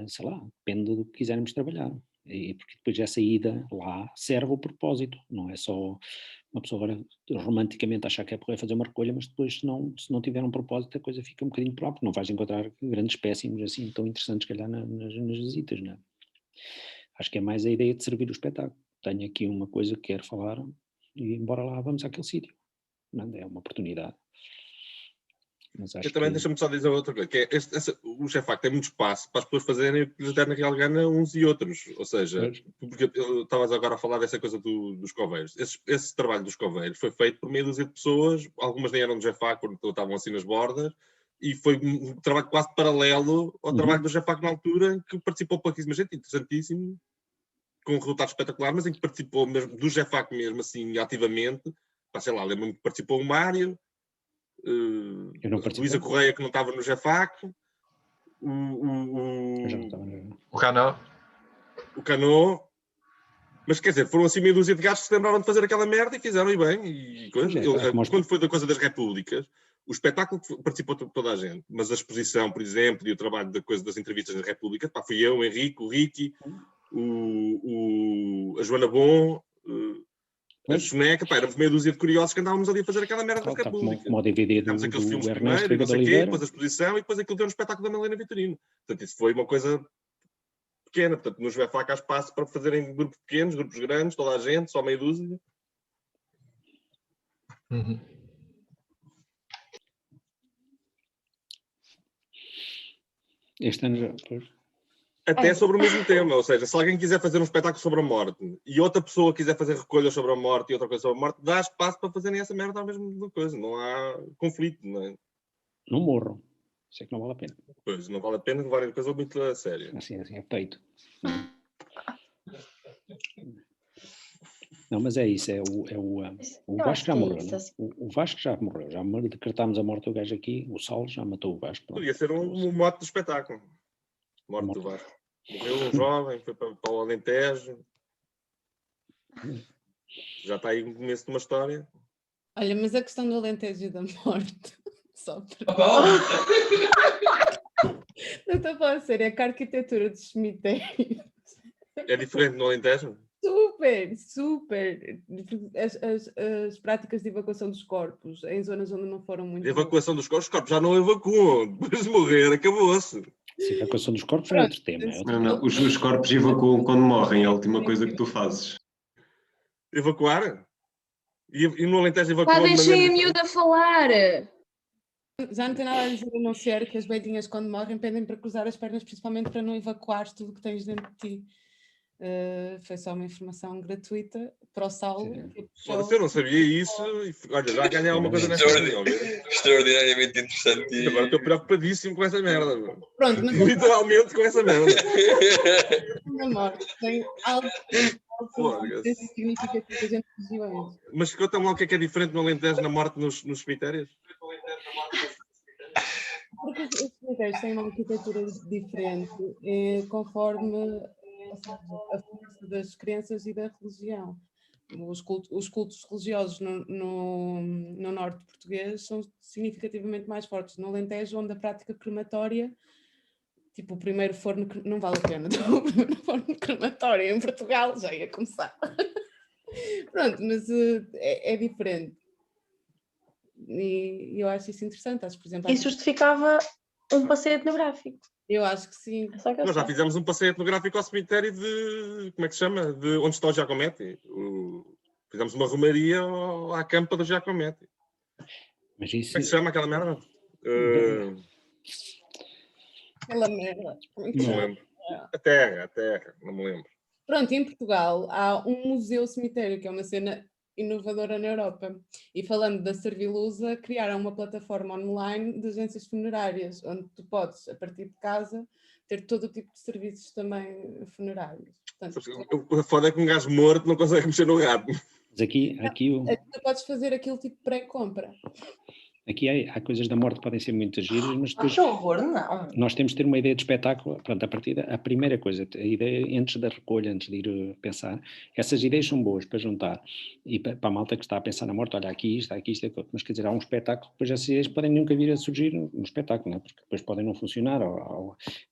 sei lá, depende do que quisermos trabalhar, e porque depois essa ida lá serve ao propósito, não é só uma pessoa agora romanticamente achar que é poder fazer uma recolha, mas depois se não tiver um propósito a coisa fica um bocadinho por lá, porque não vais encontrar grandes espécimes assim tão interessantes que calhar nas visitas, não é? Acho que é mais a ideia de servir o espetáculo. Tenho aqui uma coisa que quero falar e embora lá vamos àquele sítio. É uma oportunidade. Mas acho também deixa-me só dizer outra coisa, que é o GEFAC tem muito espaço para as pessoas fazerem o que lhes der na real gana uns e outros, ou seja, porque estavas agora a falar dessa coisa dos coveiros, esse trabalho dos coveiros foi feito por meia dúzia de pessoas, algumas nem eram do GEFAC quando estavam assim nas bordas, e foi um trabalho quase paralelo ao trabalho do GEFAC na altura, em que participou pouquíssima gente, interessantíssimo, com um resultado espetacular, mas em que participou mesmo, do GEFAC mesmo assim, ativamente, sei lá, lembro-me que participou o Mário, Luísa Correia, que não estava no GEFAC, o Cano, mas quer dizer, foram assim meia dúzia de gajos que se lembraram de fazer aquela merda e fizeram e bem. Quando foi da coisa das repúblicas, o espetáculo participou toda a gente, mas a exposição, por exemplo, e o trabalho da coisa das entrevistas nas repúblicas, fui eu, o Henrique, o Ricky, a Joana Bom, a Soneca, éramos meia dúzia de curiosos que andávamos ali a fazer aquela merda das repúblicas. Como o DVD Fizemos aqueles filmes Ernesto primeiro, não sei o quê, depois a exposição e depois aquilo deu um espetáculo da Madalena Vitorino. Portanto, isso foi uma coisa pequena. Portanto, nos GEFAC há espaço para fazerem grupos pequenos, grupos grandes, toda a gente, só meia dúzia. Este ano já, pois. Até sobre o mesmo tema, ou seja, se alguém quiser fazer um espetáculo sobre a morte e outra pessoa quiser fazer recolhas sobre a morte e outra coisa sobre a morte, dá espaço para fazerem essa merda à mesma coisa, não há conflito, não é? Não morram, sei que não vale a pena. Pois, não vale a pena levarem a coisa muito a sério. Assim é feito. Não, mas é isso, o Vasco já morreu, não? O Vasco já morreu, já decretámos a morte do gajo aqui, o Saulo já matou o Vasco. Podia ser um mote do espetáculo. Morte do Vasco. Morreu um jovem, foi para o Alentejo. Já está aí o começo de uma história. Olha, mas a questão do Alentejo e da morte, só para... Não estou a falar sério, é que a arquitetura dos cemitérios... É diferente no Alentejo? Super! As práticas de evacuação dos corpos em zonas onde não foram muito... Evacuação dos corpos? Os corpos já não evacuam. Depois de morrer, acabou-se. A evacuação dos corpos é outro tema. Não, os corpos evacuam quando morrem, é a última coisa que tu fazes. Evacuar? E no Alentejo evacuam... Deixem a miúda falar! Já não tem nada a dizer a não ser que as velhinhas quando morrem pendem para cruzar as pernas, principalmente para não evacuares tudo o que tens dentro de ti. Foi só uma informação gratuita para o Saulo. Eu não sabia isso. Olha, já ganhei alguma coisa nesta reunião. Extraordinariamente interessante. E agora estou preocupadíssimo com essa merda. Pronto, mas... Literalmente com essa merda. Na morte tem algo significativo entre as regiões. Mas conta-me lá o que é diferente no Alentejo na morte nos cemitérios? Porque os cemitérios têm uma arquitetura diferente conforme a força das crenças e da religião. Os cultos religiosos no norte português são significativamente mais fortes. No Alentejo, onde a prática crematória, tipo o primeiro forno, não vale a pena, o primeiro forno crematório em Portugal já ia começar. Pronto, mas é diferente. E eu acho isso interessante. Acho, por exemplo, Isso justificava um passeio etnográfico. Eu acho que sim. Nós já fizemos um passeio etnográfico ao cemitério de, como é que se chama? De onde está o Giacometti. Fizemos uma romaria à campa do Giacometti. Mas isso... Como é que se chama aquela merda? Aquela merda. Não me lembro. A terra, não me lembro. Pronto, em Portugal há um museu cemitério, que é uma cena inovadora na Europa. E falando da Servilusa, criaram uma plataforma online de agências funerárias, onde tu podes, a partir de casa, ter todo o tipo de serviços também funerários. Portanto, o foda é que um gajo morto não consegue mexer no gato. Mas aqui tu podes fazer aquilo tipo pré-compra. Aqui há coisas da morte que podem ser muito giras, mas depois que horror, não. Nós temos de ter uma ideia de espetáculo. Pronto, a primeira coisa, a ideia antes da recolha, antes de ir pensar, essas ideias são boas para juntar. E para a malta que está a pensar na morte, olha, aqui isto, aquilo. Mas quer dizer, há um espetáculo, depois essas ideias podem nunca vir a surgir no espetáculo, não é? Porque depois podem não funcionar.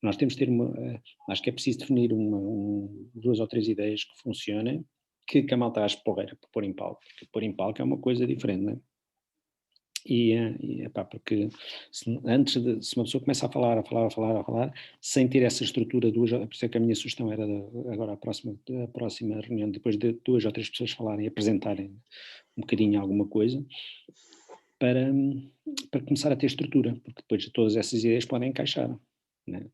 Nós temos de ter acho que é preciso definir 2 ou 3 ideias que funcionem, que a malta ache porreira para pôr em palco. Porque pôr em palco é uma coisa diferente, não é? Porque se uma pessoa começa a falar, sem ter essa estrutura, por isso é que a minha sugestão era agora a próxima reunião, depois de 2 ou 3 pessoas falarem e apresentarem um bocadinho alguma coisa, para começar a ter estrutura, porque depois todas essas ideias podem encaixar, não é?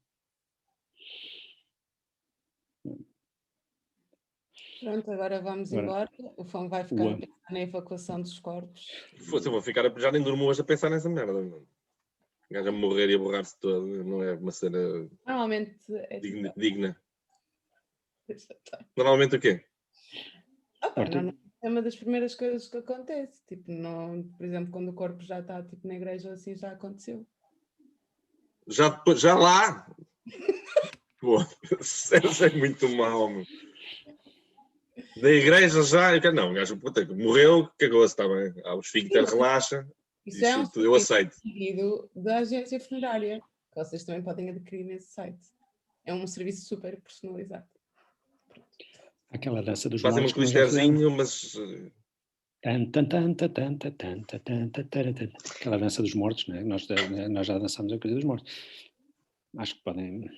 Pronto, agora vamos embora. O Fão vai ficar a pensar na evacuação dos corpos. Eu vou ficar já nem durmo hoje a pensar nessa merda. O gajo a morrer e a borrar-se todo, não é uma cena normalmente é digna. Normalmente o quê? É uma das primeiras coisas que acontece. Tipo, por exemplo, quando o corpo já está tipo, na igreja, assim já aconteceu. Já lá? Pô, isso é muito mau, meu. Da igreja já, não, o gajo morreu, cagou-se, está bem. Os esfíncter relaxa, isso é um eu aceito. Seguido da agência funerária, que vocês também podem adquirir nesse site. É um serviço super personalizado. Aquela dança dos mortos. Fazem um clisterzinho, mas... Aquela dança dos mortos, não é? Nós já dançamos a coisa dos mortos. Acho que podem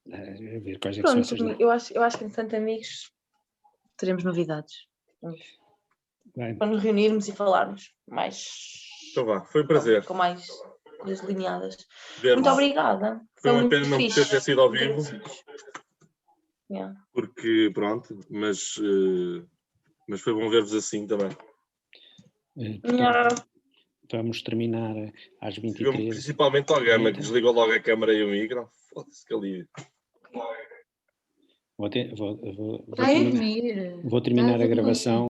ver quais é que são essas... Eu acho que, entretanto, amigos, teremos novidades. Para nos reunirmos e falarmos mais. Então vá, foi um prazer. Com mais coisas delineadas. Muito obrigada. Foi uma pena não ter sido ao vivo. Porque, pronto, mas foi bom ver-vos assim também. Vamos terminar às 23. Principalmente ao Gama, que desligou logo a câmara e o micro. Foda-se que alívio. Vou terminar a gravação.